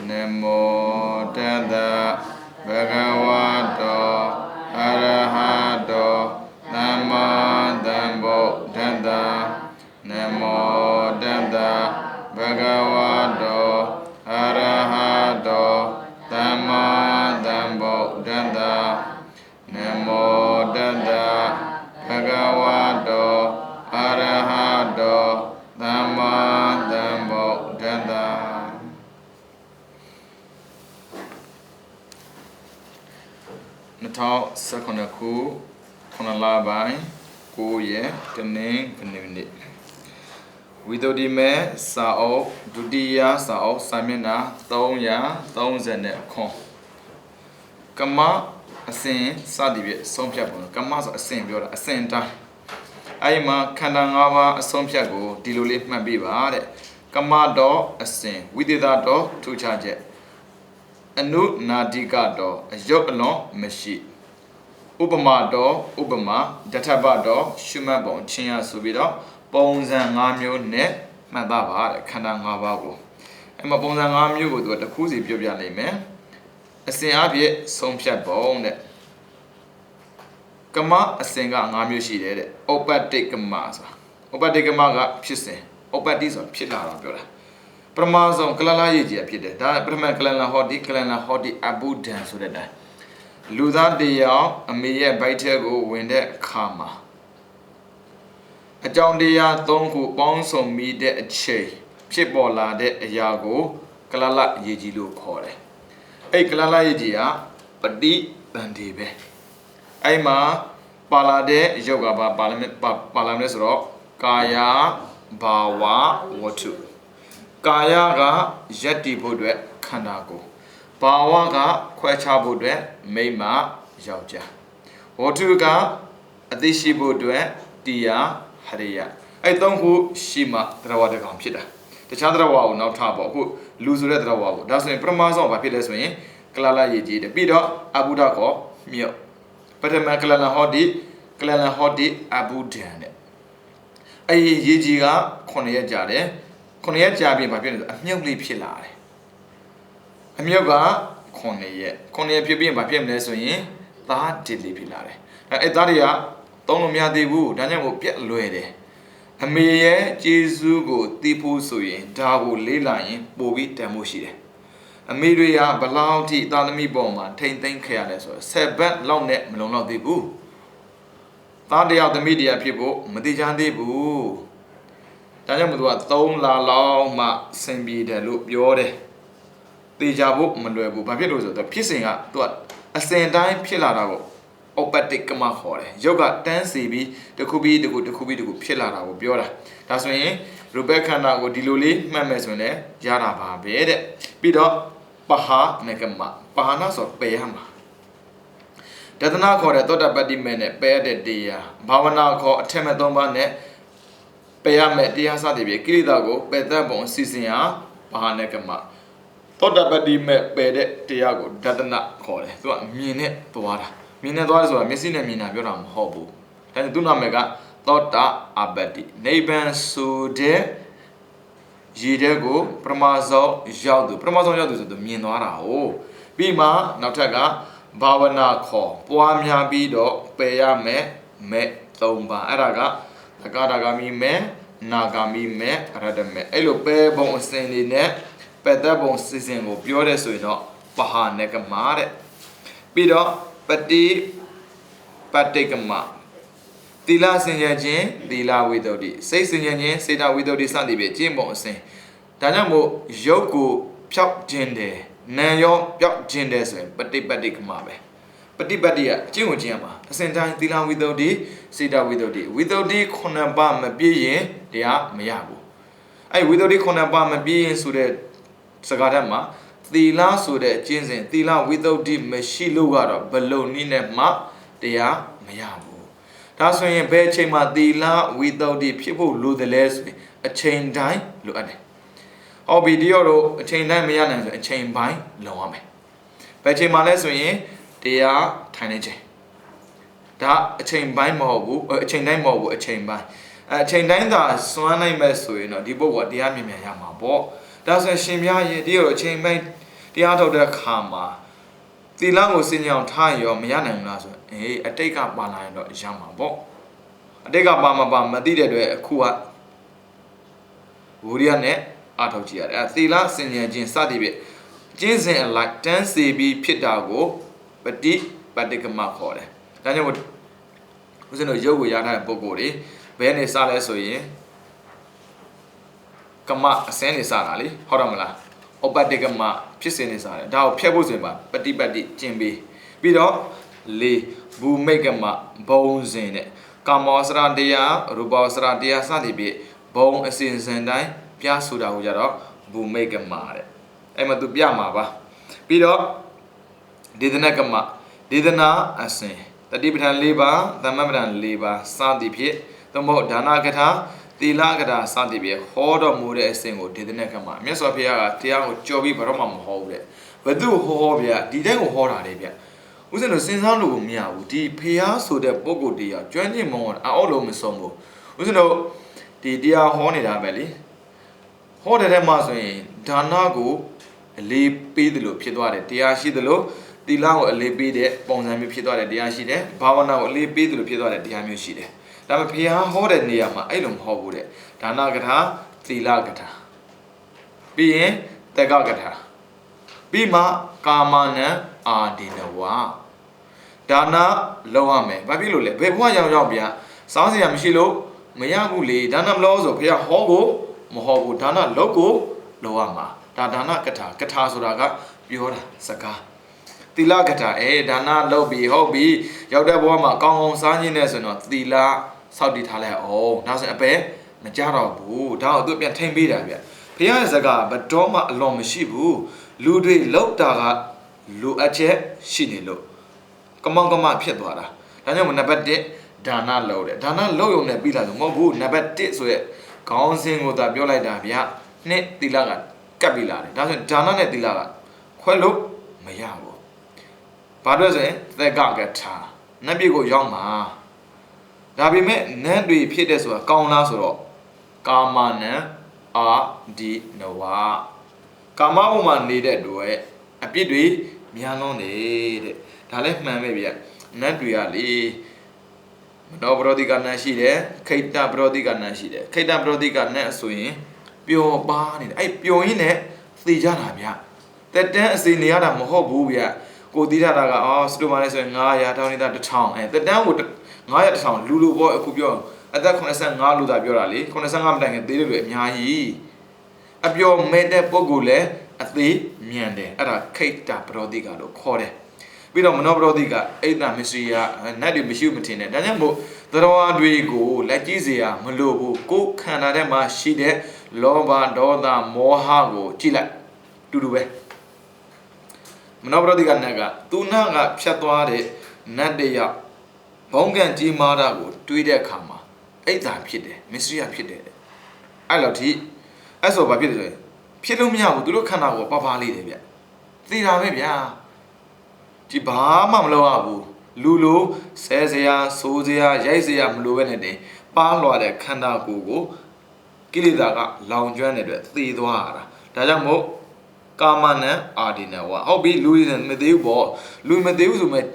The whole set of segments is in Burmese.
Namo Tassa Bhagavato Arahato Sama Sambuddhassa Namo Tassa Bhagavato Arahato Sama Sambuddhassa Namo Tassa Bhagavato Arahato Sama Sambuddhassa 2019 ခု9လပိုင်း9ရက်တနင်္ဂနွေနေ့ဝိသုဒ္ဓိမေစာအုပ်ဒုတိယစာအုပ်စာမျက်နှာ330ခွန်ကမ္မအစဉ်စသည်ဖြင့်ဆုံးဖြတ်ပုံကမ္မဆိုအစဉ်ပြောတာအစဉ်တိုင်းအဲ့မှာခန္ဓာ၅ပါးအဆုံးဖြတ်ကိုဒီလိုလေးမှတ်ပေးပါတဲ့ကမ္မတော်အစဉ်ဝိသေသတော်ထူခြားချက်အနုနာတိကတော့အယုတ်အလွန်မရှိဥပမာတော့ဥပမာတထဘတော့ရှုမှတ်ပုံချင်းရဆိုပြီးတော့ပုံစံ၅မျိုးနဲ့မှတ်သားပါတဲ့ခန္ဓာ၅ပါးကိုအဲ့မှာပုံစံ၅မျိုးကိုသူကတစ်ခုစီပြောပြနိုင်မယ်အစဉ်အပြည့်ဆုံးဖြတ်ပုံတဲ့ကမ္မအစဉ်က၅မျိုးရှိတယ်တဲ့ဥပတ္တိကမ္မဆိုတာဥပတ္တိကမ္မကဖြစ်စဉ်ဥပတ္တိဆိုဖြစ်လာတာပြောတာပရမဆုံးကလလရေးကြီးဖြစ်တယ်ဒါပရမကလလဟောတိကလလဟောတိအဘုဒ္ဓံဆိုတဲ့တိုင်းလူသားတရားအမေရဲ့ဗိုက်ထဲကိုဝင်တဲ့အခါမှာအကြောင်းတရား၃ခုပေါင်းစုံမိတဲ့အချိန်ဖြစ်ပေါ်လာတဲ့အရာကိုကလလရေးကြီးလို့ခေါ်တယ်အဲ့ကလလရေးကြီးကပฏิပန္တိပဲအဲ့မှာပါလာတဲ့ယုတ်ကပါလာမယ်ဆိုတော့ကာယဘာဝဝတ္ထုကာယကယတ္တိဖို့အတွက်ခန္ဓာကိုယ်ဘာဝကခွဲခြားဖို့အတွက်မိမယောက်ျားဝတ္ထုကအသိရှိဖို့အတွက်တရားဟရိယအဲ့သုံးခုရှိမှသရဝတကောင်ဖြစ်တာတခြားသရဝကိုနောက်ထားပေါ့အခုလူဆိုတဲ့သရဝကိုဒါဆိုရင်ပရမဆုံးဘာဖြစ်လဲဆိုရင်ကလလရေးကြီးတယ်ပြီးတော့အဘုဒ္ဓကောမြတ်ပထမကလလဟောတိအဘုဒ္ဓံတဲ့အဲ့ရေးကြီးက9ရက်ကြာတယ်9ရက်ကြာပြီးဘာဖြစ်လဲဆိုအမြုပ်လေးဖြစ်လာတယ်အမြုပ်က9ရက်ဖြစ်ပြီးဘာဖြစ်မလဲဆိုရင်သားတစ်လေးဖြစ်လာတယ်အဲ့သားတွေကသုံးလို့မရသေးဘူးဒါကြောင့်မို့ပြက်လွယ်တယ်အမေရဲ့ကျေးဇူးကိုသိဖို့ဆိုရင်ဒါကိုလေးလာရင်ပို့ပြီးတန်ဖို့ရှိတယ်အမေတွေကဘလောက်ထိသားသမီးပေါ်မှာထိမ့်သိမ့်ခဲ့ရတယ်ဆိုတော့7ဘတ်လောက်နဲ့မလုံလောက်သေးဘူးသားတယောက်သမီးတရားဖြစ်ဖို့မတိချမ်းသေးဘူးဒါကြောင့်မို့သူက3လလောက်မှစင်ပြေတယ်လို့ပြောတယ်တေချာဖို့မလွယ်ဘူးဘာဖြစ်လို့ဆိုတော့ဖြစ်စဉ်ကသူကအစဉ်တိုင်းဖြစ်လာတာကိုဥပတ္တိကမခေါ်တယ်ယုတ်ကတန်းစီပြီးတစ်ခုပြီးတစ်ခုဖြစ်လာတာကိုပြောတာဒါဆိုရင်ရူပခန္ဓာကိုဒီလိုလေးမှတ်မယ်ဆိုရင်လည်းရတာပါပဲတဲ့ပြီးတော့ပဟာနကမပဟာနာဆိုပယ်ရမှာတဒနာခေါ်တဲ့သောတပတ္တိမေနဲ့ပယ်ရတဲ့တရားဘာဝနာခေါ်အထက်မဲ့၃ပါးနဲ့ပယ်ရမယ်တရားစသည်ဖြင့်ကိလေသာကိုပယ်တတ်ပုံအစီအစဉ်ဟာပဟာနကမသောတပတ္တိမေပယ်တဲ့တရားကိုဒသနာခေါ်တယ်သူကမြင်နဲ့သွားတာမြင်နဲ့သွားတယ်ဆိုတာမျက်စိနဲ့မြင်တာပြောတာမဟုတ်ဘူးဒါနဲ့သူ့နာမည်ကသောတာအပတ္တိနိဗ္ဗာန်ဆိုတဲ့ရည်တဲ့ကိုပရမဆုံးရောက်သူဆိုသူမြင်သွားတာဟုတ်ပြီးမှနောက်ထပ်ကဘာဝနာခေါ်ပွားများပြီးတော့ပယ်ရမယ်မဲ့၃ပါးအဲ့ဒါကသက္ကတာဂာမိမဲ့နာဂာမိမဲ့အရဟတမဲ့အဲ့လိုပယ်ပုံအစဉ်လေးနဲ့ပယ်တတ်ပုံစီစဉ်ကိုပြောတဲ့ဆိုရင်တော့ပဟာနကမတဲ့ပြီးတော့ပฏิပတ္တိကမသီလစင်ကြယ်ခြင်းသီလဝိသုဒ္ဓိစိတ်စင်ကြယ်ခြင်းစေတဝိသုဒ္ဓိစသည်ဖြင့်ကျင့်ပုံအစဉ်ဒါကြောင့်မို့ရုပ်ကိုဖြောက်ခြင်းတယ်နာရောပျောက်ခြင်းတယ်ဆိုရင်ပฏิပတ္တိကမပဲပฏิပတ်တိကအကျင့်ကိုကျင့်ရမှာအစဉ်တိုင်းသီလဝိသုဒ္ဓိစေတဝိသုဒ္ဓိဝိသုဒ္ဓိ9ပါးမပြည့်ရင်တရားမရဘူးအဲ့ဝိသုဒ္ဓိ9ပါးမပြည့်ရင်ဆိုတဲ့စကားထက်မှာသီလဆိုတဲ့အကျင့်စဉ်သီလဝိသုဒ္ဓိမရှိလို့ကတော့ဘလုံနည်းနဲ့မှတရားမရဘူးဒါဆိုရင်ဘယ်အချိန်မှာသီလဝိသုဒ္ဓိဖြစ်ဖို့လိုတယ်လဲဆိုရင်အချိန်တိုင်းလိုအပ်တယ်ဟောဗီဒီယိုတော့အချိန်တိုင်းမရနိုင်ဆိုအချိန်ပိုင်းလုံရမယ်ဘယ်အချိန်မှာလဲဆိုရင်တရားထိုင်နေချိန်ဒါအချိန်ပိုင်းမဟုတ်ဘူးအချိန်တိုင်းမဟုတ်ဘူးအချိန်ပိုင်းအချိန်တိုင်းသာစွမ်းနိုင်မဲ့ဆိုရင်တော့ဒီပုဂ္ဂိုလ်ကတရားမြင်မြန်ရမှာပေါ့ဒါဆိုရှင်များရဲ့ဒီလိုအချိန်ပိုင်း တရားထုတ်တဲ့ခါမှာသီလကိုစင်ကြအောင်ထားရောမရနိုင်ဘူးလားဆိုရင်အတိတ်ကပါလာရင်တော့ရမှာပေါ့အတိတ်ကပါမပါမသိတဲ့အတွက်အခုကဝိရိယနဲ့အထောက်ကြည့်ရတယ်သီလစင်ကြခြင်းစသည်ဖြင့်ကျင့်စဉ်အလိုက်တန်းစီပြီးဖြစ်တာကိုပฏิပတ်တိကမခေါ်တယ်ဒါကြောင့်ဦးဇင်းတို့ရုပ်ကိုရထားတဲ့ပုဂ္ဂိုလ်တွေဘယ်နေစလဲဆိုရင်ကမအစင်းနေစတာလေဟုတ်တယ်မလားဩပတိကမဖြစ်စဉ်နေစတယ်ဒါကိုဖျက်ဖို့ဆိုရင်ပါပฏิပတ်တိကျင့်ပြီးတော့လေဘူမိတ်ကမဘုံစဉ်တဲ့ကာမောစရတရားရူပောစရတရားစသည်ဖြင့်ဘုံအစဉ်စဉ်တိုင်းပြဆိုတာကိုကြတော့ဘူမိတ်ကမတဲ့အဲ့မှာသူပြမှာပါပြီးတော့ဒေသနာကမဒေသနာအစဉ်တတိပဋ္ဌာန်၄ပါးသမပဋ္ဌာန်၄ပါးစသည်ဖြင့်သို့မဟုတ်ဒါနကထာသီလကထာစသည်ဖြင့်ဟောတော်မူတဲ့အစဉ်ကိုဒေသနာကမမြတ်စွာဘုရားကတရားကိုကြော်ပြီးဘာတော့မှမဟောဘူးတဲ့ဘယ်သူဟောဗျာဒီတိုင်းကိုဟောတာလေဗျဦးဇင်းတို့စဉ်းစားလို့မရဘူးဒီဖျားဆိုတဲ့ပုဂ္ဂိုလ်တရားကျွမ်းကျင်မောင်းအောက်လုံးမဆုံးဘူးဦးဇင်းတို့ဒီတရားဟောနေတာပဲလေဟောတဲ့ထဲမှာဆိုရင်ဒါနကိုအလေးပေးတယ်လို့ဖြစ်သွားတယ်တရားရှိတယ်လို့သီလကိုအလေးပေးတဲ့ပုံစံမျိုးဖြစ်သွားတယ်တရားရှိတယ်ဘာဝနာကိုအလေးပေးတယ်လို့ဖြစ်သွားတဲ့တရားမျိုးရှိတယ်ဒါပေမဲ့ဘုရားဟောတဲ့နေရာမှာအဲ့လိုမဟုတ်ဘူးတဲ့ဒါနကထာသီလကထာပြီးရင်တက္ကကထာပြီးမှကာမနံအာဒီနဝဒါနလောက်ရမယ်ဘာဖြစ်လို့လဲဘယ်ဘဝရောက်ဗျာစောင်းစရာမရှိလို့မရဘူးလေဒါနမလို့ဆိုဘုရားဟောကိုမဟောဘူးဒါနလောက်ကိုလောက်ရမှာဒါနကထာဆိုတာကပြောတာစကားသီလကထာဒါနလောက်ပြီးဟုတ်ပြီရောက်တဲ့ဘဝမှာကောင်းကောင်းစားခြင်းနဲ့ဆိုတော့သီလစောင့်တည်ထားလိုက်အောင်နောက်ဆိုအပဲမကြတော့ဘူးဒါကိုသူပြန်ထိမ့်ပေးတာဗျဘုရားရဲ့စကားဘတော်မှအလွန်မရှိဘူးလူတွေလောက်တာကလူအချက်ရှိနေလို့ကမောင်ကမဖြစ်သွားတာဒါကြောင့်နံပါတ်1ဒါနလောက်တယ်ဒါနလောက်ရုံနဲ့ပြီးလာဆိုမဟုတ်ဘူးနံပါတ်1ဆိုရက်ခေါင်းစဉ်ကိုသာပြောလိုက်တာဗျနှစ်သီလကကပ်ပြီးလာတယ်ဒါဆိုဒါနနဲ့သီလကခွဲလို့မရဘူးဘာလို့ဆိုရင်သက်ကကထာနတ်ပြည်ကိုရောက်မှာဒါပေမဲ့နတ်တွေဖြစ်တဲ့ဆိုတာကောင်းလားဆိုတော့ကာမနံအာဒီနဝကာမဘုံမှာနေတဲ့အတွက်အပြစ်တွေများလွန်းနေတဲ့ဒါလည်းမှန်ပဲဗျနတ်တွေကလေမနောပရောတိကနတ်ရှိတယ်ခိတ္တပရောတိကနတ်ရှိတယ်ခိတ္တပရောတိကနတ်ဆိုရင်ပျော်ပါနေတယ်အဲ့ပျော်ရင်းနဲ့သိကြတာဗျတက်တန်းအစီနေရတာမဟုတ်ဘူးဗျကိုတီးထားတာကစတူမာလေးဆိုရင်900တောင်းနေတာ1000တက်တန်းကို900 1000လူလူပေါ့အခုပြောအသက်85လူသာပြောတာလေ85မတိုင်ခင်သေးတယ်လို့အများကြီးအပျော်မဲ့တဲ့ပုဂ္ဂိုလ်လည်းအသေးမြန်တယ်အဲ့ဒါခိတ္တပရောတိကလို့ခေါ်တယ်ပြီးတော့မနောပရောတိကအိတ်တမစ္စရိယနတ်တွေမရှိဘူးမထင်နဲ့ဒါကြောင့်မို့သရဝါတွေကိုလက်ကြည့်စရာမလိုဘူးကိုယ်ခန္ဓာထဲမှာရှိတဲ့လောဘဒေါသမောဟကိုကြည့်လိုက်တူတူပဲမနောပရောတိကနတ်ကသူနာကဖြတ်သွားတဲ့နတ်တရဘုံကံကြီးမားတာကိုတွေးတဲ့အခါမှာအိတ်တဖြစ်တယ်မစ္စရိယဖြစ်တယ်အဲ့လိုထိအဲ့ဆိုဘာဖြစ်လဲဆိုရင်ဖြစ်လို့မရဘူးသူတို့ခန္ဓာကိုပါလေးတယ်ဗျသိတာပဲဗျာဒီဘာမှမလုပ်ရဘူးလူလိုဆဲစရာစိုးစရာရိုက်စရာမလိုပဲနဲ့တင်ပါလွာတဲ့ခန္ဓာကိုယ်ကိုကိလေသာကလောင်ကျွမ်းတဲ့အတွက်သေသွားတာဒါကြောင့်မို့ကာမနံအာဒီနဝဟုတ်ပြီလူတွေမသေးဘူးပေါ့လူမသေးဘူးဆိုမဲ့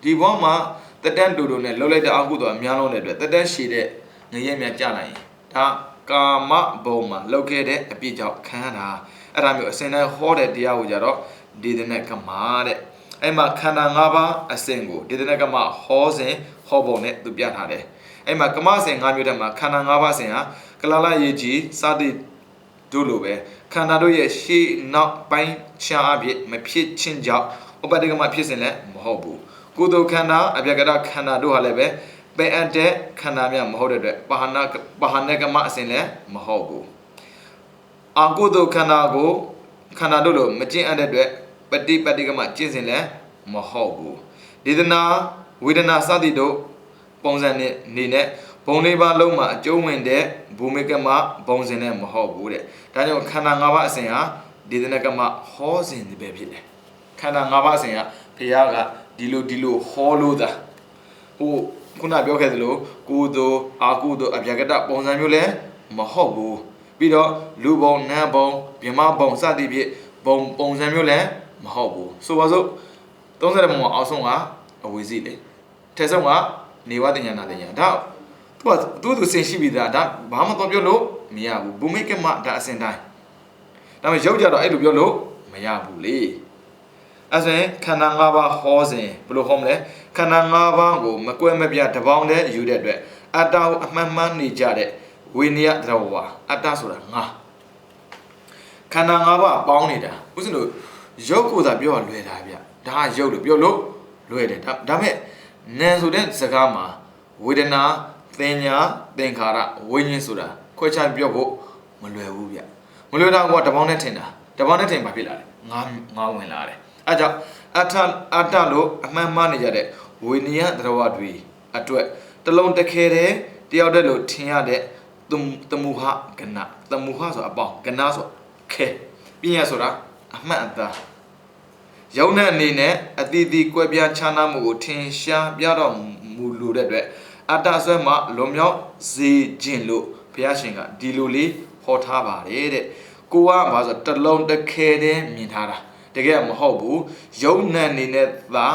ဒီဘောမှာတတန်းတူတူနဲ့လှုပ်လိုက်တဲ့အကုသိုလ်အများလုံးတဲ့အတွက်တတန်းရှည်တဲ့ငရဲများကြာနိုင်ရင်ဒါကာမဘုံမှာလှုပ်ခဲ့တဲ့အပြစ်ကြောင့်ခံရတာအဲ့ဒါမျိုးအစဉ်တိုင်းဟောတဲ့တရားကိုကြတော့ဒေသနကမတဲ့အဲ့မှာခန္ဓာ၅ပါးအစဉ်ကိုဒေသနကမဟောစဉ်ဟောပုံနဲ့သူပြထားတယ်အဲ့မှာကမစဉ်၅မျိုးတည်းမှာခန္ဓာ၅ပါးစဉ်ဟာကလလရေကြီးစသည်တို့လိုပဲခန္ဓာတို့ရဲ့ရှေ့နောက်ပိုင်းခြားအဖြစ်မဖြစ်ချင်းကြောင့်ဥပဒိကမဖြစ်စဉ်လည်းမဟုတ်ဘူးကုသိုလ်ခန္ဓာအပြကတခန္ဓာတို့ဟာလည်းပဲပင်အပ်တဲ့ခန္ဓာများမဟုတ်တဲ့အတွက်ပါဟနကမအစဉ်လည်းမဟုတ်ဘူးအကုသိုလ်ခန္ဓာကိုခန္ဓာတို့လိုမကျင့်အပ်တဲ့အတွက်ပฏิပတ္တိကမကျင့်စဉ်လည်းမဟုတ်ဘူးဒေသနာဝေဒနာစသည်တို့ပုံစံနဲ့နေနဲ့ဘုံလေးပါလုံးမှာအကျုံးဝင်တဲ့ဘူမိကမဘုံစဉ်နဲ့မဟုတ်ဘူးတဲ့ဒါကြောင့်ခန္ဓာ၅ပါးအစဉ်ဟာဒေသနာကမဟောစဉ်ပဲဖြစ်တယ်ခန္ဓာ၅ပါးအစဉ်ကဘုရားကဒီလိုဟောလို့သာဟိုခုနပြောခဲ့သလိုကုသိုလ်အာကုသိုလ်အပြကတပုံစံမျိုးလည်းမဟုတ်ဘူးပြီးတော့လူဘုံနတ်ဘုံဗြဟ္မဘုံစသည်ဖြင့် ပုံစံမျိုးလည်းမဟုတ်ဘူးဆိုပါစို့30ပုံမှာအောက်ဆုံးကအဝေစီလေထဲဆုံးကနေဝတင်ညာနာတင်ညာဒါသူစင်ရှိပြီးသားဒါဘာမှတော့ပြောလို့မရဘူးဘူမိကမဒါအစင်တိုင်းဒါပေမဲ့ရုပ်ကြတော့အဲ့လိုပြောလို့မရဘူးလေအဲ့ဆိုရင်ခန္ဓာ၅ပါးဟောစဉ်ဘယ်လိုဟောမလဲခန္ဓာ၅ပါးကိုမကွဲမပြတ်တပေါင်းတည်းယူတဲ့အတွက်အတ္တကိုအမှန်မှန်နေကြတဲ့ဝိနည်းသရဝါအတ္တဆိုတာငါခန္ဓာ၅ပါးပေါင်းနေတာဥစဉ်လို့ရုပ်ကိုသာပြောရလွယ်တာဗျဒါကရုပ်လို့ပြောလို့လွယ်တယ်ဒါပေမဲ့နာမ်ဆိုတဲ့စကားမှာဝေဒနာသင်ညာသင်္ခါရဝိညာဉ်ဆိုတာခွဲခြားပြောဖို့မလွယ်ဘူးဗျမလွယ်တော့ကတပေါင်းနဲ့ထင်တာတပေါင်းနဲ့ထင်ဘာဖြစ်လာလဲငါဝင်လာတယ်အဲကြောင့်အတ္တလို့အမှန်မှန်နေကြတဲ့ဝိနည်းသရဝတွေအတွက်တလုံးတစ်ခဲတဲ့တယောက်တည်းလို့ထင်ရတဲ့တမုဟကဏတမုဟဆိုအပေါင်းကဏဆိုခဲပြညာဆိုတာအမှန်အသားယုံတဲ့အနေနဲ့အတိအသီးကွဲပြားခြားနားမှုကိုထင်ရှားပြတော့မူလိုတဲ့အတွက်အတ္တဆွဲမှာလွန်မြောက်စေခြင်းလို့ဘုရားရှင်ကဒီလိုလေးဟောထားပါတယ်တဲ့ကိုကဘာဆိုတလုံးတစ်ခဲတည်းမြင်ထားတာတကယ်မဟုတ်ဘူးယုံနဲ့အနေနဲ့သာ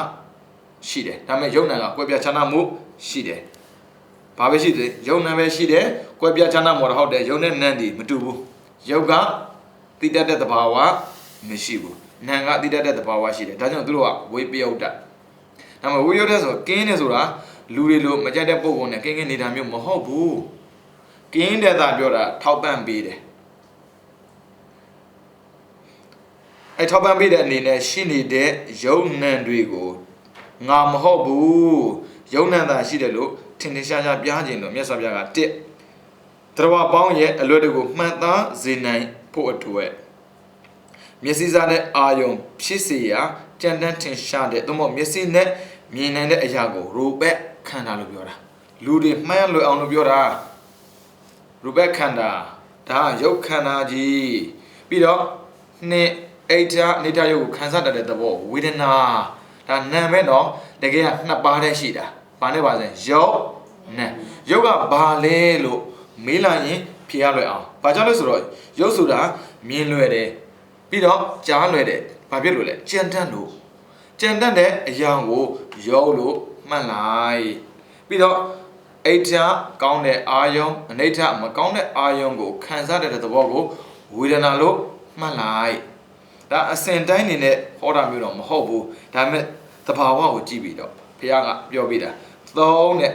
ရှိတယ်ဒါပေမဲ့ယုံနဲ့ကကွဲပြားခြားနားမှုရှိတယ်ဘာပဲရှိသေးယုံနဲ့ပဲရှိတယ်ကွဲပြားခြားနားမှုတော့ဟုတ်တယ်ယုံနဲ့နန်းဒီမတူဘူးယုတ်ကတိတတ်တဲ့သဘာဝမရှိဘူးနံကတိတတ်တဲ့သဘာဝရှိတယ်ဒါကြောင့်သူတို့ကဝိပယုတ်တဒါမှဝိပယုတ်တဲ့ဆိုကင်းနေဆိုတာလူတွေလိုမကြိုက်တဲ့ပုံပုံနဲ့ကင်းနေတာမျိုးမဟုတ်ဘူးကင်းတဲ့သာပြောတာထောက်ပံ့ပေးတယ်အဲထောက်ပံ့ပေးတဲ့အနေနဲ့ရှိနေတဲ့ယုံနံတွေကိုငါမဟုတ်ဘူးယုံနံသာရှိတယ်လို့ထင်ထင်ရှားရှားပြားခြင်းလို့မြတ်စွာဘုရားကတစ်တရဝပေါင်းရဲ့အလွတ်တကူမှန်သားစေနိုင်ဖို့အတွက်မျက်စိစားတဲ့အာယုံဖြစ်စေရာကြံတန်းထင်ရှားတဲ့သို့မဟုတ်မျက်စိနဲ့မြင်နိုင်တဲ့အရာကိုရူပက်ခန္ဓာလို့ပြောတာလူတွေမှန်းလွယ်အောင်လို့ပြောတာရူပက်ခန္ဓာဒါရုပ်ခန္ဓာကြီးပြီးတော့နှစ်အိဋ္ဌနေတ္တရုပ်ကိုခံစားတတ်တဲ့သဘောဝေဒနာဒါနာမ်ပဲနော်တကယ်ကနှစ်ပါးတည်းရှိတာဘာနဲ့ပါလဲရုပ်နာမ်ရုပ်ကဘာလဲလို့မေးလိုက်ရင်ဖြေရလွယ်အောင်ဘာကြောင့်လဲဆိုတော့ရုပ်ဆိုတာမြင်လွယ်တယ်ပြီးတော့ကြားလွယ်တယ်ဘာဖြစ်လို့လဲကြံတတ်လို့ကြံတတ်တဲ့အရာကိုရုပ်လို့မှတ်လိုက်ပြီးတော့အိဋ္ဌကောင်းတဲ့အာယုံအနိဋ္ဌမကောင်းတဲ့အာယုံကိုခံစားတဲ့သဘောကိုဝေဒနာလို့မှတ်လိုက်ဒါအစဉ်တိုင်းနေနဲ့ဟောတာမျိုးတော့မဟုတ်ဘူးဒါပေမဲ့သဘာဝကိုကြည့်ပြီးတော့ဘုရားကပြောပြတာသုံးတဲ့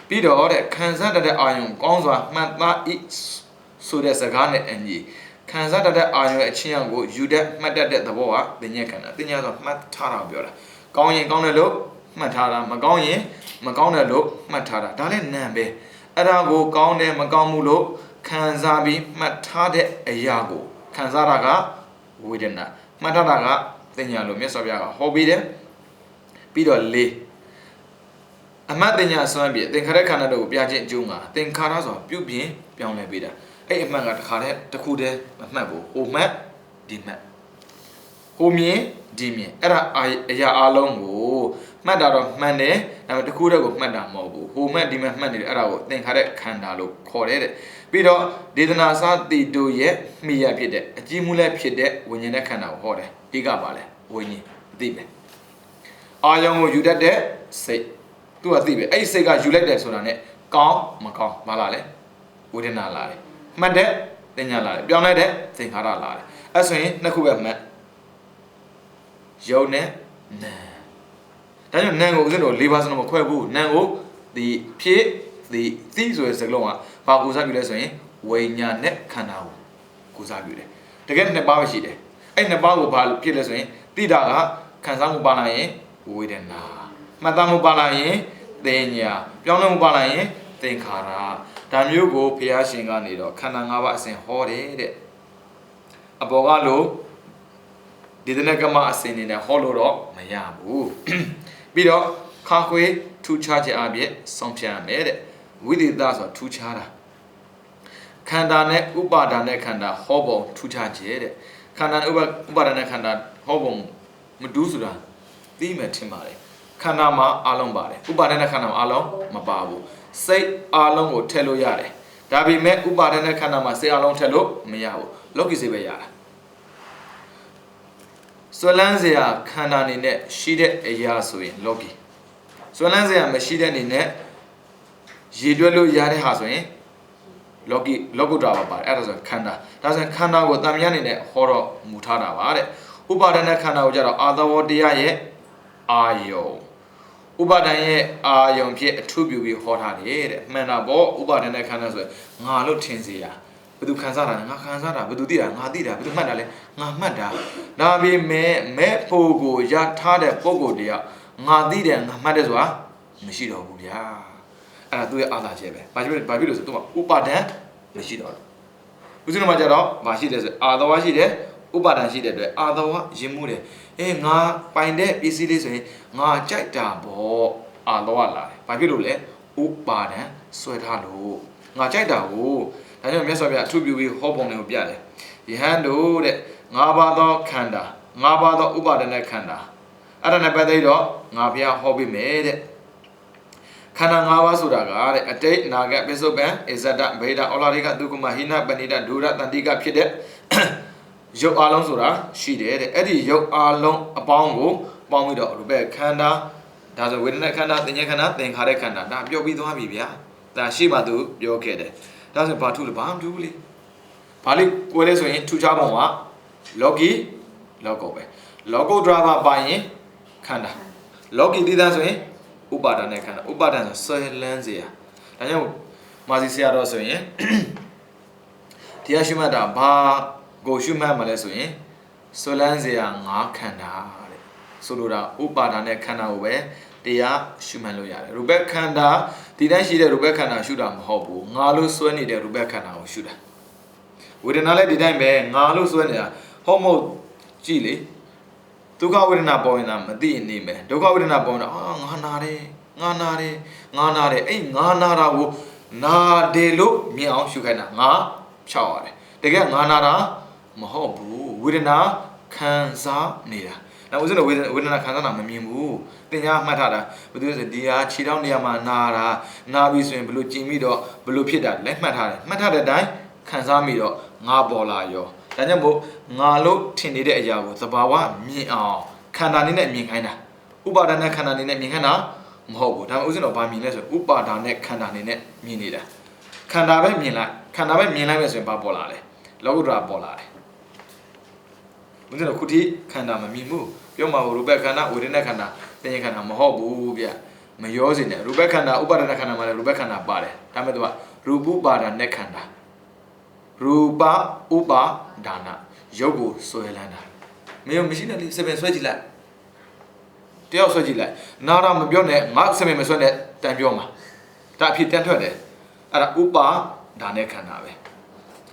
ပြီးတော့တဲ့ခံစားတတ်တဲ့အာယုံကောင်းစွာမှတ်သားဤဆိုတဲ့စကားနဲ့အညီခံစားတတ်တဲ့အာယုံရဲ့အချင်းအကိုယူတဲ့မှတ်တတ်တဲ့သဘောကပညာခန္ဓာပညာဆိုမှတ်ထားတာပြောတာကောင်းရင်ကောင်းတယ်လို့မှတ်ထားတာမကောင်းရင်မကောင်းတယ်လို့မှတ်ထားတာဒါလည်းနာမ်ပဲအဲ့ဒါကိုကောင်းတယ်မကောင်းဘူးလို့ခံစားပြီးမှတ်ထားတဲ့အရာကိုခံစားတာကဝေဒနာမှတ်ထားတာကပညာလို့မြတ်စွာဘုရားကဟောပြီးတယ်ပြီးတော့လေးအမတ်တင်ညာဆွမ်းပြသင်္ခါရခန္ဓာတို့ကိုပြခြင်းအကျိုးမှာသင်္ခါရဆိုတာပြုပြင်ပြောင်းလဲပေးတာအဲ့အမှတ်ကတစ်ခါတည်းတစ်ခုတည်းမမှတ်ဘူးဟိုမှတ်ဒီမှတ်ဟိုမြင်ဒီမြင်အဲ့ဒါအရာအလုံးကိုမှတ်တာတော့မှန်တယ်ဒါပေမဲ့တစ်ခုတည်းကိုမှတ်တာမဟုတ်ဘူးဟိုမှတ်ဒီမှတ်မှတ်နေတယ်အဲ့ဒါကိုသင်္ခါရခန္ဓာလို့ခေါ်တယ်တဲ့ပြီးတော့ဒေသနာစတိတို့ရဲ့မိရဖြစ်တဲ့အကြည့်မှုလည်းဖြစ်တဲ့ဝိညာဉ်နဲ့ခန္ဓာကိုဟောတယ်ဒီကပါလဲဝိညာဉ်အသိပဲအာယုံကိုယူတတ်တဲ့စိတ်သူကသိပဲအဲ့ဒီစိတ်ကယူလိုက်တယ်ဆိုတာ ਨੇ ကောင်းမကောင်းမလာလဲဝေဒနာလာတယ်မှတ်တဲ့သင်ညာလာတယ်ပြောင်းလိုက်တဲ့သင်္ခါရလာတယ်အဲ့ဆိုရင်နှစ်ခုပဲမှတ်ယုံနဲ့နာဒါကြောင့်နာကိုဦးဇင်းတို့၄ပါးစလုံးမခွဲဘူးနာကိုဒီဖြစ်ဒီသိဆိုတဲ့စကားလုံးကဘာကိုစားပြုလဲဆိုရင်ဝိညာဉ်နဲ့ခန္ဓာကိုစားပြုတယ်တကယ်နှစ်ပါးပဲရှိတယ်အဲ့နှစ်ပါးကိုဘာဖြစ်လဲဆိုရင်တိတာကခံစားမှုပါလာရင်ဝေဒနာမှတ်သားမှုပါလာရင်သင်ညာပြောင်းလဲမှုပါလာရင်သင်္ခါရဒါမျိုးကိုဘုရားရှင်ကနေတော့ခန္ဓာ၅ပါးအစဉ်ဟောတယ်တဲ့အပေါ်ကလို့ဒီတနကမအစဉ်နေနဲ့ဟောလို့တော့မရဘူးပြီးတော့ခါခွေထူခြားခြင်းအပြင်ဆုံးဖြတ်ရမယ်တဲ့ဝိသေသဆိုထူခြားတာခန္ဓာနဲ့ဥပါဒာနဲ့ခန္ဓာဟောပုံထူခြားခြင်းတဲ့ခန္ဓာနဲ့ဥပါဒာနဲ့ခန္ဓာဟောပုံမတူးဆိုတာသိမှထင်ပါတယ်ခန္ဓာမှာအလုံးပါတယ်ဥပါဒနဲ့ခန္ဓာမှာအလုံးမပါဘူးစိတ်အလုံးကိုထည့်လို့ရတယ်ဒါပေမဲ့ဥပါဒနဲ့ခန္ဓာမှာစိတ်အလုံးထည့်လို့မရဘူးလောကီစိတ်ပဲရတာ ဆွဲလန်းစရာခန္ဓာအနေနဲ့ရှိတဲ့အရာဆိုရင်လောကီဆွဲလန်းစရာမရှိတဲ့အနေနဲ့ရည်တွက်လို့ရတဲ့ဟာဆိုရင်လောကီလောကုတ္တရာပါပါတယ်အဲ့ဒါဆိုခန္ဓာဒါဆိုရင်ခန္ဓာကိုတန်မြတ်အနေနဲ့ဟောတော့မူထားတာပါတဲ့ဥပါဒณะခန္ဓာကိုကြတော့အာသဝတရားရဲ့အာယုံဥပါဒံရဲ့အာယုံဖြစ်အထုပြုပြီးဟောထားတယ်တဲ့မှန်တာပေါ့ဥပါဒณะခန္ဓာဆိုရင်ငါလို့ထင်စေတာဘယ်သူခံစားတာငါခံစားတာဘယ်သူသိတာငါသိတာဘယ်သူမှတ်တာလဲငါမှတ်တာဒါပေမဲ့မဲ့ဖို့ကိုရထားတဲ့ပုံကိုတရားငါသိတယ်ငါမှတ်တယ်ဆိုတာမရှိတော့ဘူးဗျာအဲ့ဒါသူ့ရဲ့အာသာချက်ပဲဘာဖြစ်လို့ဆိုသူကဥပါဒံမရှိတော့ဘူးဦးဇင်းတို့မှာကြတော့မရှိတယ်ဆိုအာသဝရှိတယ်ဥပါဒံရှိတဲ့အတွက်အာသဝရင်မှုတယ်ငါပိုင်တဲ့ပစ္စည်းလေးဆိုရင်ငါကြိုက်တာပေါ့အာသဝလာတယ်ဘာဖြစ်လို့လဲဥပါဒံဆွဲထားလို့ငါကြိုက်တာကိုဒါကြောင့်မြတ်စွာဘုရားအထူးပြုပြီးဟောပုံတွေကိုပြတယ်ယဟန်တို့တဲ့၅ပါးသောခန္ဓာ၅ပါးသောဥပါဒณะခန္ဓာအဲ့ဒါနဲ့ပတ်သက်တော့ငါဘုရားဟောပေးမယ်တဲ့ခန္ဓာ၅ပါးဆိုတာကတဲ့အတိတ်အနာဂတ်ပိစုပန်အဇဒဗေဒဩလာရိကဒုက္ခမဟိနပဏိတဒုရတန္တိကဖြစ်တဲ့ရုပ်အလုံးဆိုတာရှိတယ်တဲ့အဲ့ဒီရုပ်အလုံးအပေါင်းကိုပေါင်းပြီးတော့ရူပခန္ဓာဒါဆိုဝေဒနာခန္ဓာသင်္ညေခန္ဓာသင်္ခါရခန္ဓာဒါပြောပြီးသွားပြီဗျာဒါရှိမှသူပြောခဲ့တယ်ဒါဆိုဘာထူလဲဘာမထူဘူးလေဘာလို့ကိုယ်လဲဆိုရင်ထူခြားပုံကလောကီလောကုတ်ပဲလောကုတ်ဒရာဘာပါရင်ခန္ဓာလောကီတိသဆိုရင်ဥပါဒณะခန္ဓာဥပါဒณะဆိုဆွဲလန်းစေရဒါကြောင့်မာစီဆရာတော်ဆိုရင်တရားရှိမှတ်တာဘာကိုရှုမှတ်မှလဲဆိုရင်ဆွဲလန်းစေရ၅ခန္ဓာတဲ့ဆိုလိုတာဥပါဒณะခန္ဓာကိုပဲတရားရှုမှတ်လို့ရတယ်ရူပခန္ဓာဒီတိုင်းရှိတဲ့ရူပခန္ဓာရှုတာမဟုတ်ဘူးငါလို့ဆွဲနေတဲ့ရူပခန္ဓာကိုရှုတာဝေဒနာလည်းဒီတိုင်းပဲငါလို့ဆွဲနေတာဟုတ်မဟုတ်ကြည့်လေဒုက္ခဝေဒနာပေါ်ရင်မသိနေမယ်ဒုက္ခဝေဒနာပေါ်တော့ငါနာတယ်ငါနာတယ်ငါနာတယ်အဲ့ငါနာတာကိုနာတယ်လို့မြင်အောင်ရှုခိုင်းတာငါဖြောက်ရတယ်တကယ်ငါနာတာမဟုတ်ဘူးဝေဒနာခံစားနေတာဒါဥစဉ်တော့ဝေဒနာခံစားတာမမြင်ဘူးတင်ညာမှတ်ထားတာဘယ်သူလဲဆိုဒီဟာခြေထောက်နေရာမှာနာတာနာပြီးဆိုရင်ဘလို့ကြင်ပြီးတော့ဘလို့ဖြစ်တာလက်မှတ်ထားတယ်မှတ်ထားတဲ့အတိုင်းခံစားမိတော့ငါပေါ်လာရောဒါကြောင့်မို့ငါလို့ထင်နေတဲ့အရာကိုသဘာဝမြင်အောင်ခန္ဓာနည်းနဲ့မြင်ခိုင်းတာဥပါဒณะခန္ဓာနည်းနဲ့မြင်ခိုင်းတာမဟုတ်ဘူးဒါမှဥစဉ်တော့ဘာမြင်လဲဆိုဥပါဒณะခန္ဓာနည်းနဲ့မြင်နေတာခန္ဓာပဲမြင်လိုက်ခန္ဓာပဲမြင်လိုက်မယ်ဆိုရင်ဘာပေါ်လာလဲလောကုတ္တရာပေါ်လာတယ်ဥစဉ်တော့ခုထိခန္ဓာမမြင်ဘူးပြောမှာရူပခန္ဓာဝေဒနာခန္ဓာသင်္ညေခန္ဓာမဟုတ်ဘူးဗျမရောစင်တယ်ရူပခန္ဓာဥပါဒณะခန္ဓာမှာလည်းရူပခန္ဓာပါတယ်ဒါမဲ့သူကရူပပါဒณะခန္ဓာရူပဥပါဒါနရုပ်ကိုဆွဲလန်းတာမင်းမရှိနဲ့လေစပင်ဆွဲကြည့်လိုက်တယောက်ဆွဲကြည့်လိုက်နာတာမပြောနဲ့ငါစပင်မဆွဲနဲ့တန်ပြောမှာဒါအဖြစ်တန်ထွက်တယ်အဲ့ဒါဥပါဒါနဲ့ခန္ဓာပဲ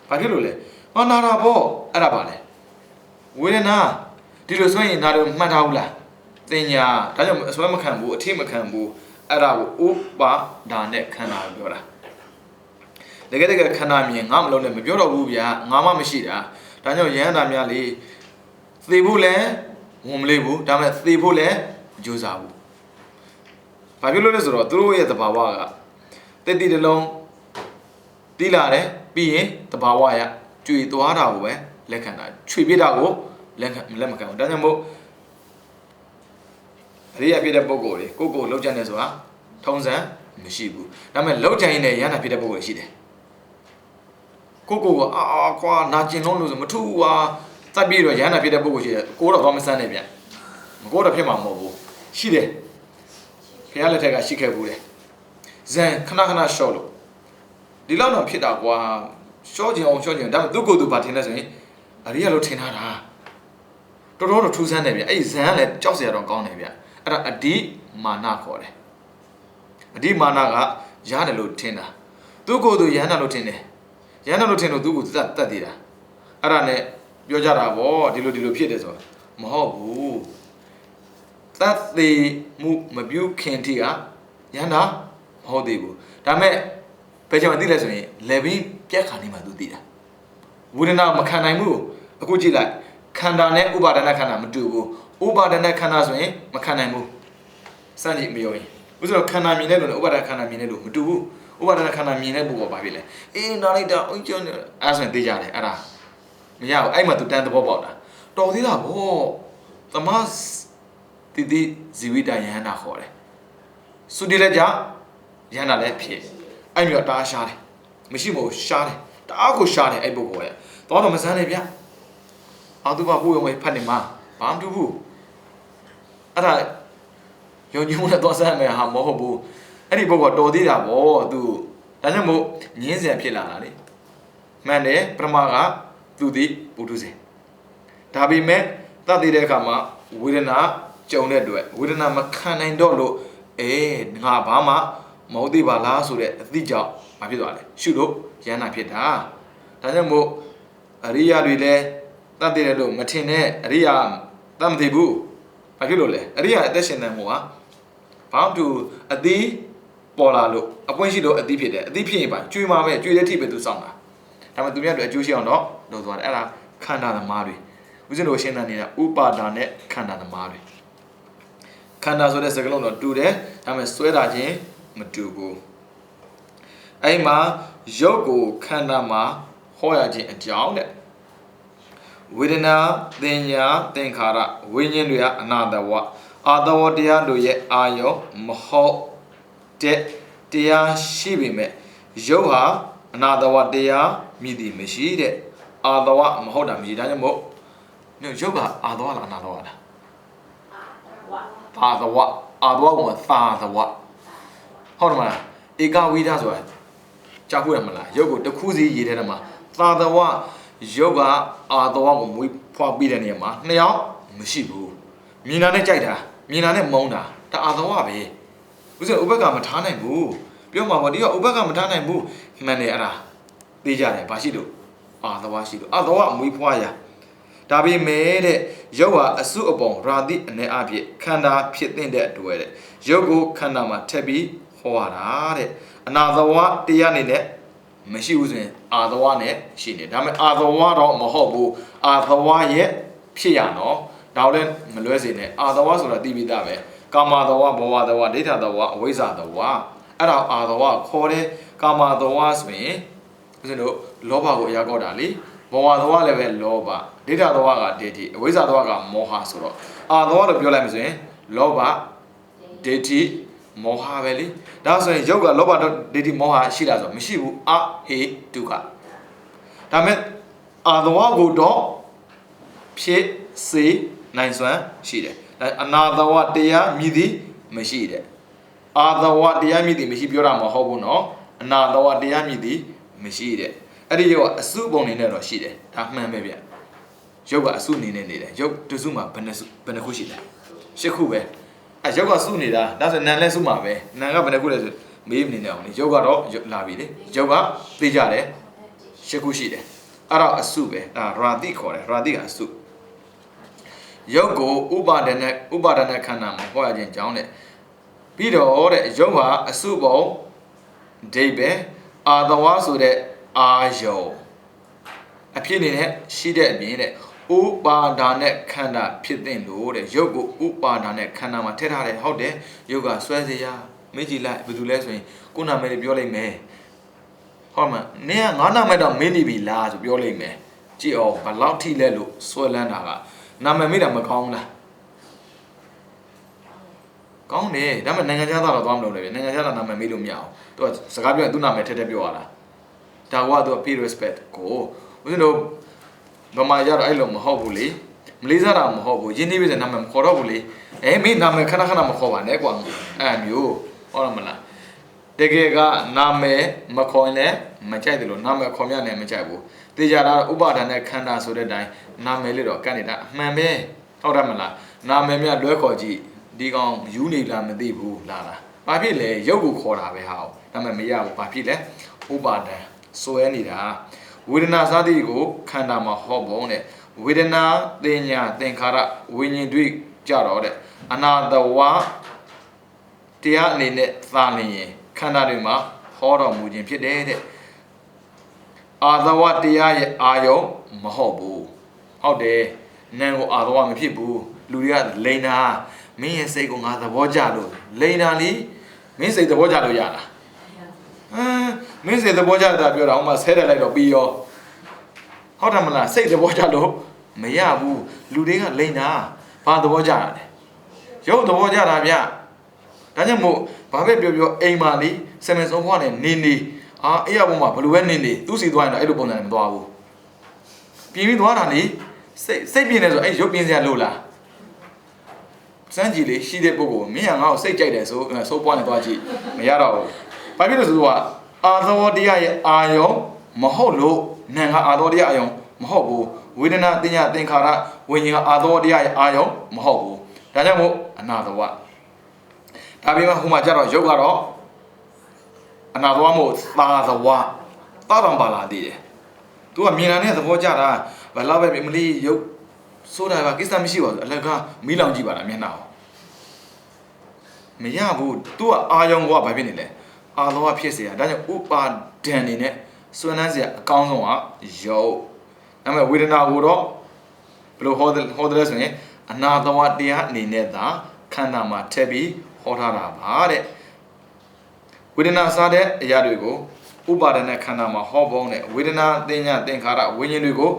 ဘာဖြစ်လို့လဲဟောနာတာပေါ့အဲ့ဒါပါလေဝေဒနာဒီလိုဆွဲရင်နာတော့မှတ်ထားဘူးလားတင်ညာဒါကြောင့်အစွဲမခံဘူးအထိမခံဘူးအဲ့ဒါကိုဥပါဒါနဲ့ခန္ဓာပြောတာတကယ်ခန္ဓာမြင်ငါမလုံးနဲ့မပြောတော့ဘူးဗျာငါမှမရှိတာဒါကြောင့်ယဟန္တာများလေသေဖို့လည်းဝန်မလေးဘူးဒါပေမဲ့သေဖို့လည်းကြိုးစားဘူးဘာဖြစ်လို့လဲဆိုတော့သူတို့ရဲ့သဘာဝကတက်တိတလုံးတီးလာတယ်ပြီးရင်သဘာဝရကျွေသွားတာကိုပဲလက်ခံတာခြွေပြတာကိုလက်မခံဘူးဒါကြောင့်မို့အရိယာဖြစ်တဲ့ပုဂ္ဂိုလ်တွေကိုလှုပ်ကြတယ်ဆိုတာထုံးစံမရှိဘူးဒါပေမဲ့လှုပ်ကြရင်လည်းယဟန္တာဖြစ်တဲ့ပုဂ္ဂိုလ်ရှိတယ်ကိုကွာနာကျင်လုံးလို့ဆိုမထူးဟာစက်ပြီးတော့ရဟန္တာဖြစ်တဲ့ပုဂ္ဂိုလ်ရှိတယ်ကိုတော့ဘာမစမ်းနဲ့ဗျမကိုတော့ဖြစ်မှာမဟုတ်ဘူးရှိတယ်ဘုရားလက်ထက်ကရှိခဲ့ဘူးတယ်ဇန်ခဏရှော့လို့ဒီလောက်တော့ဖြစ်တာကွာရှော့ကျင်အောင်ဒါပေမဲ့သူ့ကိုယ်သူဘာထင်လဲဆိုရင်အရိယာလို့ထင်ထားတာတော်တော်ထူးဆန်းတယ်ဗျအဲ့ဒီဇန်ကလည်းကြောက်စရာတော့ကောင်းတယ်ဗျအဲ့ဒါအဓိမာနခေါ်တယ်အဓိမာနကရတယ်လို့ထင်တာသူ့ကိုယ်သူရဟန္တာလို့ထင်တယ်ရဟန္တာလို့ထင်လို့သူ့ကိုတတ်သေးတာအဲ့ဒါနဲ့ပြောကြတာဗောဒီလိုဖြစ်တယ်ဆိုတော့မဟုတ်ဘူးတတ်သေးမှုမပြုခင်တိကရဟန္တာမဟုတ်သေးဘူးဒါမဲ့ဘယ်ကြောင့်သိလဲဆိုရင်လေဘင်းပြက်ခါနေမှသူသိတာဝေဒနာမခံနိုင်ဘူးအခုကြည့်လိုက်ခန္ဓာနဲ့ဥပါဒณะခန္ဓာမတူဘူးဥပါဒณะခန္ဓာဆိုရင်မခံနိုင်ဘူးစမ်းကြည့်မရောရင်ဥစ္စာခန္ဓာမြင်တဲ့လို့ဥပါဒณะခန္ဓာမြင်တဲ့လို့မတူဘူးဥပါဒณะခန္ဓာမြင်တဲ့ပုဂ္ဂိုလ်ဘာဖြစ်လဲနာလိုက်တာအုံကျွန်းအဲ့ဆိုရင်သိကြတယ်အဲ့ဒါမရဘူးအဲ့မှာသူတန်းသဘောပေါက်တာတော်သေးတာဗော သမတိဇီဝိတယဟန္တာခေါ်တယ်သုတိလည်းကြယဟန္တာလည်းဖြစ်အဲ့မျိုးတားရှားတယ်မရှိမို့ရှားတယ်တအားကိုရှားတယ်အဲ့ပုဂ္ဂိုလ်ရဲ့တော့မစမ်းနဲ့ဗျအာသူဘကိုရုံပဲဖတ်နေမှာဘာမှမတူဘူးအဲ့ဒါယုံကြည်မှုနဲ့တော့စမ်းမယ်ဟာမဟုတ်ဘူးအဲ့ဒီပုဂ္ဂိုလ်တော်သေးတာဗောသူဒါကြောင့်မို့ငင်းစင်ဖြစ်လာတာလေမှန်တယ်ပရမကသူသည်ပုထုဇဉ်ဒါပေမဲ့တတ်သေးတဲ့အခါမှာဝေဒနာကြုံတဲ့အတွက်ဝေဒနာမခံနိုင်တော့လို့ငါဘာမှမဟုတ်သေးပါလားဆိုတဲ့အသိကြောင့်မဖြစ်သွားလဲရှုလို့ရဟန္တာဖြစ်တာဒါကြောင့်မို့အရိယာတွေလည်းတတ်သေးတယ်လို့မထင်နဲ့အရိယာတတ်မသိဘူးဘာဖြစ်လို့လဲအရိယာအသက်ရှင်နေမှုဟာဘာမှမတူအသီးပေါ်လာလို့အပွင့်ရှိလို့အသီးဖြစ်တယ်အသီးဖြစ်ရင်ပါကျွေးမှာပဲကျွေးတဲ့ထိပဲသူစောင့်တာဒါပေမဲ့သူများတို့အကျိုးရှိအောင်တော့လုပ်သွားတယ်အဲ့ဒါခန္ဓာသမားတွေဦးဇင်းတို့ရှင်းတာနေတာဥပါဒါနဲ့ခန္ဓာသမားတွေခန္ဓာဆိုတဲ့စကားလုံးတော့တူတယ်ဒါပေမဲ့စွဲတာချင်းမတူဘူးအဲ့မှာရုပ်ကိုခန္ဓာမှာဟောရခြင်းအကြောင်းတဲ့ဝေဒနာသင်ညာသင်္ခါရဝိညာဉ်တွေကအနာတဝအာတဝတရားတို့ရဲ့အာယောမဟုတ်တဲ့တရားရှိပေမဲ့ရုပ်ဟာအနာတဝတရားမြည်သည်မရှိတဲ့အာတဝမဟုတ်တာမြည်ဒါကြောင့်မို့ရုပ်ကအာတဝလားအနာတဝလားသာတဝအာတဝကသာတဝဟုတ်တယ်မလားဧကဝိဒဆိုတာကြားဖို့ရမလားရုပ်ကိုတစ်ခုစီရေးတဲ့မှာသာတဝရုပ်ကအာတဝကိုမွေးဖွားပြီးတဲ့နေရာမှာနှစ်ယောက်မရှိဘူးမြင်တာနဲ့ကြိုက်တာမြင်တာနဲ့မုန်းတာဒါအာတဝပဲဥစ္စာဥပက္ခမထားနိုင်ဘူးပြောမှာပေါ့ဒီကဥပက္ခမထားနိုင်ဘူးမှန်တယ်အဲ့ဒါသိကြတယ်ဘာရှိလို့အာတဝရှိလို့အာတဝအမွေးဖွားရဒါပေမဲ့တဲ့ရုပ်ဟာအစုအပုံရာတိအနေအဖြစ်ခန္ဓာဖြစ်တဲ့အတွက်တဲ့ရုပ်ကိုခန္ဓာမှာထပ်ပြီးဟောရတာတဲ့အနာတဝတရားနေနဲ့မရှိဘူးဆိုရင်အာတဝနဲ့ရှိနေဒါပေမဲ့အာတဝတော့မဟုတ်ဘူးအာတဝရဲ့ဖြစ်ရနော်ဒါလည်းမလွဲစေနဲ့အာတဝဆိုတာသိပြီးသားပဲကာမတဝဘဝတဝဒိဋ္ဌတဝအဝိဇ္ဇတဝအဲ့ဒါအာတဝခေါ်တယ်ကာမတဝဆိုရင်ဦးဇင်းတို့လောဘကိုအရာကောက်တာလေဘဝတဝလည်းပဲလောဘဒိဋ္ဌတဝကဒိဋ္ဌိအဝိဇ္ဇတဝကမောဟဆိုတော့အာတဝလို့ပြောလိုက်မှဆိုရင်လောဘဒိဋ္ဌိမောဟပဲလေဒါဆိုရင်ယုတ်ကလောဘဒိဋ္ဌိမောဟရှိလားဆိုမရှိဘူးအဟေတုကဒါမဲ့အာတဝကိုတော့ဖြစ်စေနိုင်စွမ်းရှိတယ်အနာတဝတရားမြည်သည်မရှိတဲ့အာတဝတရားမြည်သည်မရှိပြောတာမဟုတ်ဘူးနော်အနာတဝတရားမြည်သည်မရှိတဲ့အဲ့ဒီရုပ်ကအစုပုံနေနဲ့တော့ရှိတယ်ဒါမှန်ပဲဗျရုပ်ကအစုအနေနဲ့နေတယ်ရုပ်တစုမှာဘယ်နှခုရှိလဲ၈ခုပဲအဲ့ရုပ်ကစုနေတာဒါဆိုနာမ်လဲစုမှာပဲနာမ်ကဘယ်နှခုလဲဆိုမေးမနေနဲ့အောင်လေရုပ်ကတော့လာပြီလေရုပ်ကသိကြတယ်၈ခုရှိတယ်အဲ့တော့အစုပဲရာတိခေါ်တယ်ရာတိကအစုရုပ်ကိုဥပါဒณะခန္ဓာမှာဟောရခြင်းကြောင်းတဲ့ပြီးတော့တဲ့ရုပ်ဟာအစုပုံဒိဗ္ဗေအာတဝဆိုတဲ့အာယုံအဖြစ်နေတဲ့ရှိတဲ့အပြင်တဲ့ဥပါဒณะခန္ဓာဖြစ်တဲ့လို့တဲ့ရုပ်ကိုဥပါဒณะခန္ဓာမှာထည့်ထားတယ်ဟုတ်တယ်ရုပ်ကဆွဲစရာမေ့ကြည့်လိုက်ဘယ်သူလဲဆိုရင်ကိုယ်နာမည်ပြောလိုက်မယ်ဟုတ်မှာနင်ကငါနာမည်တော့မင်းနေပြီလားဆိုပြောလိုက်မယ်ကြည့်အောင်ဘယ်လောက်ထိလဲလို့ဆွဲလန်းတာကနာမည်မေ့တာမကောင်းလားကောင်းတယ်ဒါပေမဲ့နိုင်ငံခြားသားတော့သွားမလို့လေနိုင်ငံခြားသားနာမည်မေ့လို့မရအောင်သူကစကားပြောရင်သူ့နာမည်ထည့်ထည့်ပြောရတာဒါကသူက pay respect ကိုဦးဇင်းတို့ဗမာရတော့အဲ့လိုမဟုတ်ဘူးလေမလေးစားတာမဟုတ်ဘူးရင်းနှီးပြီးစနာမည်မခေါ်တော့ဘူးလေမင်းနာမည်ခဏခဏမခေါ်ပါနဲ့ကွာအဲ့မျိုးဟုတ်လားမလားတကယ်ကနာမည်မခေါ်ရင်လည်းမကြိုက်တယ်လို့နာမည်ခေါ်မြနဲ့မကြိုက်ဘူးတေချာတာဥပါဒณะခန္ဓာဆိုတဲ့အတိုင်းနာမည်လေးတော့ကတ်နေတာအမှန်ပဲဟုတ်တယ်မလားနာမည်မြလွဲခေါ်ကြည့်ဒီကောင်ယူနေလားမသိဘူးလားဘာဖြစ်လဲရုပ်ကိုခေါ်တာပဲဟာဒါမှမရဘူးဘာဖြစ်လဲဥပါဒံစွဲနေတာဝေဒနာစသည်ကိုခန္ဓာမှာဟောပုံတဲ့ဝေဒနာသင်ညာသင်္ခါရဝိညာဉ်တွေကြတော့တဲ့အနာတဝတရားအနေနဲ့သာလျင်ခန္ဓာတွေမှာဟောတော်မူခြင်းဖြစ်တယ်တဲ့အာသဝတရားရဲ့အာယုံမဟုတ်ဘူးဟုတ်တယ်နံကိုအာသဝမဖြစ်ဘူးလူတွေကလိန်တာမင်းရဲ့စိတ်ကိုငါသဘောကျလို့လိန်တာလीမင်းစိတ်သဘောကျလို့ရလားမင်းစိတ်သဘောကျတာပြောတာဟိုမှာဆဲတယ်လိုက်တော့ပြီးရောဟုတ်တယ်မလားစိတ်သဘောကျလို့မရဘူးလူတွေကလိန်တာ ဘာသဘောကျတာလဲရုပ်သဘောကျတာဗျဒါကြောင့်မို့ဘာပဲပြောအိမ်မှာလေဆယ်မစုံဘွားနဲ့နေအေးရပေါ်မှာဘယ်လိုပဲနေသူ့စီသွားရင်တော့အဲ့လိုပုံစံနဲ့မသွားဘူးပြင်ပြီးသွားတာလေစိတ်ပြင်းနေဆိုအဲ့ရုပ်ပြင်းစရာလို့လားစမ်းကြည့်လေရှိတဲ့ပုဂ္ဂိုလ်မင်းကငါ့ကိုစိတ်ကြိုက်တယ်ဆိုပွားနေသွားကြည့်မရတော့ဘူးဘာဖြစ်လို့ဆိုတော့အာသောတရားရဲ့အာယုံမဟုတ်လို့နာကအာသောတရားအာယုံမဟုတ်ဘူးဝေဒနာတင်ညာသင်္ခါရဝိညာဉ်အာသောတရားရဲ့အာယုံမဟုတ်ဘူးဒါကြောင့်မို့အနာသောဒါပြီးမှဟိုမှာကျတော့ရုပ်ကတော့အနာသောမို့သာသောတာတော်ပါလာသေးတယ်သူကမြင်လာတဲ့သဘောကျတာဘယ်လောက်ပဲမလီရုပ်ဆိုတာကကိစ္စမရှိပါဘူးအလကမီးလောင်ကြည့်ပါလားမျက်နှာမရဘူးသူကအာယုံကဘာဖြစ်နေလဲအာသောဖြစ်เสียဒါကြောင့်ဥပါဒံနေနဲ့စွမ်းနှမ်းเสียအကောင်းဆုံးကရုပ်ဒါပေမဲ့ဝေဒနာကိုတော့ဘယ်လိုဟောတယ်ဆိုရင်အနာသောတရားအနေနဲ့သာခန္ဓာမှာထည့်ပြီးဟောထားတာပါတဲ့ဝေဒနာစားတဲ့အရာတွေကိုဥပါဒณะခန္ဓာမှာဟောပုံနဲ့ဝေဒနာတင်ညာသင်္ခါရဝိညာဉ်တွေကို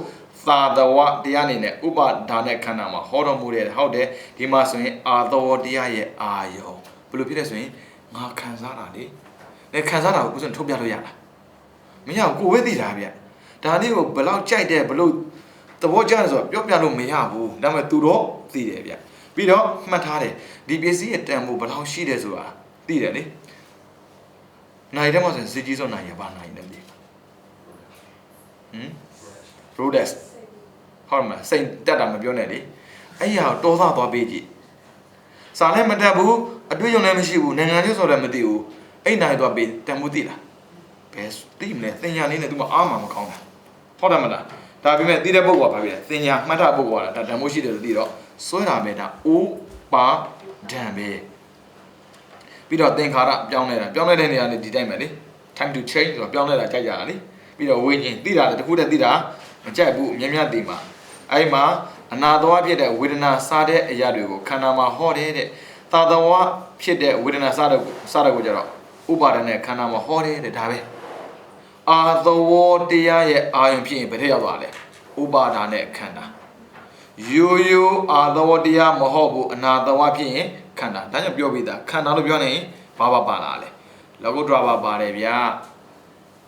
သာသဝတရားအနေနဲ့ဥပါဒါနဲ့ခန္ဓာမှာဟောတော်မူတယ်ဟုတ်တယ်ဒီမှာဆိုရင်အာသောတရားရဲ့အာယုံဘယ်လိုဖြစ်လဲဆိုရင်ငါခံစားတာလေခံစားတာကိုဥစဉ်ထုတ်ပြလို့ရတာမရဘူးကိုဝဲသိတာဗျဒါလေးကိုဘယ်လောက်ကြိုက်တယ်ဘယ်လိုသဘောကျတယ်ဆိုတော့ပြောပြလို့မရဘူးဒါပေမဲ့သူတော့သိတယ်ဗျပြီးတော့မှတ်ထားတယ်ဒီပစ္စည်းရဲ့တန်ဖိုးဘယ်လောက်ရှိတယ်ဆိုတာသိတယ်လေနိုင်တယ်မှာဆိုရင်စစ်ကြီးဆုံးနိုင်ရပါနိုင်တယ်လေRhodes ဟုတ်မှာစိတ်တက်တာမပြောနဲ့လေအဲ့ရတော်သားသွားပေးကြည့်စာလည်းမတက်ဘူးအတွေ့အကြုံလည်းမရှိဘူးနိုင်ငံချင်းဆိုလည်းမသိဘူးအဲ့နိုင်သွားပေးတန်ဖိုးသိလားဘယ်သိမလဲသင်ညာလေးနဲ့ तू မအားမကောင်းတာဟုတ်တယ်မလားဒါပေမဲ့သိတဲ့ပုဂ္ဂိုလ်ကဘာဖြစ်လဲသင်ညာမှတ်တာပုဂ္ဂိုလ်ကဒါတန်ဖိုးရှိတယ်လို့သိတော့စွဲတာပဲဒါဥပါဒံပဲပြီးတော့သင်္ခါရပြောင်းလဲတဲ့နေရာလေးဒီတိုင်းပဲလေ time to change ဆိုတော့ပြောင်းလဲတာကြိုက်ကြတာလေပြီးတော့ဝိညာဉ်သိတာတခုတည်းသိတာမကြိုက်ဘူးမြတ်သိမှာအဲ့မှာအနာသောဖြစ်တဲ့ဝေဒနာစားတဲ့အရာတွေကိုခန္ဓာမှာဟောတယ်တဲ့သာသောဖြစ်တဲ့ဝေဒနာစားတဲ့ကိုကြတော့ဥပါဒณะခန္ဓာမှာဟောတယ်တဲ့ဒါပဲအာသောတရားရဲ့အာယုံဖြစ်ရင်ဘယ်ထက်ရောက်သွားလဲဥပါဒณะခန္ဓာရိုးအာသောတရားမဟုတ်ဘူးအနာသောဖြစ်ရင်ခန္ဓာဒါကြောင့်ပြောပြီးသားခန္ဓာလို့ပြောနေရင်ဘာပါလာလဲလောကုတ္တရာပါတယ်ဗျာ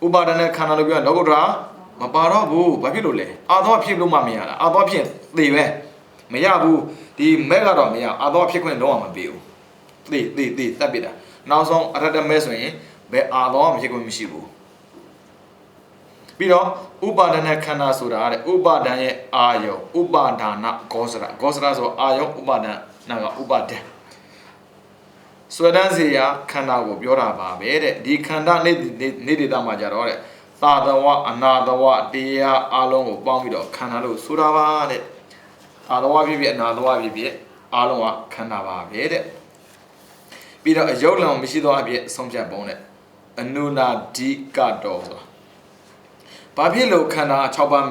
ဥပါဒณะခန္ဓာလို့ပြောရင်လောကုတ္တရာမပါတော့ဘူးဘာဖြစ်လို့လဲအာသောဖြစ်လို့မှမရတာအာသောဖြစ်သေပဲမရဘူးဒီမဲ့ကတော့မရအာသောဖြစ်ခွင့်လုံးဝမပေးဘူးသေတက်ပြတာနောက်ဆုံးအရတမဲဆိုရင်ဘယ်အာသောမဖြစ်ခွင့်မရှိဘူးပြီးတော့ဥပါဒณะခန္ဓာဆိုတာတဲ့ဥပါဒံရဲ့အာယုဥပါဒါနဂောစရဆိုအာယုဥပါဒနာကဥပါဒံစွဲတန်းစေရာခန္ဓာကိုပြောတာပါပဲတဲ့ဒီခန္ဓာနေဒေတာမှာကြတော့တဲ့သာသဝအနာသဝတရားအလုံးကိုပေါင်းပြီးတော့ခန္ဓာလို့ဆိုတာပါတဲ့သာသဝဖြစ်ဖြစ်အနာသဝဖြစ်ဖြစ်အလုံးကခန္ဓာပါပဲတဲ့ပြီးတော့အယုတ်လောင်မရှိသောအဖြစ်ဆုံးဖြတ်ပုံနဲ့အနုနာဒီကတော်ဆိုဘာဖြစ်လို့ခန္ဓာ6ပါး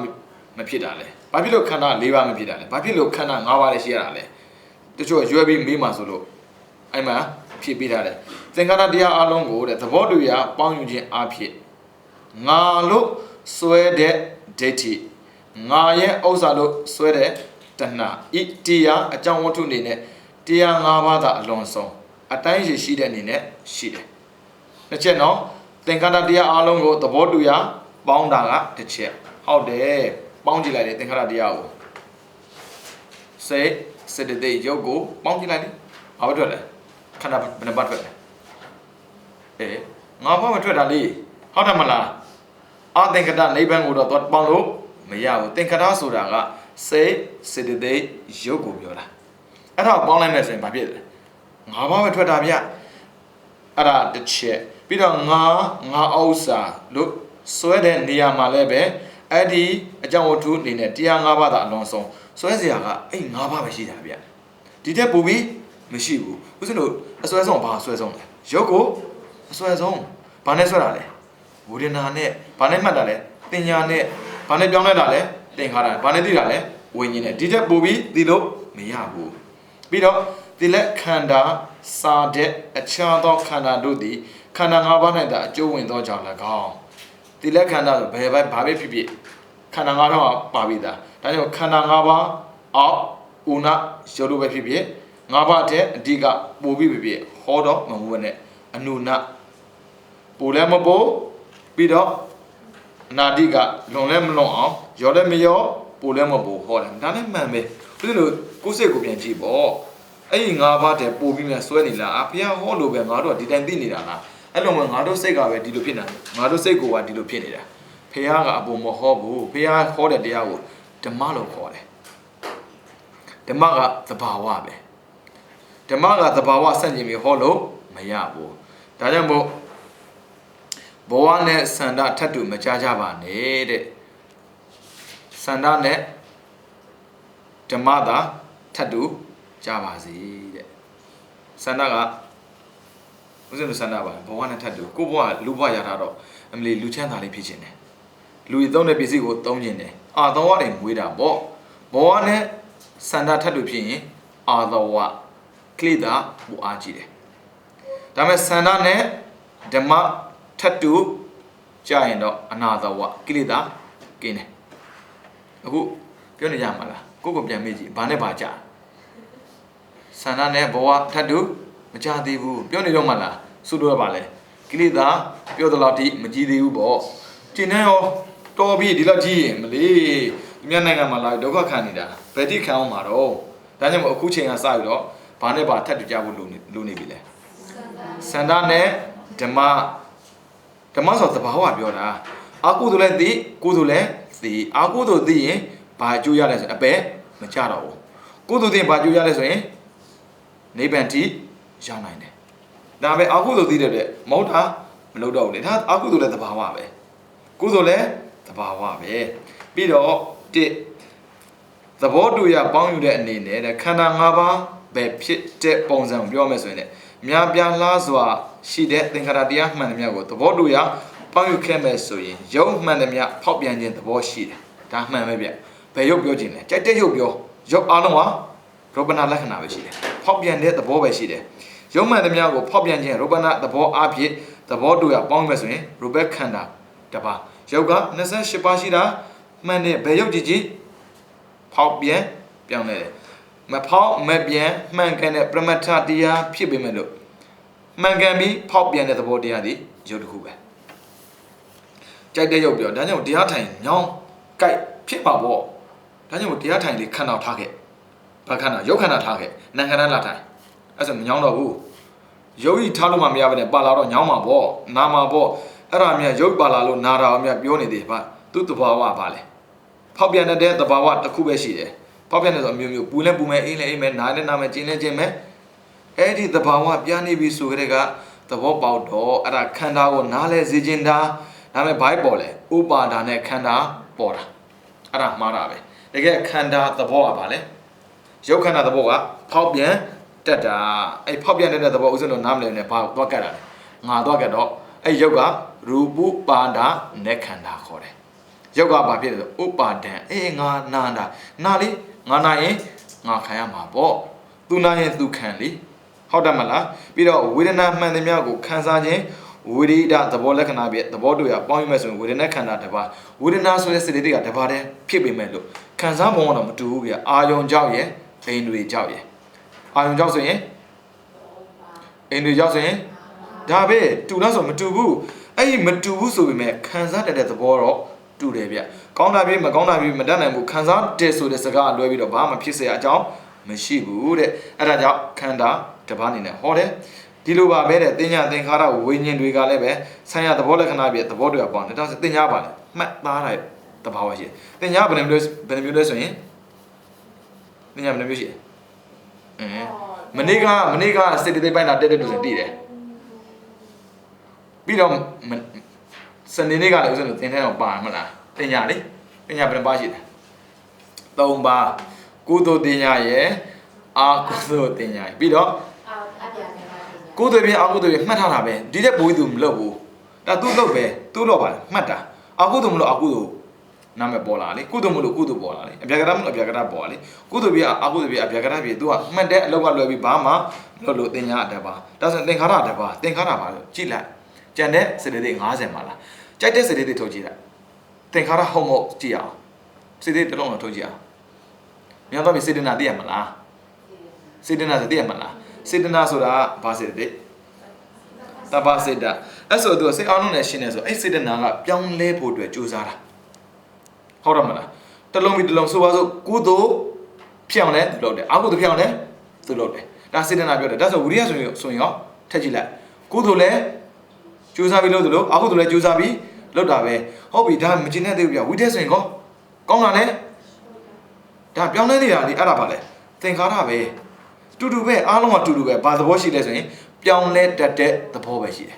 မဖြစ်တာလဲဘာဖြစ်လို့ခန္ဓာ4ပါးမဖြစ်တာလဲဘာဖြစ်လို့ခန္ဓာ5ပါးလည်းရှိရတာလဲတချို့ရွယ်ပြီးမေးမှဆိုလို့အဲ့မှာဖြစ်ပြီးထားတယ်သင်္ခါရတရားအလုံးကိုတဲ့သဘောတူရာပေါင်းယူခြင်းအဖြစ်ငါလို့စွဲတဲ့ဒိဋ္ဌိငါရဲ့ဥစ္စာလို့စွဲတဲ့တဏှာဤတရားအကြောင်းဝတ္ထုအနေနဲ့တရား၅ပါးသာအလွန်ဆုံးအတိုင်းရှိတဲ့အနေနဲ့ရှိတယ်တစ်ချက်နော်သင်္ခါရတရားအလုံးကိုသဘောတူရာပေါင်းတာကတစ်ချက်ဟုတ်တယ်ပေါင်းကြည့်လိုက်တယ်သင်္ခါရတရားကိုစေတသိက်ရုပ်ကိုပေါင်းကြည့်လိုက်လေဘာပဲထွက်လဲခန္ဓာဘယ်နှပတ်ထွက်လဲငါဘာမထွက်တာလေဟုတ်တယ်မလားအသင်္ခတနိဗ္ဗာန်ကိုတော့ပေါင်းလို့မရဘူးသင်္ခတဆိုတာကစေတသိက်ရုပ်ကိုပြောတာအဲ့ဒါပေါင်းလိုက်မယ်ဆိုရင်ဘာဖြစ်လဲငါဘာမထွက်တာဗျအဲ့ဒါတစ်ချက်ပြီးတော့ငါဥစ္စာလို့စွဲတဲ့နေရာမှာလည်းပဲအဲ့ဒီအကြောင်းဝတ္ထုအနေနဲ့တရား၅ပါးသာအလုံးစုံစွဲစရာကအဲ့၅ပါးပဲရှိတာဗျဒီတက်ပူပြီးမရှိဘူးဥစဉ်တို့အစွဲဆုံးဘာအစွဲဆုံးလဲရုပ်ကိုအစွဲဆုံးဘာနဲ့စွဲတာလဲဝေဒနာနဲ့ဘာနဲ့မှတ်တာလဲတင်ညာနဲ့ဘာနဲ့ပြောင်းလဲတာလဲသင်္ခါရဘာနဲ့သိတာလဲဝိညာဉ်နဲ့ဒီတက်ပူပြီးသိလို့မရဘူးပြီးတော့ဒီလက်ခန္ဓာစာတဲ့အခြားသောခန္ဓာတို့သည်ခန္ဓာ၅ပါး၌သာအကျိုးဝင်သောကြောင့်၎င်းဒီလက်ခန္ဓာဆိုဘယ်ဘာပဲဖြစ်ဖြစ်ခန္ဓာ၅ပါးပါပြီးသားဒါကြောင့်ခန္ဓာ၅ပါးအောက် una shodo be pipi ngaba the diga bobi pipi hodo mamu ne anuna pole mabo pi do na diga lon le mlon aw yo le myo pole mabo ho le da ne man be pi lo ko sait ko pian ji bo ai ngaba the po pi me swe ni la a phaya ho lo be nga do di time ti ni da la ai lo ma nga do sait ka be di lo phit na nga do sait ko wa di lo phit ni da phaya ga apo mo ho bu phaya ho de tia ko Dhamma lo kho de Dhamma ga thabawa be Dhamma ga thabawa san jin mi ho lo ma ya bu da jaw mo bowa ne sanda thattu ma cha cha ba ne de sanda ne Dhamma da thattu cha ba si de sanda ga usin lo sanda ba bowa ne thattu ko bowa lu bwa ya tha do amli lu chan tha li phit chin deလူတွေသုံးတဲ့ပစ္စည်းကိုသုံးခြင်းတယ်အာသဝတွေမွေးတာပေါ့ဘောနဲ့စန္ဒထတ်လို့ဖြစ်ရင်အာသဝကိလေသာပူအားကြီးတယ်ဒါပေမဲ့စန္ဒနဲ့ဓမ္မထတ်တူကြာရင်တော့အနာသဝကိလေသာကင်းတယ်အခုပြောနေကြမှာလားကိုယ့်ကိုပြန်မေးကြည့်ဘာနဲ့ဘာကြာစန္ဒနဲ့ဘောထတ်တူမကြသေးဘူးပြောနေတော့မှလားဆိုတော့ပါလေကိလေသာပြောသလောက်ထိမကြည့်သေးဘူးပေါ့ကျင်နေရောတော်ပြီဒီလောက်ကြီးရင်မလေးဒီမြတ်နိုင်ငံမှာလာဒုက္ခခံနေတာဘယ်တိခံအောင်မှာတော့ဒါကြောင့်မို့အခုချိန်ကစပြီးတော့ဘာနဲ့ဘာထပ်တူကြဖို့လိုနေပြီလဲစန္ဒနဲ့ဓမ္မဆိုသဘာဝပြောတာအာကုသိုလ်လည်းသိကုသိုလ်လည်းသိအာကုသိုလ်သိရင်ဘာအကျိုးရလဲဆိုအပဲမကြတော့ဘူးကုသိုလ်သိရင်ဘာအကျိုးရလဲဆိုရင်နိဗ္ဗာန်တိရောက်နိုင်တယ်ဒါပဲအာကုသိုလ်သိတဲ့အတွက်မဟုတ်တာမလုပ်တော့ဘူးလေဒါအာကုသိုလ်လည်းသဘာဝပဲကုသိုလ်လည်းသဘာဝပဲပြီးတော့တစ်သဘောတူရပေါင်းယူတဲ့အနေနဲ့ခန္ဓာ၅ပါးပဲဖြစ်တဲ့ပုံစံကိုပြောမယ်ဆိုရင်များပြားလားစွာရှိတဲ့သင်္ခါရတရားမှန်သမျှကိုသဘောတူရပေါင်းယူခဲ့မယ်ဆိုရင်ရုပ်မှန်သမျှဖောက်ပြန်ခြင်းသဘောရှိတယ်ဒါမှန်ပဲဗျဘယ်ရုပ်ပြောခြင်းလဲကြိုက်တဲ့ရုပ်ပြောရုပ်အလုံးဟာရူပနာလက္ခဏာပဲရှိတယ်ဖောက်ပြန်တဲ့သဘောပဲရှိတယ်ရုပ်မှန်သမျှကိုဖောက်ပြန်ခြင်းရူပနာသဘောအဖြစ်သဘောတူရပေါင်းမယ်ဆိုရင်ရူပခန္ဓာတစ်ပါးရုပ်က28ပါးရှိတာမှန်တယ်ဘယ်ရုပ်ကြည့်ကြည့်ဖောက်ပြန်ပြောင်းလဲတယ်မဖောက်မပြန်မှန်ကန်တဲ့ပရမတ္ထတရားဖြစ်ပေမဲ့လို့မှန်ကန်ပြီးဖောက်ပြန်တဲ့သဘောတရားဒီရုပ်တစ်ခုပဲကြိုက်တဲ့ရုပ်ပြောဒါကြောင့်တရားထိုင်ညောင်းကြိုက်ဖြစ်ပါပေါ့ဒါကြောင့်တရားထိုင်လေးခန္ဓာထားခဲ့ဘာခန္ဓာရုပ်ခန္ဓာထားခဲ့နာခန္ဓာလာထိုင်အဲ့ဆိုမညောင်းတော့ဘူးရုပ်ကြီးထားလို့မှမရပါနဲ့ပါလာတော့ညောင်းမှာပေါ့နာမှာပေါ့အဲ့ဒါမြတ်ရုပ်ပါလာလို့နာတာအမြတ်ပြောနေသေးပါသူ့တဘာဝပါလေဖောက်ပြန်တဲ့တဘာဝတစ်ခုပဲရှိတယ်ဖောက်ပြန်တဲ့ဆိုအမျိုးမျိုးပူလဲပူမဲအေးလဲအေးမဲနားလဲနားမဲကျင်းလဲကျင်းမဲအဲ့ဒီတဘာဝပြန်နေပြီဆိုကြတဲ့ကသဘောပေါက်တော့အဲ့ဒါခန္ဓာကိုနားလဲစေခြင်းတာဒါမဲ့ဘိုက်ပေါ်လဲဥပါဒါနဲ့ခန္ဓာပေါ်တာအဲ့ဒါမှားတာပဲတကယ်ခန္ဓာသဘောကပါလေရုပ်ခန္ဓာသဘောကဖောက်ပြန်တက်တာအဲ့ဖောက်ပြန်တဲ့သဘောဥစဉ်တော့နားမလဲနဲ့ဘာသွားကတ်တာလဲငါသွားကတ်တော့အဲ့ရုပ်ကရူပပါဒနဲ့ခန္ဓာခေါ်တယ်ရုပ်ကဘာဖြစ်လဲဆိုဥပါဒံအေးငါနာတာနာလေငါနာရင်ငါခံရမှာပေါ့သူနာရင်သူခံလေဟုတ်တယ်မလားပြီးတော့ဝေဒနာမှန်သမျှကိုခံစားခြင်းဝိရိဒသဘောလက္ခဏာပြသဘောတူရပေါင်းရမယ်ဆိုရင်ဝေဒနာခန္ဓာတစ်ပါးဝေဒနာဆိုတဲ့စေတသိက်ကတစ်ပါးတည်းဖြစ်ပေမဲ့လို့ခံစားပုံကတော့မတူဘူးဗျအာယုံကြောက်ရဲ့အိမ်တွေကြောက်ရဲ့အာယုံကြောက်ဆိုရင်အိမ်တွေကြောက်ဆိုရင်ဒါပဲတူလားဆိုမတူဘူးအဲ့ဒီမတူဘူးဆိုပေမဲ့ခံစားတတ်တဲ့သဘောတော့တူတယ်ဗျကောင်းတာပြေးမကောင်းတာပြေးမတတ်နိုင်ဘူးခံစားတယ်ဆိုတဲ့စကားလွဲပြီးတော့ဘာမှဖြစ်เสียအကြောင်းမရှိဘူးတဲ့အဲ့ဒါကြောင့်ခန္ဓာတစ်ပါးအနေနဲ့ဟောတယ်ဒီလိုပါပဲတဲ့တင်ညာသင်္ခါရဝိညာဉ်တွေကလည်းပဲဆံရသဘောလက္ခဏာပြသဘောတွေကပေါင်းတယ်ဒါဆိုတင်ညာပါလေမှတ်သားတဲ့သဘာဝရှိတယ်တင်ညာဘယ်နှမျိုးလဲဆိုရင်တင်ညာဘယ်နှမျိုးရှိလဲမနေ့ကစတိသိပိုင်းလာတက်တဲ့လူဆိုတည်တယ်ပြီးတော့စနေနေ့ကလည်းဥစဉ်သင်ထဲတော့ပါမလားတင်ညာလေတင်ညာဘယ်နှပါရှိလဲ၃ပါးကုသိုလ်တင်ညာရဲ့အာကုသိုလ်တင်ညာပြီးတော့ကုသိုလ်ပြင်အကုသိုလ်ပြင်မှတ်ထားတာပဲဒီတဲ့ဘိုးကြီးသူမလုပ်ဘူးဒါသူ့လုပ်ပဲသူ့လုပ်ပါမှတ်တာအကုသိုလ်မလို့အကုသိုလ်နာမည်ပေါ်လာလေကုသိုလ်မလို့ကုသိုလ်ပေါ်လာလေအဗျာကရမလို့အဗျာကရပေါ်လာလေကုသိုလ်ပြင်အကုသိုလ်ပြင်အဗျာကရပြင်သူကမှတ်တဲ့အလောက်ကလွယ်ပြီးဘာမှလို့တင်ညာတပါဒါဆိုသင်္ခါရတပါသင်္ခါရပါလို့ကြည့်လိုက်ကျန်တဲ့စေတသိက်50မှာလားကြိုက်တဲ့စေတသိက်ထုတ်ကြည့်လိုက်သင်္ခါရဟုတ်မဟုတ်ကြည့်အောင်စေတသိက်တစ်လုံးတော့ထုတ်ကြည့်အောင် မြန်သွားပြီစေတနာသိရမလားစေတနာဆိုသိရမလားစေတနာဆိုတာဘာစေတသိတဘာစေတအဲ့ဆိုသူစိတ်အောင်လုံးနဲ့ရှင်းနေဆိုအဲ့စေတနာကပြောင်းလဲဖို့အတွက်ကြိုးစားတာဟုတ်တယ်မလားတလုံးပြီးတလုံးဆိုပါစို့ကုသိုလ်ဖြစ်အောင်လဲသူလုပ်တယ်အကုသိုလ်ဖြစ်အောင်လဲသူလုပ်တယ်ဒါစေတနာပြောတယ်ဒါဆိုဝိရိယဆိုရင်ရောထက်ကြည့်လိုက်ကုသိုလ်လဲကြိုးစားပြီးလုပ်သလိုအကုသိုလ်လဲကြိုးစားပြီးလုပ်တာပဲဟုတ်ပြီဒါမကျင်တဲ့သေးဘူးပြဝိတက်ဆိုရင်ကောကောင်းတာလဲဒါပြောင်းလဲနေတာလေအဲ့ဒါပါလေသင်္ခါရပဲတူတူပဲအားလုံးကတူတူပဲဘာသဘောရှိလဲဆိုရင်ပြောင်းလဲတတ်တဲ့သဘောပဲရှိတယ်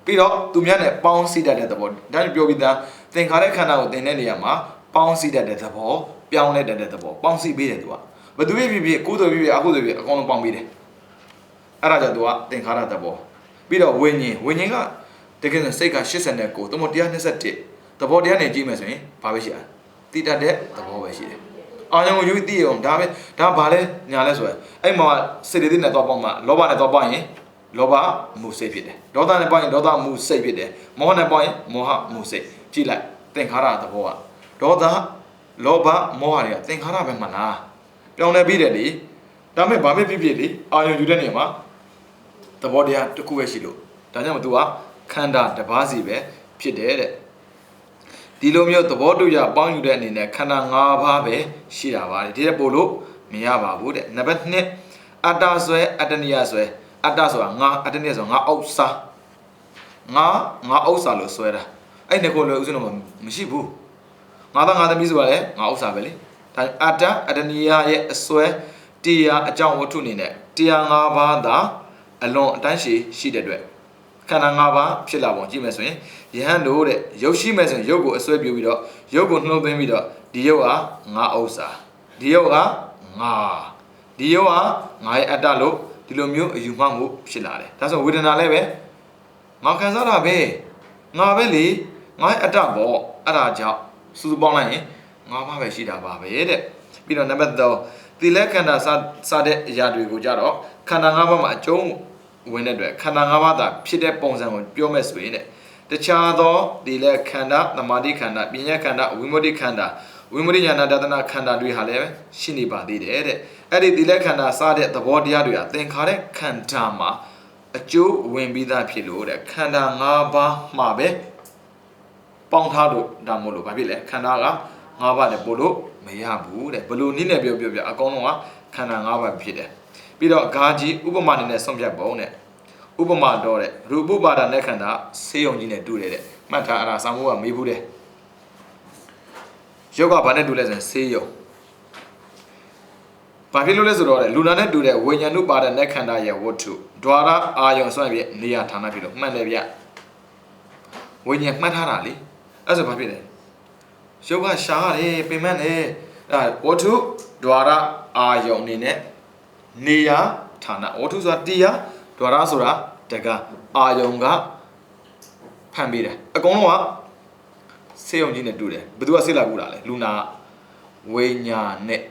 ပြီးတော့သူများနဲ့ပေါင်းစည်းတတ်တဲ့သဘောဒါပြောပြီးသားသင်္ခါရခန္ဓာကိုသင်တဲ့နေရာမှာပေါင်းစည်းတတ်တဲ့သဘောပြောင်းလဲတတ်တဲ့သဘောပေါင်းစည်းပေးတယ်သူကဘသူဖြစ်ဖြစ်ကုသိုလ်ဖြစ်ဖြစ်အကုသိုလ်ဖြစ်အကုန်လုံးပေါင်းပေးတယ်အဲ့ဒါကြောင့်သူကသင်္ခါရသဘောပြီးတော့ဝိညာဉ်ကတကယ်ဆိုစိတ်က89သို့မဟုတ်121သဘောတရားနဲ့ကြည့်မယ်ဆိုရင်ဘာပဲရှိတာတိတတ်တဲ့သဘောပဲရှိတယ်အာယုံယူသိအောင်ဒါပဲဒါဘာလဲညာလဲဆိုရင်အဲ့မှာစေတသိက်နဲ့တော့ပေါင်းမှာလောဘနဲ့တော့ပေါင်းရင်လောဘမှုစိတ်ဖြစ်တယ်ဒေါသနဲ့ပေါင်းရင်ဒေါသမှုစိတ်ဖြစ်တယ်မောဟနဲ့ပေါင်းရင်မောဟမှုစိတ်ကြည့်လိုက်သင်္ခါရသဘောကဒေါသလောဘမောဟတွေကသင်္ခါရပဲမှန်လားပြောင်းလဲပြီးတယ်လေဒါမဲ့ဘာပဲဖြစ်ဖြစ်လေအာယုံယူတဲ့နေရာမှာသဘောတရားတစ်ခုပဲရှိလို့ဒါကြောင့်သူကခန္ဓာတစ်ပါးစီပဲဖြစ်တယ်တဲ့ဒီလိုမျိုးသဘောတူရပေါင်းယူတဲ့အနေနဲ့ခန္ဓာ၅ပါးပဲရှိတာပါဒီတဲ့ပို့လို့မရပါဘူးတဲ့နံပါတ်2အတ္တဆွဲအတ္တနိယဆွဲအတ္တဆိုတာငါအတ္တနိယဆိုတာငါဥစ္စာငါဥစ္စာလို့ဆွဲတာအဲ့ဒီကိုလည်းဥစဉ်တော့မရှိဘူးငါသားငါသမီးဆိုတာလည်းငါဥစ္စာပဲလေဒါအတ္တနိယရဲ့အဆွဲတရားအကြောင်းဝတ္ထုအနေနဲ့တရား၅ပါးသာအလွန်အတန်းရှိတဲ့အတွက်ခန္ဓာ၅ပါးဖြစ်လာပုံကြည့်မယ်ဆိုရင်ယဟန်တို့တဲ့ရုပ်ရှိမယ်ဆိုရင်ရုပ်ကိုအစွဲပြုပြီးတော့ရုပ်ကိုနှုတ်သွင်းပြီးတော့ဒီရုပ်ဟာငါဥစ္စာဒီရုပ်ဟာငါဒီရုပ်ဟာငါရဲ့အတ္တလို့ဒီလိုမျိုးအယူမှမှုဖြစ်လာတယ်ဒါဆိုဝေဒနာလည်းပဲငါခံစားတာပဲငါပဲလေငါရဲ့အတ္တပေါ့အဲ့ဒါကြောင့်စူးစူးပေါင်းလိုက်ရင်ငါးပါးပဲရှိတာပါပဲတဲ့ပြီးတော့နံပါတ်3သီလခန္ဓာစတဲ့အရာတွေကိုကြတော့ခန္ဓာ၅ပါးမှာအကျုံးဝင်တဲ့အတွက်ခန္ဓာ၅ပါးသာဖြစ်တဲ့ပုံစံကိုပြောမဲ့ဆိုရင်တဲ့တခြားသောဒီလေခန္ဓာသမာဓိခန္ဓာပညာခန္ဓာဝိမု ക്തി ခန္ဓာဝိမု ക്തി ဉာဏတဒနာခန္ဓာတွေဟာလည်းရှိနေပါသေးတယ်တဲ့အဲ့ဒီဒီလေခန္ဓာစတဲ့သဘောတရားတွေဟာသင်္ခါရခန္ဓာမှာအကျိုးဝင်ပြီးသားဖြစ်လို့တဲ့ခန္ဓာ၅ပါးမှာပဲပေါင်းထားလို့ဒါမို့လို့ဘာဖြစ်လဲခန္ဓာက၅ပါးနဲ့ပို့လို့မရဘူးတဲ့ဘလို့နည်းနဲ့ပြောအကောင်လုံးကခန္ဓာ၅ပါးဖြစ်တယ်ပြီးတော့ဂါကြီးဥပမာအနေနဲ့ဆုံးဖြတ်ပုံတဲ့ဥပမာတော့တဲ့ရူပပါဒနဲ့ခန္ဓာဆေးရုံကြီးနဲ့တူတယ်တဲ့မှတ်ထားအဲ့ဒါစာမိုးကမေးဘူးတဲ့ယောဂဘာနဲ့တူလဲဆိုရင်ဆေးရုံဘာဖြစ်လို့လဲဆိုတော့လူနာနဲ့တူတဲ့ဝိညာဉ်ဥပါဒနဲ့ခန္ဓာရဲ့ဝတ္ထုဒွါရအာယုံဆွမ်းပြနေရာဌာနဖြစ်လို့မှန်တယ်ဗျဝိညာဉ်မှတ်ထားတာလေအဲ့ဆိုဘာဖြစ်လဲယောဂရှားတယ်ပင်မနဲ့အဲ့ဝတ္ထုဒွါရအာယုံအနေနဲ့နေရာဌာနဝတ္ထုဆိုတာတရားဒွါရဆိုတာတကအာယုံကဖန်ပေးတယ်အကုန်လုံးကဆေးရုံကြီးနဲ့တူတယ်ဘယ်သူကဆေးလာကူတာလဲလူနာဝိညာဉ်နဲ့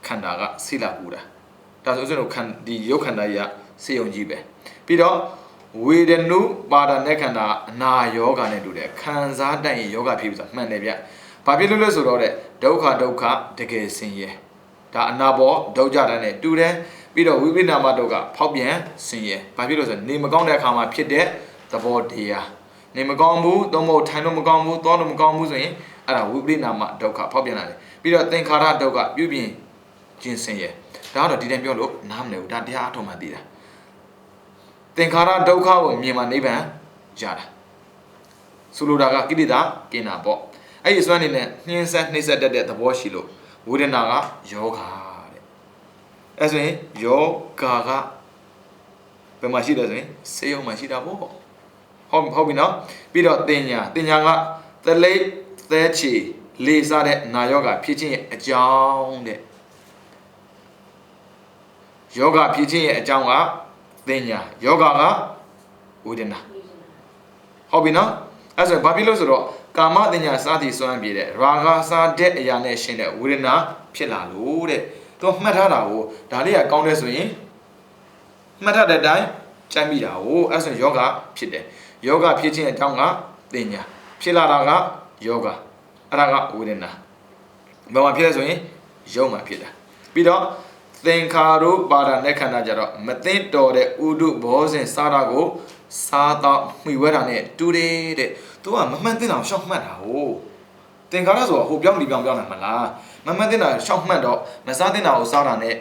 ခန္ဓာကဆေးလာကူတာဒါဆိုရင်တော့ဒီရုပ်ခန္ဓာကြီးကဆေးရုံကြီးပဲပြီးတော့ဝေဒနုပါဒနဲ့ခန္ဓာအနာယောဂနဲ့တူတယ်ခံစားတတ်ရင်ယောဂဖြစ်ပြီဆိုတာမှန်တယ်ဗျဘာဖြစ်လို့လဲဆိုတော့တဲ့ဒုက္ခတကယ်ဆင်းရဲဒါအနာဘောဒုက္ခတာနဲ့တူတယ်ပြီးတော့ဝိပရိနာမဒုက္ခဖောက်ပြန်ဆင်းရဲဘာဖြစ်လို့ဆိုနေမကောင်းတဲ့အခါမှာဖြစ်တဲ့သဘောတရားနေမကောင်းဘူးသုံးဖို့ထိုင်လို့မကောင်းဘူးသွားလို့မကောင်းဘူးဆိုရင်အဲ့ဒါဝိပရိနာမဒုက္ခဖောက်ပြန်လာတယ်ပြီးတော့သင်္ခါရဒုက္ခပြုပြင်ခြင်းဆင်းရဲဒါကတော့ဒီတိုင်းပြောလို့နားမလည်ဘူးဒါတရားအထုံးမှသိတာသင်္ခါရဒုက္ခကိုမြင်မှနိဗ္ဗာန်ရတာဆိုလိုတာကကိလေသာကင်းတာပေါ့အဲ့ဒီစွမ်းနေနဲ့နှင်းဆက်နှိမ့်ဆက်တတ်တဲ့သဘောရှိလို့ဝေဒနာကယောဂအဲ့ဆိုရင်ယောဂါကဘယ်မှာရှိတယ်ဆိုရင်ဆေးရုံမှာရှိတာပေါ့ဟုတ်ပြီနော်ပြီးတော့တင်ညာကသလိပ်သဲချီလေစားတဲ့နာယောဂဖြစ်ခြင်းရဲ့အကြောင်းတဲ့ယောဂဖြစ်ခြင်းရဲ့အကြောင်းကတင်ညာယောဂကဝေဒနာဟုတ်ပြီနော်အဲ့ဆိုဘာဖြစ်လို့ဆိုတော့ကာမတင်ညာစသည်စွမ်းပြည့်တဲ့ရာဂစားတဲ့အရာနဲ့ရှင်းတဲ့ဝေဒနာဖြစ်လာလို့တဲ့သူမှတ်ထားတာကိုဒါလေးကကောင်းတယ်ဆိုရင်မှတ်ထားတဲ့အတိုင်းကြိုက်မိတာကိုအဲ့ဆိုယောဂဖြစ်တယ်ယောဂဖြစ်ခြင်းအကြောင်းကတင်ညာဖြစ်လာတာကယောဂအဲ့ဒါကဝေဒနာဘယ်မှာဖြစ်လဲဆိုရင် ရုပ်မှဖြစ်တာပြီးတော့သင်္ခါရုပါဒနဲ့ခန္ဓာကြတော့မသိတော်တဲ့ဥဒုဘောဇဉ်စားတာကိုစားတော့မှီဝဲတာနဲ့တူတယ်တဲ့သူကမမှန်သင့်အောင်ရှောက်မှတ်တာဟုတ်သင်္ခါရဆိုတာဟိုပြောင်းဒီပြောင်းနိုင်မလားမမှန်သင့်တာရှောက်မှတ်တော့မစားသင့်တာကိုစားတာနဲ့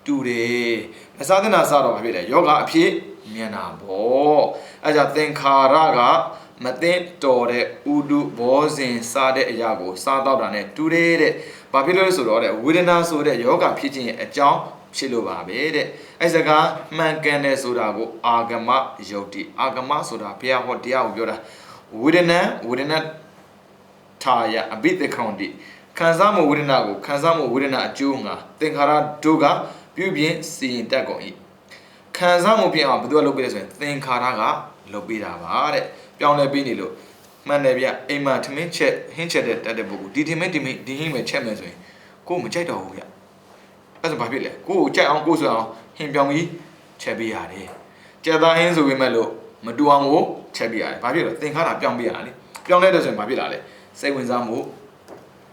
တူတယ်မစားသင့်တာစားတော့ဘာဖြစ်လဲယောဂအဖြစ်မြန်တာပေါ့အဲကြောင့်သင်္ခါရကမသိတော်တဲ့ဥဒုဘောဇဉ်စားတဲ့အရာကိုစားတော့တာနဲ့တူတယ်တဲ့ဘာဖြစ်လို့လဲဆိုတော့တဲ့ဝေဒနာဆိုတဲ့ယောဂဖြစ်ခြင်းရဲ့အကြောင်းဖြစ်လို့ပါပဲတဲ့အဲစကားမှန်ကန်တယ်ဆိုတာကိုအာဂမယုတ်တိအာဂမဆိုတာဘုရားဟောတရားကိုပြောတာဝေဒနာထာယအဘိဓခေါန္တိခံစားမှုဝေဒနာကိုခံစားမှုဝေဒနာအကျိုးငါသင်္ခါရတို့ကပြုပြင်စီရင်တတ်ကုန်၏ခံစားမှုဖြစ်အောင်ဘယ်သူကလုပ်ပေးလဲဆိုရင်သင်္ခါရကလုပ်ပေးတာပါတဲ့ပြောင်းလဲပေးနေလို့မှန်တယ်ဗျအိမ်မှာထမင်းချက်ဟင်းချက်တဲ့တတ်တဲ့ပုဂ္ဂိုလ်ဒီထမင်းဒီဟင်းပဲချက်မယ်ဆိုရင်ကိုယ်မကြိုက်တော့ဘူးဗျအဲ့ဒါဘာဖြစ်လဲကိုယ်ကိုကြိုက်အောင်ကိုယ်ဆိုအောင်ဟင်းပြောင်းပြီးချက်ပေးရတယ်ကြက်သားဟင်းဆိုပေမဲ့လို့မတူအောင်ကိုချက်ပေးရတယ်ဘာဖြစ်လဲသင်္ခါရပြောင်းပေးရတာလေပြောင်းလဲတဲ့ဆိုရင်ဘာဖြစ်လာလဲစိတ်ဝင်စားမှု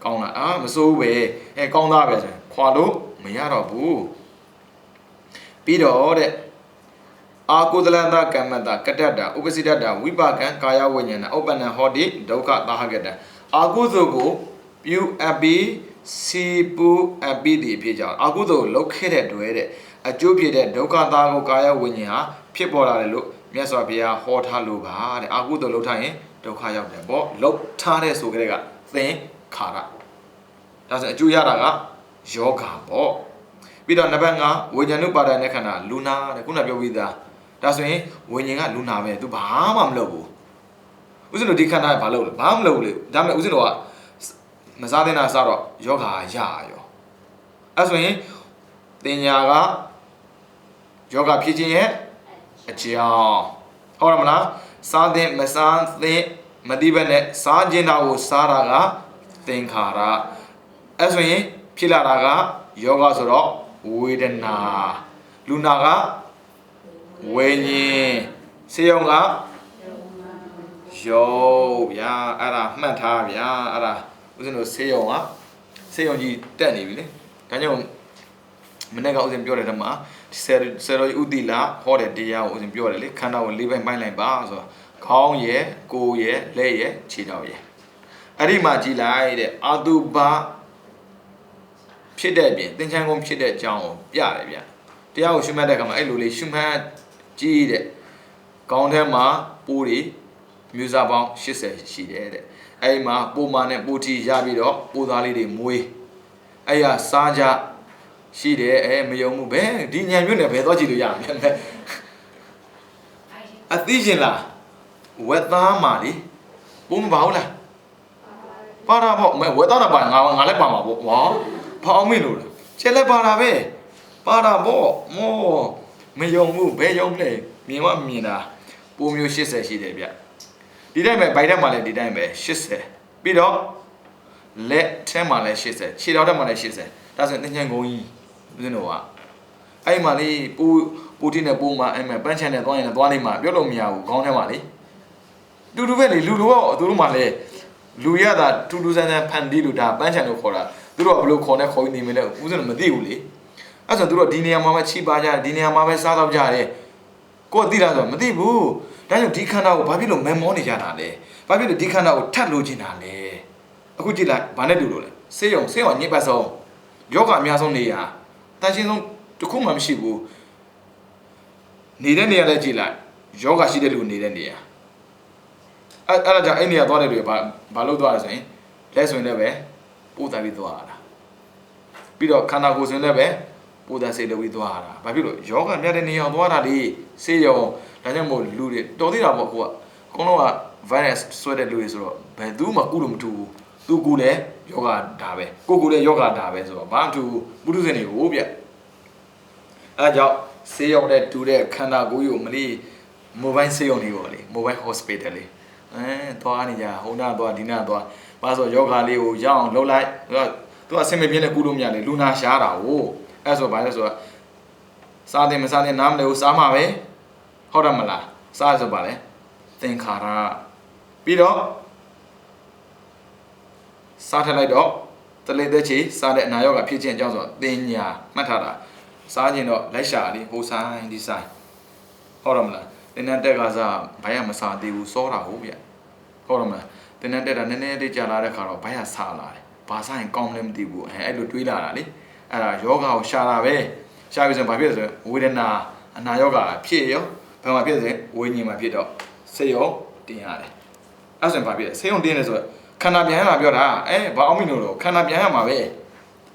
ကောင်းလာမစိုးပဲကောင်းသားပဲဆိုရင်ခွာလို့မရတော့ဘူးပြီးတော့တဲ့အာကုသလန္တကမ္မတကတ္တတာဥပစိတ္တဝိပါကံကာယဝိညာဏဥပ္ပန္နဟောတိဒုက္ခသာဟကတံအာကုသိုလ်ကိုပြုအပ်ပြီးစီပူအပ်ပြီးဒီဖြစ်ကြောင်းအာကုသိုလ်လောက်ခဲ့တဲ့တွဲတဲ့အကျိုးဖြစ်တဲ့ဒုက္ခသာကိုကာယဝိညာဉ်ဟာဖြစ်ပေါ်လာတယ်လို့မြတ်စွာဘုရားဟောထားလို့ပါတဲ့အာကုသိုလ်လောက်ထားရင်ဒုက္ခရောက်တယ်ပေါ့လောက်ထားတဲ့ဆိုကြတဲ့ကသင်္ခါရဒါဆိုအကျိုးရတာကယောဂပေါ့ပြီးတော့နံပါတ်5ဝိညာဏုပါဒနဲ့ခန္ဓာလူနာတဲ့ခုနပြောပြီးသားဒါဆိုရင်ဝိညာဉ်ကလူနာပဲသူဘာမှမလုပ်ဘူးဥစဉ်တို့ဒီခန္ဓာကဘာလုပ်လဲဘာမှမလုပ်ဘူးလေဒါပေမဲ့ဥစဉ်တို့ကမစားတဲ့နာစားတော့ယောဂါရရောအဲဆိုရင်တင်ညာကယောဂဖြစ်ခြင်းရဲ့အကြောင်းဟုတ်တယ်မလားစားတဲ့မစားတဲ့မတိဘက်နဲ့စားခြင်းတာကိုစားတာကသင်္ခါရအဲဆိုရင်ဖြစ်လာတာကယောဂဆိုတော့ဝေဒနာလူနာကဝိညာဉ်စေယုံကယောဗျာအဲ့ဒါမှတ်ထားဗျာအဲ့ဒါဦးဇင်းတို့စေယုံကြီးတက်နေပြီလေဒါကြောင့်မနေ့ကဦးဇင်းပြောတဲ့ဓမ္မဆယ်တော်ကြီးဥတီလာဟောတဲ့တရားကိုဦးဇင်းပြောတယ်လေခန္ဓာကို၄ပိုင်းပိုင်းလိုက်ပါဆိုတော့ခေါင်းရဲ့ကိုယ်ရဲ့လက်ရဲ့ခြေထောက်ရဲ့အဲ့ဒီမှာကြည်လိုက်တဲ့အာတုပဖြစ်တဲ့ပြင်သင်္ချမ်းကုန်ဖြစ်တဲ့အကြောင်းကိုပြတယ်ဗျတရားကိုရှုမှတ်တဲ့အခါမှာအဲ့လိုလေးရှုမှတ်ကြည့်တဲ့ခေါင်းထဲမှာပိုးတွေမျိုးစားပေါင်း80ရှိတယ်တဲ့အဲ့ဒီမှာပိုးမာနဲ့ပိုးတီရပြီးတော့ပိုးသားလေးတွေမွေးအဲ့ရစားကြရှိတယ်မယုံမှုပဲဒီညံမျိုးနဲ့ဘယ်တော့ကြည့်လို့ရမလဲအသိရှင်လားဝက်သားမာလေပိုးမပါဘူးလားပါတာပေါ့ဝက်သားတော့ပါငါလည်းပါမှာပေါ့ဝါဖောင်းမိလို့လားကျက်လည်းပါတာပဲပါတာပေါ့မောမယုံမှုဘယ်ယုံလဲမြင်မြင်တာပိုးမျိုး80ရှိတယ်ဗျဒီတိုင်းပဲဘိုက်ထဲမှာလည်းဒီတိုင်းပဲ80ပြီးတော့လက်ထဲမှာလည်း80ခြေထောက်ထဲမှာလည်း80ဒါဆိုရင်သင်္ချန်ကုန်ကြီးဦးဇင်းတို့ကအဲ့မှာလေပိုးတိနဲ့ပိုးမှာအဲ့မှာပန်းချန်နဲ့သွားရင်လည်းသွားလိမ့်မှာပြောလို့မရဘူးခေါင်းထဲမှာလေတူတူပဲလေလူတို့ကသူတို့မှလည်းလူရတာထူးထူးဆန်းဆန်းဖန်တီးလို့ဒါပန်းချန်လို့ခေါ်တာသူတို့ကဘယ်လိုခေါ်နေခေါ်နေမလဲဦးဇင်းတို့မသိဘူးလေအဲ့ဆိုသူတို့ဒီနေရာမှာပဲချိပါကြတယ်ဒီနေရာမှာပဲစားတော့ကြတယ်ကိုယ်သိလားဆိုတော့မသိဘူးဒါကြောင့်ဒီခန္ဓာကိုဘာဖြစ်လို့မဲမောနေကြတာလဲဘာဖြစ်လို့ဒီခန္ဓာကိုထပ်လို့ချင်တာလဲအခုကြည့်လိုက်ဘာနဲ့တူလို့လဲဆေးရုံညစ်ပတ်ဆုံးယောဂအများဆုံးနေရတန်ရှင်းဆုံးတစ်ခုမှမရှိဘူးနေတဲ့နေရာလဲကြည့်လိုက်ယောဂရှိတဲ့လူနေတဲ့နေရာအဲ့ဒါကြောင့်အဲ့နေရာသွားတဲ့လူဘာလို့သွားလဲဆိုရင်လက်ဆိုရင်လည်းပဲပို့တာပြီးသွားတာပြီးတော့ခန္ဓာကိုယ်ဆိုရင်လည်းပဲပိုးသားစေလို့ပြီးသွားတာဘာဖြစ်လို့ယောဂမြတ်တဲ့နေရာသွားတာလေစေရုံဒါကြောင့်မို့လူတွေတော်သေးတာပေါ့ကိုကအကုန်လုံးက virus ဆွဲတဲ့လူတွေဆိုတော့ဘယ်သူမှကုလို့မထူဘူးသူကူလည်းယောဂဒါပဲကိုလည်းယောဂဒါပဲဆိုတော့ဘာမှမထူဘူးပုထုဇဉ်တွေကိုဗျအဲကြောင့်စေရုံနဲ့တူတဲ့ခန္ဓာကိုယ်ကိုမလေး mobile စေရုံတွေပေါ့လေ mobile hospital လေးသွားနေကြဟိုနာသွားဒီနာသွားဘာဆိုယောဂလေးကိုရအောင်လှုပ်လိုက်သူကအဆင်မပြေနဲ့ကုလို့မရလေလူနာရှားတာကိုအဲ့ဆိုဘာလဲဆိုတော့စားတယ်မစားတယ်နားမလဲဘူးစားမှာပဲဟုတ်တယ်မလားစားဆိုပါလေသင်္ခါရပြီးတော့စားထလိုက်တော့သ တလေသက်ချီစားတဲ့အနာရောဂါဖြစ်ခြင်းအကြောင်းဆိုတင်ညာမှတ်ထားတာစားခြင်းတော့လိုက်ရှာလေဟိုဆိုင်ဒီဆိုင်ဟုတ်တယ်မလားတင်းတက်ကစားဘာရမစားသေးဘူးစောတာဟုတ်ဗျဟုတ်တယ်မလားတင်းတက်တာနည်းနည်းလေးကြာလာတဲ့ခါတော့ဘာရစားလာတယ်ဘာစားရင်ကောင်းလဲမသိဘူးအဲ့လိုတွေးလာတာလေအဲ့ဒါယောဂါကိုရှာတာပဲရှာပြီးဆိုရင်ဘာဖြစ်လဲဆိုရင်ဝေဒနာအနာယောဂါဖြစ်ရောဘယ်မှာဖြစ်လဲဝိညာဉ်မှာဖြစ်တော့စိတ်ရောတင်ရတယ်အဲ့ဆိုရင်ဘာဖြစ်လဲစိတ်ရောတင်တယ်ဆိုတော့ခန္ဓာပြန်ရမှာပြောတာဘာအောင်မင်းလို့ခန္ဓာပြန်ရမှာပဲ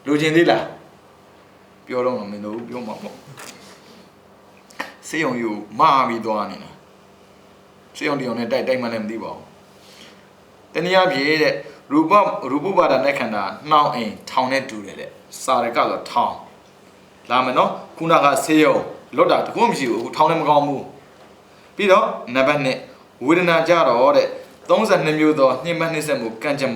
လိုချင်သေးလားပြောတော့မင်းတို့ပြောမှာပေါ့စိတ်ရောယူမာပြီးသွားနေတာစိတ်ရောတင်အောင်နဲ့တိုက်မှလည်းမသိပါဘူးတနည်းအားဖြင့်တဲ့ရူပဘာဒနဲ့ခန္ဓာနှောင်းအိမ်ထောင်နဲ့တူတယ်တဲ့စာရကဆိုထောင်လာမယ်နော်ခုနကဆေးရုံလွတ်တာတကူမရှိဘူးထောင်လည်းမကောင်းဘူးပြီးတော့နံပါတ်1ဝေဒနာကြတော့တဲ့32မျိုးသောနှိမ့်ပန်းနှိမ့်ဆက်မှုကံကြမ္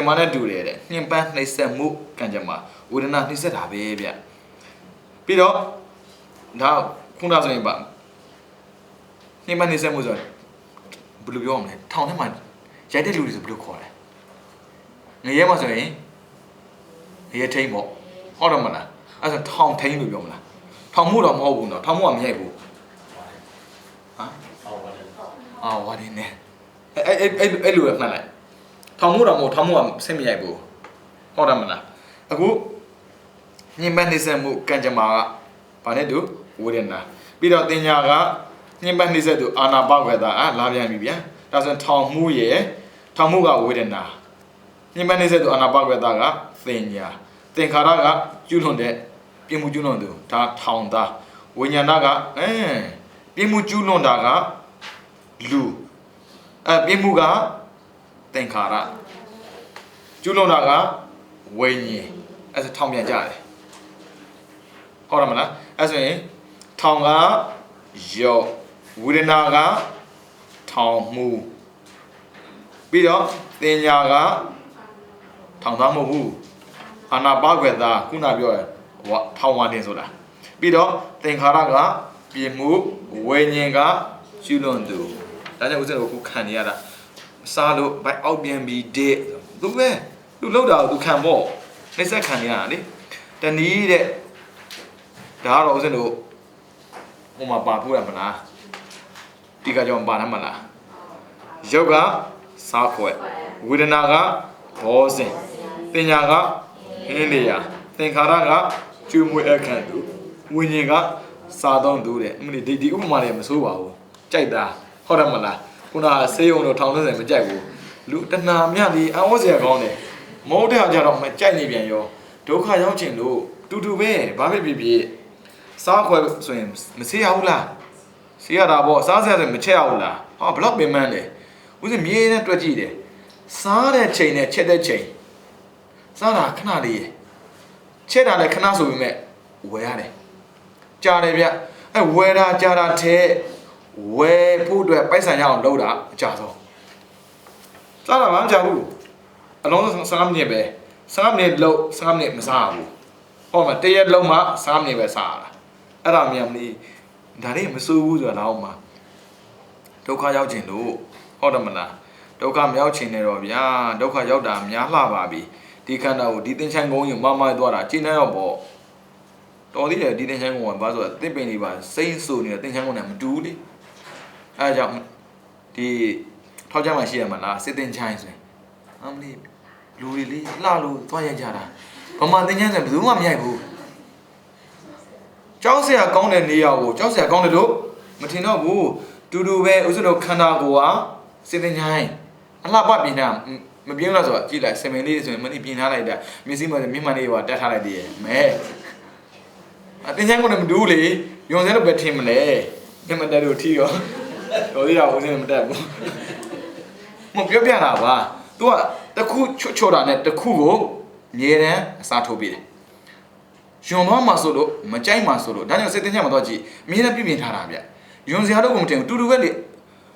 မာနဲ့တူတယ်တဲ့နှိမ့်ပန်းနှိမ့်ဆက်မှုကံကြမ္မာဝေဒနာနှိမ့်ဆက်တာပဲဗျပြီးတော့ဒါခုနဆိုရင်ပါနှိမ့်ပန်းနှိမ့်ဆက်မှုဆိုဘယ်လိုပြောမလဲထောင်ထဲမှာရိုက်တဲ့လူတွေဆိုဘယ်လိုခေါ်လဲငရဲမှာဆိုရင်ငရဲထိန်ပေါ့ဟုတ်တယ်မလားအဲ့ဆိုထောင်ထိန်လို့ပြောမလားထောင်မှုတော့မဟုတ်ဘူးနော်ထောင်မှုကမရိုက်ဘူးဟမ်ဝါဒီနေအဲ့လိုမှတ်လိုက်ထောင်မှုတော့မဟုတ်ထောင်မှုကဆင်းမရိုက်ဘူးဟုတ်တယ်မလားအခုညင်ပန်းနေစမှုကံကြမ္မာကဘာနဲ့တူဝေဒနာပြီးတော့တင်ညာကညင်ပန်းနေစတူအာနာပါဝေဒလာပြန်ပြီဗျာဒါဆိုထောင်မှုရဲ့ထောင်မှုကဝေဒနာညင်ပန်းနေစတူအာနာပါဝေဒကတင်ညာသင်္ခါရကကျွလွန်တဲ့ပြမှုကျွလွန်သူဒါထောင်သားဝိညာဏကပြမှုကျွလွန်တာကလူပြမှုကသင်္ခါရကျွလွန်တာကဝိညာဉ်အဲ့ဒါထောင်ပြန်ကြတယ်ဟုတ်တယ်မလားအဲ့ဆိုရင်ထောင်ကယောဝေဒနာကထောင်မှုပြီးတော့တင်ညာကထောင်သားမဟုတ်ဘူးအာနာပါကွယ်သားခုနပြောရထောင်ဝါတင်ဆိုတာပြီးတော့သင်္ခါရကပြမှုဝိညာဉ်ကကျွလွန်သူဒါကြောင့်ဦးဇင်းတို့ခုခံနေရတာစားလို့ဘိုက်အောက်ပြန်ပြီးတဲ့သူပဲသူလောက်တာသူခံပေါ့နှိမ့်ဆက်ခံနေရတာလေတနည်းတဲ့ဒါကတော့ဦးဇင်းတို့ဟိုမှာပါဖို့ရမလားဒီကကြောင့်ပါရမလားယောဂစားခွဲဝေဒနာကဘောဇင်ပညာကဟင်းလေယာသင်္ခါရကကျွေးမွေးအခန့်သူဝိညာဉ်ကစားသုံးသူတဲ့အမလီဒီဥပမာတွေမဆိုးပါဘူးကြိုက်တာဟုတ်တယ်မလားခုနဆေးရုံတို့ထောင်30မကြိုက်ဘူးလူတဏှာမြသည်အဝတ်စရာကောင်းတယ်မဟုတ်တဲ့အခါကျတော့မကြိုက်နေပြန်ရောဒုက္ခရောက်ခြင်းလို့တူတူပဲဘာဖြစ်စားခွဲဆိုရင်မဆေးရဘူးလားဆေးရတာပေါ့စားစရာဆိုမချက်ရဘူးလားဟောဘလောက်ပင်မန်းလဲဦးစင်မြေးနဲ့တွက်ကြည့်တယ်စားတဲ့ချိန်နဲ့ချက်တဲ့ချိန်စားတာခဏလေးရချက်တာလည်းခဏဆိုပေမဲ့ဝယ်ရတယ်ကြားတယ်ဗျဝယ်တာကြားတာထဲဝယ်ဖို့အတွက်ပိုက်ဆံရအောင်လုပ်တာအကြဆုံးစားတာမှမကြဘူးအလုံး15မိနစ်ပဲ15မိနစ်လုပ်15မိနစ်မစားဘူးဟောမှာတရက်လုံးမှ15မိနစ်ပဲစားတာအဲ့ဒါမြန်မလေးဒါလေးမစိုးဘူးဆိုတာတော့မှဒုက္ခရောက်ခြင်းလို့ဟုတ်တယ်မလားဒုက္ခမရောက်ခြင်းနဲ့တော့ဗျာဒုက္ခရောက်တာများလှပါပြီဒီခန္ဓာကိုဒီသင်္ချန်ကုန်းကြီးမမသွားတာကျင်းနေတော့ပေါ့တော်သေးတယ်ဒီသင်္ချန်ကုန်းကဘာဆိုတော့သစ်ပင်လေးပါစိမ့်ဆူနေတဲ့သင်္ချန်ကုန်းနဲ့မတူဘူးလေအဲဒါကြောင့်ဒီထောက်ကြမှာရှိရမှာလားစစ်သင်္ချန်ဆိုရင်အမလေးလူတွေလေးလှလို့သွားရိုက်ကြတာဘာမှသင်္ချန်ဆိုဘယ်သူမှမရိုက်ဘူးကြောက်စရာကောင်းတဲ့နေရာကိုကြောက်စရာကောင်းတယ်လို့မထင်တော့ဘူးတူတူပဲဥစ္စာတို့ခန္ဓာကိုယ်ကစစ်သင်္ချန်အလှပပြင်တာမပြင်းလားဆိုတော့ကြည့်လိုက်စမင်လေးဆိုရင်မနေ့ပြင်ထားလိုက်တာမျက်စိမှာမျက်မှန်လေးကတက်ထားလိုက်သေးရဲ့မဲအတင်းချမ်းကတော့မတူဘူးလေယွန်စဲတော့ပဲထင်မလဲမျက်မှန်တက်လို့ထီရောတော်သေးတာဦးစင်းမတက်ဘူးမပြောပြတာပါ तू ကတခုချွတ်တာနဲ့တခုကိုမြဲတမ်းအစားထိုးပေးတယ်ယွန်သွားမှာဆိုလို့မကြိုက်မှာဆိုလို့ဒါကြောင့်စိတ်တင်းချမ်းမှာတော့ကြည့်မြဲတမ်းပြင်ထားတာဗျယွန်စရာတော့မထင်ဘူးတူတူပဲလေ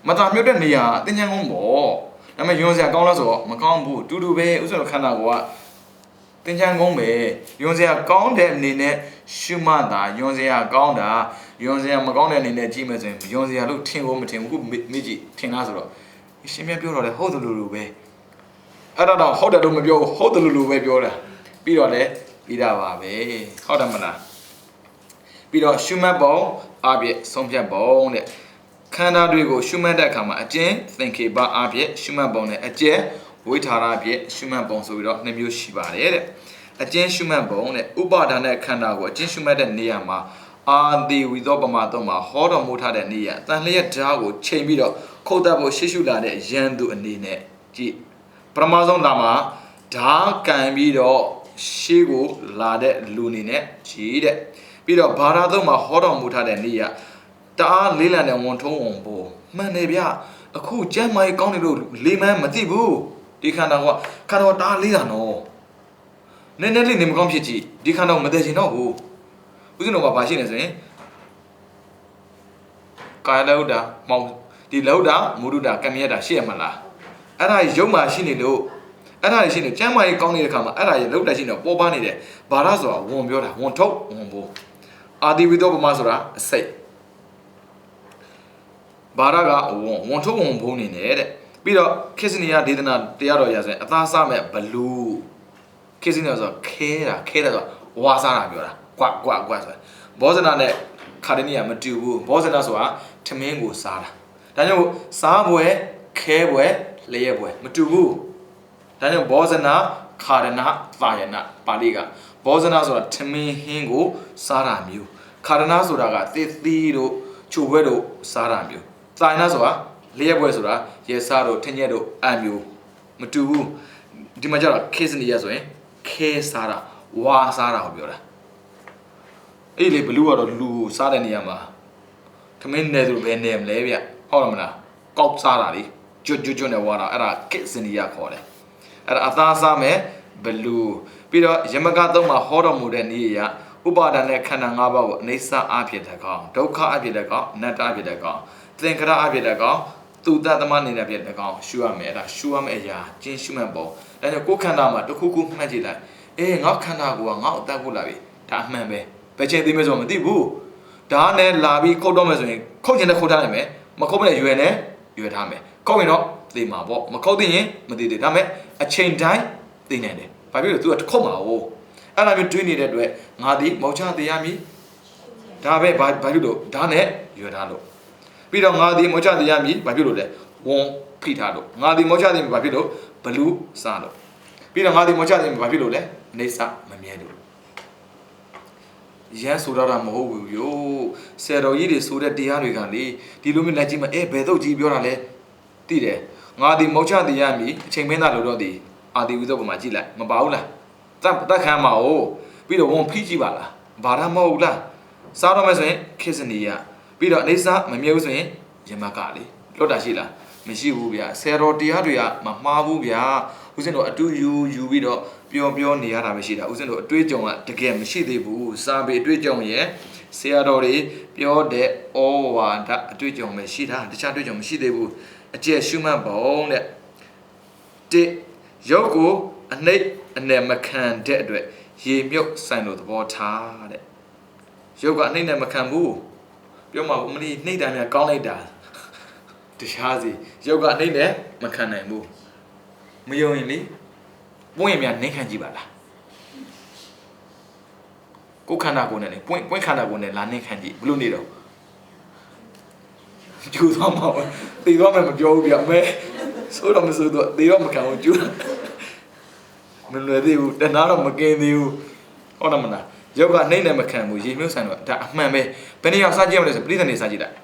မသာမြုပ်တဲ့နေရာတင်းချမ်းကုန်းပေါ့ဒါပေမဲ့ယွန်စရာကောင်းလားဆိုတော့မကောင်းဘူးတူတူပဲဥစ္စာခန္ဓာကိုယ်ကတင်ချမ်းကုန်းပဲယွန်စရာကောင်းတဲ့အနေနဲ့ရှုမှတ်တာယွန်စရာကောင်းတာယွန်စရာမကောင်းတဲ့အနေနဲ့ကြည့်မယ်ဆိုရင်ယွန်စရာလို့ထင်ဖို့မထင်ဘူးခုမေ့ကြည့်ထင်လားဆိုတော့ရှင်မြတ်ပြောတော့လေဟုတ်တယ်လို့ပဲ အဲ့တော့ဟုတ်တယ်လို့မပြောဟုတ်တယ်လို့ပဲပြောတာပြီးတော့လည်းပြီးတာပါပဲဟုတ်တယ်မလားပြီးတော့ရှုမှတ်ပုံအပြည့်ဆုံးဖြတ်ပုံတဲ့ခန္ဓာတွေကိုရှုမှတ်တဲ့အခါမှာအကျဉ်းသင်္ကေပအပြည့်ရှုမှတ်ပုံနဲ့အကျဉ်းဝိထာရအပြည့်ရှုမှတ်ပုံဆိုပြီးတော့နှစ်မျိုးရှိပါတယ်တဲ့အကျဉ်းရှုမှတ်ပုံနဲ့ဥပါဒာနဲ့ခန္ဓာကိုအကျဉ်းရှုမှတ်တဲ့နေရာမှာအာတိဝိသောပမာသုံးမှာဟောတော်မူထားတဲ့နေရာတန်လျက်ဓာတ်ကိုချိန်ပြီးတော့ခုတ်တပ်ဖို့ရှေ့ရှုလာတဲ့ယန္တုအနေနဲ့ကြည့်ပထမဆုံးဒါမှာဓာတ်ကန်ပြီးတော့ရှေ့ကိုလာတဲ့လူအနေနဲ့ကြည့်တဲ့ပြီးတော့ဘာသာသုံးမှာဟောတော်မူထားတဲ့နေရာတအားလေးလံတဲ့ဝန်ထုံးဝန်ပိုးမှန်တယ်ဗျအခုကျမ်းမာရေးကောင်းနေလို့လေးမန်းမသိဘူးဒီခန္ဓာကခန္ဓာတအားလေးတာနော်နည်းနည်းလေးနေမကောင်းဖြစ်ကြည့်ဒီခန္ဓာကိုမသိချင်တော့ဘူးဦးဇင်းတို့ကဘာရှိနေဆိုရင်ကာယလောဒာမောင်ဒီလောဒာမုဒုဒာကံမြတ်တာရှိရမလားအဲ့ဒါရုပ်မှာရှိနေလို့အဲ့ဒါရှိနေကျမ်းမာရေးကောင်းနေတဲ့ခါမှာအဲ့ဒါရလောဒာရှိနေပေါ်ပါနေတယ်ဘာသာဆိုတာဝန်ပြောတာဝန်ထုတ်ဝန်ပိုးအာတိဝိသောပမာဆိုတာအစိတ်ဘာရကဝန်ထုတ်ဝန်ပိုးနေတယ်တဲ့ပြီးတော့ခေစနီယဒေသနာတရားတော်ရဆိုရင်အသားစားမဲ့ဘလူးခေစနီယဆိုခဲတာဆိုဝါစားတာပြောတာကွာဆိုဘောဇနာနဲ့ခါရနီယာမတူဘူးဘောဇနာဆိုတာထမင်းကိုစားတာဒါကြောင့်စားပွဲခဲပွဲလျက်ပွဲမတူဘူးဒါကြောင့်ဘောဇနာခါရဏသာယနာပါဠိကဘောဇနာဆိုတာထမင်းဟင်းကိုစားတာမျိုးခါရဏဆိုတာကသစ်သီးတို့ချိုပွဲတို့စားတာမျိုးသာယနာဆိုတာလျက်ပွဲဆိုတာရဲစားတို့ထင်းရက်တို့အမျိုးမတူဘူးဒီမှာကျတော့ခေစနီယာဆိုရင်ခဲစားတာဝါစားတာကိုပြောတာအဲ့လေဘလူးကတော့လူစားတဲ့နေရာမှာထမင်းနယ်သူပဲနေမလဲဗျဟုတ်တယ်မလားကောက်စားတာလေကျွတ်နဲ့ဝါတာအဲ့ဒါကိစနီယာခေါ်တယ်အဲ့ဒါအသားစားမယ်ဘလူးပြီးတော့ယမကသုံးမှာဟောတော်မူတဲ့နေရာဥပါဒာနဲ့ခန္ဓာ၅ပါးကိုအိဋ္ဌအဖြစ်တကောင်ဒုက္ခအဖြစ်တကောင်အနတ္တအဖြစ်တကောင်သင်္ခရအဖြစ်တကောင်သူတသမနေတဲ့ဖြစ်တကောင်ရှုရမယ်အဲ့ဒါရှုရမယ့်အရာကျင်းရှုမှတ်ပုံဒါကြောင့်ကိုယ်ခန္ဓာမှာတစ်ခုခုမှတ်ကြည့်လိုက်အေးငါခန္ဓာကိုငါ့အသက်ကိုလာပြီဒါအမှန်ပဲဘယ်ချိန်သိမယ်ဆိုတော့မသိဘူးဒါနဲ့လာပြီးခုတ်တော့မယ်ဆိုရင်ခုတ်ချင်တဲ့ခုတ်ထားနိုင်မယ်မခုတ်မနဲ့ရွယ်နဲ့ရွယ်ထားမယ်ခုတ်ရင်တော့သိမှာပေါ့မခုတ်သိရင်မသိသေးဒါပေမဲ့အချိန်တိုင်းသိနိုင်တယ်ဘာဖြစ်လို့ तू ကခုတ်မှာ哦အဲ့ဒါမျိုးတွေးနေတဲ့အတွက်ငါဒီမောချသေးရမည်ဒါပဲဘာဖြစ်လို့ဒါနဲ့ရွယ်ထားလို့ပြီးတော့ငါဒီမောချသေးရမည်ဘာဖြစ်လို့လဲဝန်ဖိထားလို့ငါဒီမောချသေးမည်ဘာဖြစ်လို့ဘလူးစားလို့ပြီးတော့ငါဒီမောချသေးမည်ဘာဖြစ်လို့လဲအိဋ္ဌမမြဲလို့ရန်ဆိုတော့တာမဟုတ်ဘူးယိုဆယ်တော်ကြီးတွေဆိုတဲ့တရားတွေကလေဒီလိုမျိုးလက်ကြည့်မဘယ်တော့ကြီးပြောတာလဲသိတယ်ငါဒီမောချသေးရမည်အချိန်မင်းသားလို့တော့ဒီအာဒီဝိသုပမှာကြည့်လိုက်မပါဘူးလားတက်ခံမှာ哦ပြီးတော့ဝန်ဖိကြည့်ပါလားဘာသာမဟုတ်လားစားတော့မယ်ဆိုရင်ခေစနီယပြီးတော့အိဋ္ဌမမြဲဘူးဆိုရင်ယမကလေလွတ်တာရှိလားမရှိဘူးဗျာဆယ်တော်တရားတွေကမမှားဘူးဗျာဦးဇင်းတို့အတူယူပြီးတော့ပြောနေရတာပဲရှိတာဦးဇင်းတို့အတွေးကြုံကတကယ်မရှိသေးဘူးစာပေအတွေးကြုံရဲ့ဆရာတော်တွေပြောတဲ့ဩဝါဒအတွေးကြုံပဲရှိတာတခြားအတွေးကြုံမရှိသေးဘူးအကျက်ရှုမှတ်ပုံတဲ့တိရုပ်ကိုအနှိမ့်အနေမခံတဲ့အတွက်ရေမြုပ်ဆိုင်လို့သဘောထားတဲ့ရုပ်ကအနှိမ့်နဲ့မခံဘူးပြောမှာမလီနှိမ့်တယ်များကောင်းလိုက်တာတရားစီရုပ်ကအနှိမ့်နဲ့မခံနိုင်ဘူးမယုံရင်လေပွင့်ရင်များနှိမ့်ခံကြည့်ပါလားကိုယ်ခန္ဓာကိုယ်နဲ့လေပွင့်ခန္ဓာကိုယ်နဲ့လာနှိမ့်ခံကြည့်ဘလို့နေတော့ကျူသွားမှာတေသွားမှမပြောဘူးဗျမဲဆိုတော့မဆိုတော့တေတော့မခံဘူးကျူမလွယ်သေးဘူးတနာတော့မကင်းသေးဘူးဟုတ်တယ်မလားယောဂနှိမ့်နဲ့မခံဘူးရေမြုပ်ဆန်တော့ဒါအမှန်ပဲဘယ်နေရာစကြည့်မလဲဆိုပြိဿနေစကြည့်လိုက်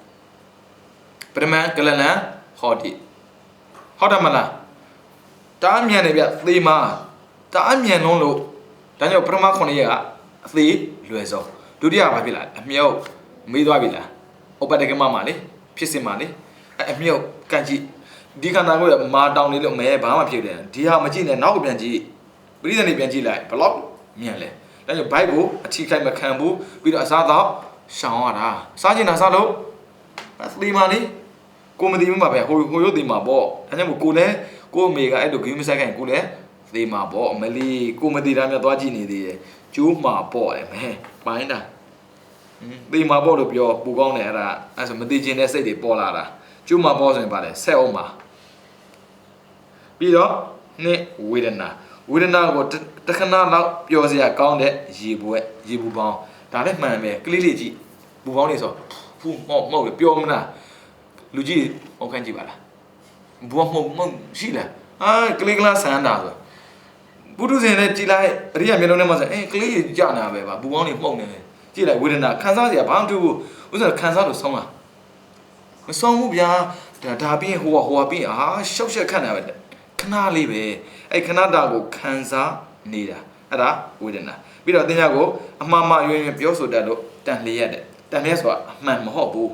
ပရမန်ကလလန်ဟောတိဟုတ်တယ်မလားတားမြန်နေဗျသေမာတားမြန်လုံးလို့ဒါကြောင့်ပရမ9ရက်ကအသေးလွယ်ဆုံးဒုတိယဘာဖြစ်လာအမြုပ်မေးသွားပြီလားဥပဒကမမှာလေဖြစ်စင်မှာလေအမြုပ်ကန်ကြည့်ဒီခန္ဓာကိုယ်မာတောင်နေလို့မဲဘာမှဖြစ်တယ်ဒီဟာမကြည့်နဲ့နောက်ကိုပြန်ကြည့်ပရိသတ်နေပြန်ကြည့်လိုက်ဘလောက်မြန်လဲဒါကြောင့်ဘိုက်ကိုအထီးခိုက်မခံဘူးပြီးတော့အစားတော့ရှောင်ရတာစားကျင်တာစားလို့သီမာနေကိုမသိဘူးမှာပဲဟိုရုပ်သီမာပေါ့ဒါကြောင့်ကိုလည်းကိုအမေကအဲ့လိုဂိမ်းမဆိုင်ခိုင်ကိုလည်းသီမာပေါ့အမလီကိုမသိတာများသွားကြည့်နေသေးတယ်ကျိုးမှာပေါ့တယ်မဲပိုင်းတာသီမာပေါ့လို့ပြောပူကောင်းတယ်အဲ့ဆိုမသိခြင်းတဲ့စိတ်တွေပေါ်လာတာကျိုးမှာပေါ့ဆိုရင်ပါလေဆက်အောင်ပါပြီးတော့ နှစ်ဝေဒနာကိုတခဏလောက်ပျော်စရာကောင်းတဲ့ရေဘူးပေါင်းဒါလည်းမှန်ပဲကလေးလေးကြည့်ဘူးပေါင်းနေဆိုဖူးမောက်ပျော်မလားလူကြီးဟောခန့်ကြည့်ပါလားဘူးမောက်ရှိလားကလေးကလားဆန်းတာဆိုပုထုဇဉ်နဲ့ကြည်လိုက်အရိယာမျိုးလုံးထဲမှာဆိုကလေးကြီးကြာနာပဲပါဘူးပေါင်းနေမှုန့်နေကြည့်လိုက်ဝေဒနာခံစားစရာဘာမှမတွေ့ဘူးဥစ္စာခံစားလို့ဆုံးလားမဆုံးဘူးဗျာဒါပြီးဟိုပြီးရှောက်ရှက်ခတ်နေတာပဲခဏလေးပဲခဏတာကိုခံစားနေတာအဲ့ဒါဝေဒနာပြီးတော့တင်ညာကိုအမှားမှရွေးပြောဆိုတတ်လို့တန်လျက်တဲ့တန်လျက်ဆိုတာအမှန်မဟုတ်ဘူး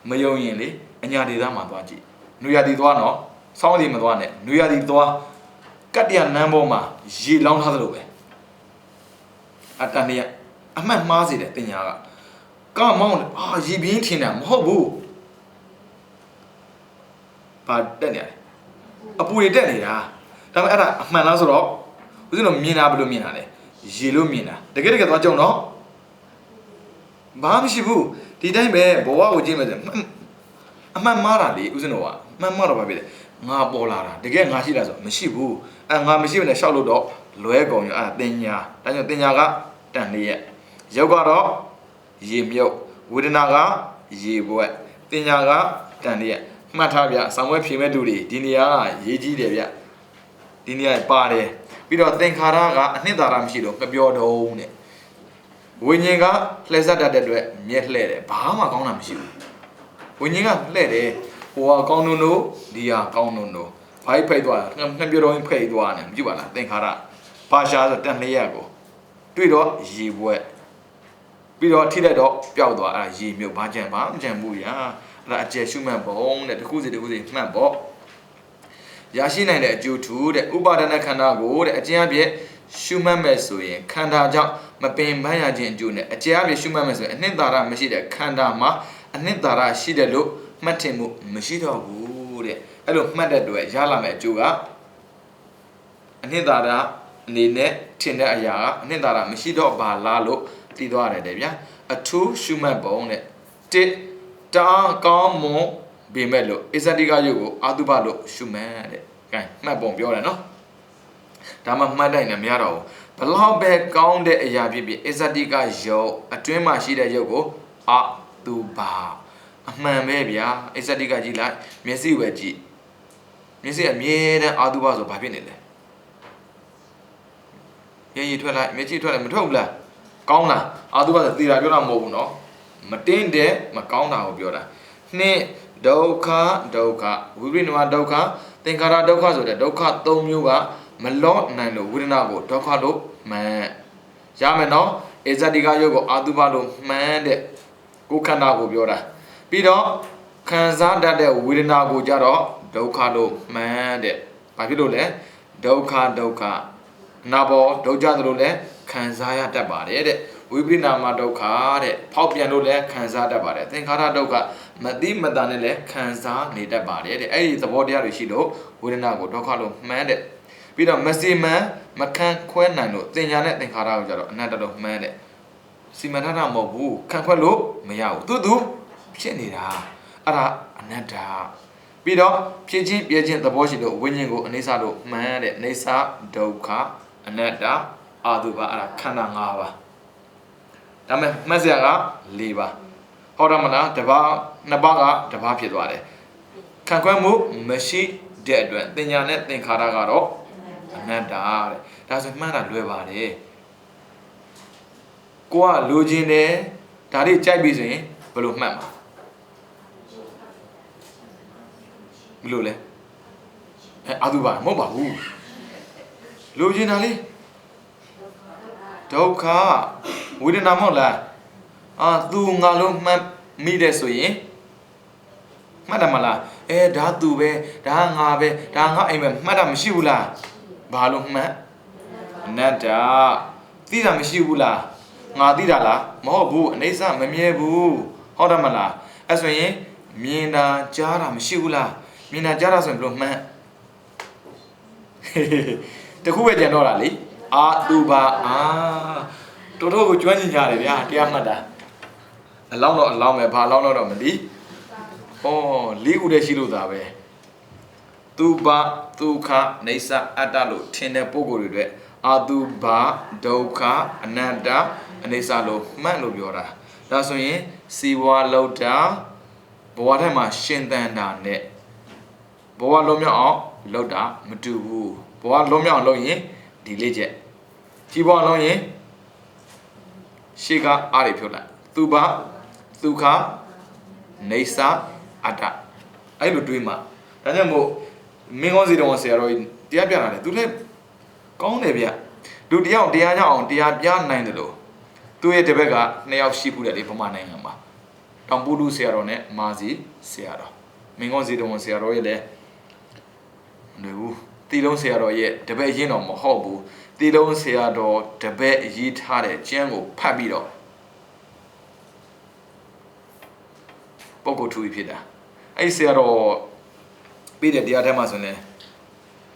မယုံရင်လေအညာဒေသမှာသွားကြည့်နွေရာသီသွားနော်စောင်းစီမသွားနဲ့နွေရာသီသွားကတ္တရနန်းပေါ်မှာရေလောင်းထားသလိုပဲအတန်လျက်အမှန်မှားစေတယ်တင်ညာကမောင်းရေပြင်းထင်တာမဟုတ်ဘူးဘာတက်နေလဲအပူတွေတက်နေတာဒါပေမဲ့အဲ့ဒါအမှန်လားဆိုတော့ဦးဇင်းတို့မြင်တာဘယ်လိုမြင်တာလဲရေလို့မြင်တာတကယ်သွားကြုံတော့ဘာမှမရှိဘူးဒီတိုင်းပဲဘဝကိုကြည့်မယ်ဆိုအမှန်မှားတာလေဦးဇင်းတို့ကမှန်မှားတော့ဘာဖြစ်လဲငါပေါ်လာတာတကယ်ငါရှိလားဆိုမရှိဘူးငါမရှိဘဲနဲ့ရှောက်လို့တော့လွဲကုန်ရောတင်ညာဒါကြောင့်တင်ညာကတန်လေးရဲ့ရုပ်ကတော့ရေမြုပ်ဝေဒနာကရေဘွက်တင်ညာကတန်လေးရဲ့မှတ်ထားဗျဆောင်းဝဲဖြေမဲ့လူတွေဒီနေရာကရေးကြီးတယ်ဗျဒီနေရာပါတယ်ပြီးတော့သင်္ခါရကအနှစ်သာရမရှိတော့မပြောတော့တဲ့ဝိညာဉ်ကလှည့်ဆက်တတ်တဲ့အတွက်မြက်လှဲ့တယ်ဘာမှကောင်းတာမရှိဘူးဝိညာဉ်ကလှဲ့တယ်ဟိုကကောင်းတို့ဒီဟာကောင်းတို့ဘာဖိတ်သွားနှစ်ပြောတော့ဖိတ်သွားတယ်မကြည့်ပါလားသင်္ခါရဘာရှာဆိုတန်လျက်ကိုတွေ့တော့ရေဘွက်ပြီးတော့ထိလိုက်တော့ပျောက်သွားအဲ့ဒါရေမြုပ်ဘာကြံဘာမကြံဘူးညာအဲ့ဒါအကျယ်ရှုမှတ်ပုံတဲ့တစ်ခုစီမှတ်ပေါ့ရရှိနိုင်တဲ့အကျိုးထူးတဲ့ဥပါဒณะခန္ဓာကိုတဲ့အကျဉ်းအပြည့်ရှုမှတ်မဲ့ဆိုရင်ခန္ဓာကြောင့်မပင်ပန်းရခြင်းအကျိုးနဲ့အကျဉ်းအပြည့်ရှုမှတ်မဲ့ဆိုရင်အနှစ်သာရမရှိတဲ့ခန္ဓာမှာအနှစ်သာရရှိတယ်လို့မှတ်ထင်မှုမရှိတော့ဘူးတဲ့အဲ့လိုမှတ်တဲ့အတွက်ရလာမယ့်အကျိုးကအနှစ်သာရအနေနဲ့ထင်တဲ့အရာကအနှစ်သာရမရှိတော့ပါလားလို့သိသွားရတယ်တဲ့ဗျာအထူးရှုမှတ်ပုံတဲ့တာကောင်းမွန်ပေမဲ့လို့အစ္စတိကယုတ်ကိုအာတုဘလို့ရှုမှတ်တဲ့။ကဲမှတ်ပုံပြောတယ်နော်။ဒါမှမှတ်တိုင်းလည်းမရတော့ဘူး။ဘလောက်ပဲကောင်းတဲ့အရာဖြစ်ဖြစ်အစ္စတိကယုတ်အတွင်းမှာရှိတဲ့ယုတ်ကိုအာတုဘအမှန်ပဲဗျာအစ္စတိကကြည့်လိုက်မျက်စိပဲကြည့်မျက်စိအမြဲတမ်းအာတုဘဆိုဘာဖြစ်နေလဲ။ရေထွက်လိုက်မျက်စိထွက်လိုက်မထွက်ဘူးလား။ကောင်းလားအာတုဘဆိုသေတာပြောတာမဟုတ်ဘူးနော်။မတင်းတဲ့မကောင်းတာကိုပြောတာ။နှစ်ဒုက္ခဝိပရိနမဒုက္ခသင်္ခါရဒုက္ခဆိုတဲ့ဒုက္ခ၃မျိုးကမလော့နိုင်လို့ဝေဒနာကိုဒုက္ခလို့မှန်ရမယ်နော်အဇတိကယုတ်ကိုအာတုဘလို့မှန်တဲ့ကိုယ်ခန္ဓာကိုပြောတာပြီးတော့ခံစားတတ်တဲ့ဝေဒနာကိုကြတော့ဒုက္ခလို့မှန်တဲ့ဘာဖြစ်လို့လဲဒုက္ခနာဘောဒုက္ခသလိုလဲခံစားရတတ်ပါတယ်တဲ့ဝိပရိနာမဒုက္ခတဲ့ဖောက်ပြန်လို့လည်းခံစားတတ်ပါတယ်သင်္ခါရဒုက္ခမတိမတန်နဲ့လည်းခံစားနေတတ်ပါတယ်တဲ့အဲ့ဒီသဘောတရားတွေရှိလို့ဝေဒနာကိုဒုက္ခလို့မှန်းတဲ့ပြီးတော့မစီမံမခံခွဲနိုင်လို့သင်ညာနဲ့သင်္ခါရကိုကြတော့အနတ္တလို့မှန်းတဲ့စီမံထားတာမဟုတ်ဘူးခံခွဲလို့မရဘူးသူဖြစ်နေတာအဲ့ဒါအနတ္တပြီးတော့ဖြစ်ချင်းပြည့်ချင်းသဘောရှိလို့ဝိညာဉ်ကိုအနေစာလို့မှန်းတဲ့အနေစာဒုက္ခအနတ္တအာတုဘအဲ့ဒါခန္ဓာ၅ပါးဒါမဲ့မှတ်စရာက၄ပါးဟောရမလားတစ်ပါးနှစ်ပါးကတစ်ပါးဖြစ်သွားတယ်ခံခွဲမှုမရှိတဲ့အတွက်သင်ညာနဲ့သင်္ခါရကတော့အနတ္တတဲ့ဒါဆိုမှတ်တာလွယ်ပါတယ်ကိုကလိုချင်တယ်ဒါတွေကြိုက်ပြီဆိုရင်ဘယ်လိုမှတ်မှာဘယ်လိုလဲအာတုဘမဟုတ်ပါဘူးလိုချင်တာလေဒုက္ခဝေဒနာမဟုတ်လားသူငါလုံးမှတ်မိတယ်ဆိုရင်မှတ်တယ်မလားဒါသူပဲဒါငါပဲဒါငါအိမ်ပဲမှတ်တာမရှိဘူးလားဘာလို့မှတ်အနတ္တသိတာမရှိဘူးလားငါသိတာလားမဟုတ်ဘူးအနိစ္စမမြဲဘူးဟုတ်တယ်မလားအဲ့ဆိုရင်မြင်တာကြားတာမရှိဘူးလားမြင်တာကြားတာဆိုရင်ဘယ်လိုမှတ်တခုပဲကြံတော့တာလေအာတုဘတော်တော်ကိုကျွမ်းကျင်ကြတယ်ဗျာတရားမှတ်တာအလောင်းတော့ပဲဘာလောင်းတော့မသိ၄ခုတည်းရှိလို့သာပဲ သူဘဒုက္ခနေဆာအတ္တလို့ထင်တဲ့ပုဂ္ဂိုလ်တွေအတွက်အတုဘဒုက္ခအနတ္တအနေဆာလို့မှတ်လို့ပြောတာဒါဆိုရင်စီဝါလောက်တာဘဝထဲမှာရှင်သန်တာနဲ့ဘဝလုံးမြောက်အောင်လောက်တာမတူဘူးဘဝလုံးမြောက်အောင်လုပ်ရင်ဒီလေးချက်ကြီးပွားလုံးရင်ရှေ့ကအားတွေဖြုတ်လိုက်သူဘဒုက္ခနေဆာအတ္တအဲ့လိုတွေးမှဒါကြောင့်မို့မင်းကောင်းစီတော်ဆရာတော်ကြီးတရားပြတာလေသူလည်းကောင်းတယ်ဗျလူတယောက်တရားကြောင့်အောင်တရားပြနိုင်တယ်လို့သူ့ရဲ့တပည့်က2ယောက်ရှိဘူးတယ်လေဗမာနိုင်ငံမှာတောင်ပူလူဆရာတော်နဲ့မာစီဆရာတော်မင်းကောင်းစီတော်ဆရာတော်ရဲ့လည်းမနေဘူးတီလုံးဆရာတော်ရဲ့တပည့်ရင်းတော်မဟုတ်ဘူးတီလုံးဆရာတော်တပည့်ရေးထားတဲ့ကျမ်းကိုဖတ်ပြီးတော့ပုဂ္ဂိုလ်ထူဖြစ်တာအဲ့ဆရာတော်ပြီးတဲ့တရားထဲမှာဆိုရင်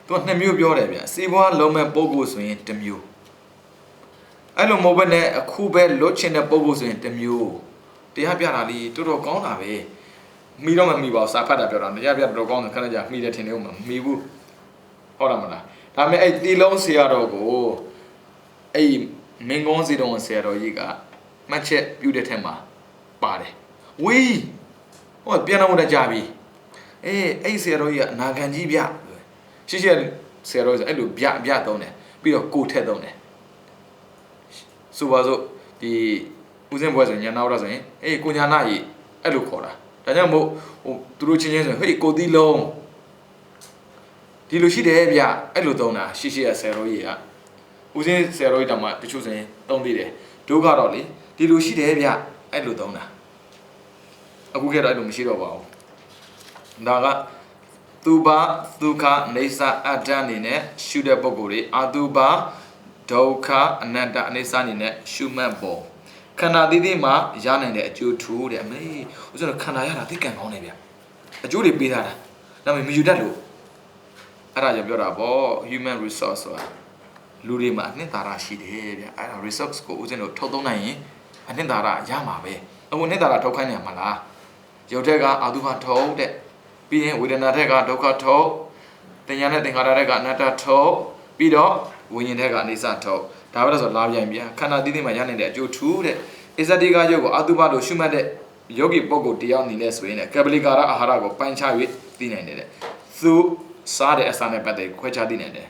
သူက2မျိုးပြောတယ်ဗျစေဘွားလုံးမဲ့ပုဂ္ဂိုလ်ဆိုရင်1မျိုးအဲ့လိုမဟုတ်ဘဲနဲ့အခုပဲလွတ်ချင်တဲ့ပုဂ္ဂိုလ်ဆိုရင်1မျိုးတရားပြတာလေးတော်တော်ကောင်းတာပဲမိတော့မမိပါဘူးစာဖတ်တာပြောတာတရားပြတော်တော်ကောင်းတယ်ခဏကြာမိတယ်ထင်နေဦးမမိဘူးဟုတ်လားမလားဒါပေမဲ့အဲ့တီလုံးဆရာတော်ကိုအဲ့မင်းကုန်းစီတော်ဆရာတော်ကြီးကမှတ်ချက်ပြုတဲ့ထက်မှာပါတယ်ဝေးဟောပြန်တော့ကြပြီအဲ့ဆရာတော်ကြီးကအနာခံကြီးဗျရှေ့ဆရာတော်ကြီးဆိုအဲ့လိုဗျသုံးတယ်ပြီးတော့ကိုထက်သုံးတယ်ဆိုပါစို့ဒီဦးစင်းဘွဲဆိုညာနာဝရဆိုရင်ကိုညာနာကြီးအဲ့လိုခေါ်တာဒါကြောင့်မို့ဟိုသူတို့ချင်းချင်းဆိုဟေးကိုသီးလုံးဒီလိုရှိတယ်ဗျအဲ့လိုသုံးတာရှေ့ဆရာတော်ကြီးကဦးစင်းဆရာတော်ကြီးတောင်မှတချို့ဆိုရင်သုံးသေးတယ်ဒုက္ခတော့လေဒီလိုရှိတယ်ဗျအဲ့လိုသုံးတာအခုခေတ်တော့အဲ့လိုမရှိတော့ပါဘူးဒါကသူဘဒုက္ခနေဆာအတ္တအနေနဲ့ရှုတဲ့ပုဂ္ဂိုလ်တွေအတုဘဒုက္ခအနတ္တအနေဆာအနေနဲ့ရှုမှတ်ပေါ်ခန္ဓာသေးသေးမှာရနိုင်တဲ့အကျိုးထူးတဲ့အမေဦးဆိုတော့ခန္ဓာရတာသိကံကောင်းတယ်ဗျအကျိုးတွေပေးထားတာဒါပေမဲ့မယူတတ်လို့အဲ့ဒါကြောင့်ပြောတာပေါ့ human resource ဆိုတာလူတွေမှာအနှစ်သာရရှိတယ်ဗျအဲ့ဒါ resource ကိုဦးဇင်းတို့ထုတ်သုံးနိုင်ရင်အနှစ်သာရရမှာပဲအခုအနှစ်သာရထုတ်ခိုင်းနေမှာလားရုပ်ထက်ကအာတုဘထုတ်တဲ့ပြီးရင်ဝေဒနာထက်ကဒုက္ခထုတ်တင်ညာနဲ့သင်္ခါရထက်ကအနတ္တထုတ်ပြီးတော့ဝိညာဉ်ထက်ကနေစထုတ်ဒါပဲလို့ဆိုလာပြန်ပြန်ခန္ဓာသီးသီးမှာရနိုင်တဲ့အကျိုးထူးတဲ့အစ္ဆတိကယုတ်ကိုအာတုဘလို့ရှုမှတ်တဲ့ယောဂီပုဂ္ဂိုလ်တယောက်အနေနဲ့ဆိုရင်ကပလီကာရအာဟာရကိုပိုင်းခြား၍သိနိုင်တယ်သူစားတဲ့အစာနဲ့ပတ်သက်ခွဲခြားသိနိုင်တယ်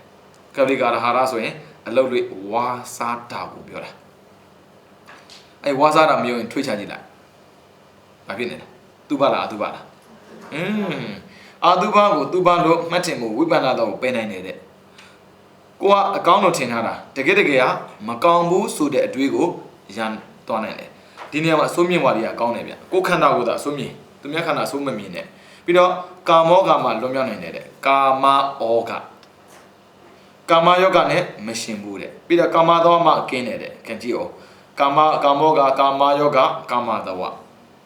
ကပလီကာရအာဟာရဆိုရင်အလုပ်တွေဝါစားတာကိုပြောတာအဲဝါစားတာမျိုးရင်ထွေးချကြည့်လိုက်ဘာဖြစ်နေလဲသူပါလားအတုပါလားအာတုဘကိုသူပါလို့မှတ်တင်မှုဝိပဿနာတော့ပယ်နိုင်နေတဲ့ကိုကအကောင်းလို့ထင်ထားတာတကယ်ကမကောင်းဘူးဆိုတဲ့အတွေးကိုရန်သွားနိုင်တယ်ဒီနေရာမှာအစိုးမြင့်ဝါဒီကအကောင်းတယ်ဗျကိုခန္ဓာကိုယ်သာအစိုးမြင့်သူများခန္ဓာအစိုးမမြင်နဲ့ပြီးတော့ကာမောဂမှာလွန်မြောက်နိုင်တယ်ကာမဩဃကာမယောဂနဲ့မရှင်ဘူးတဲ့ပြီးတော့ကာမသောမှကင်းတယ်ခင်ကြည့်အောင်ကာမောဂကာမယောဂကာမသဝ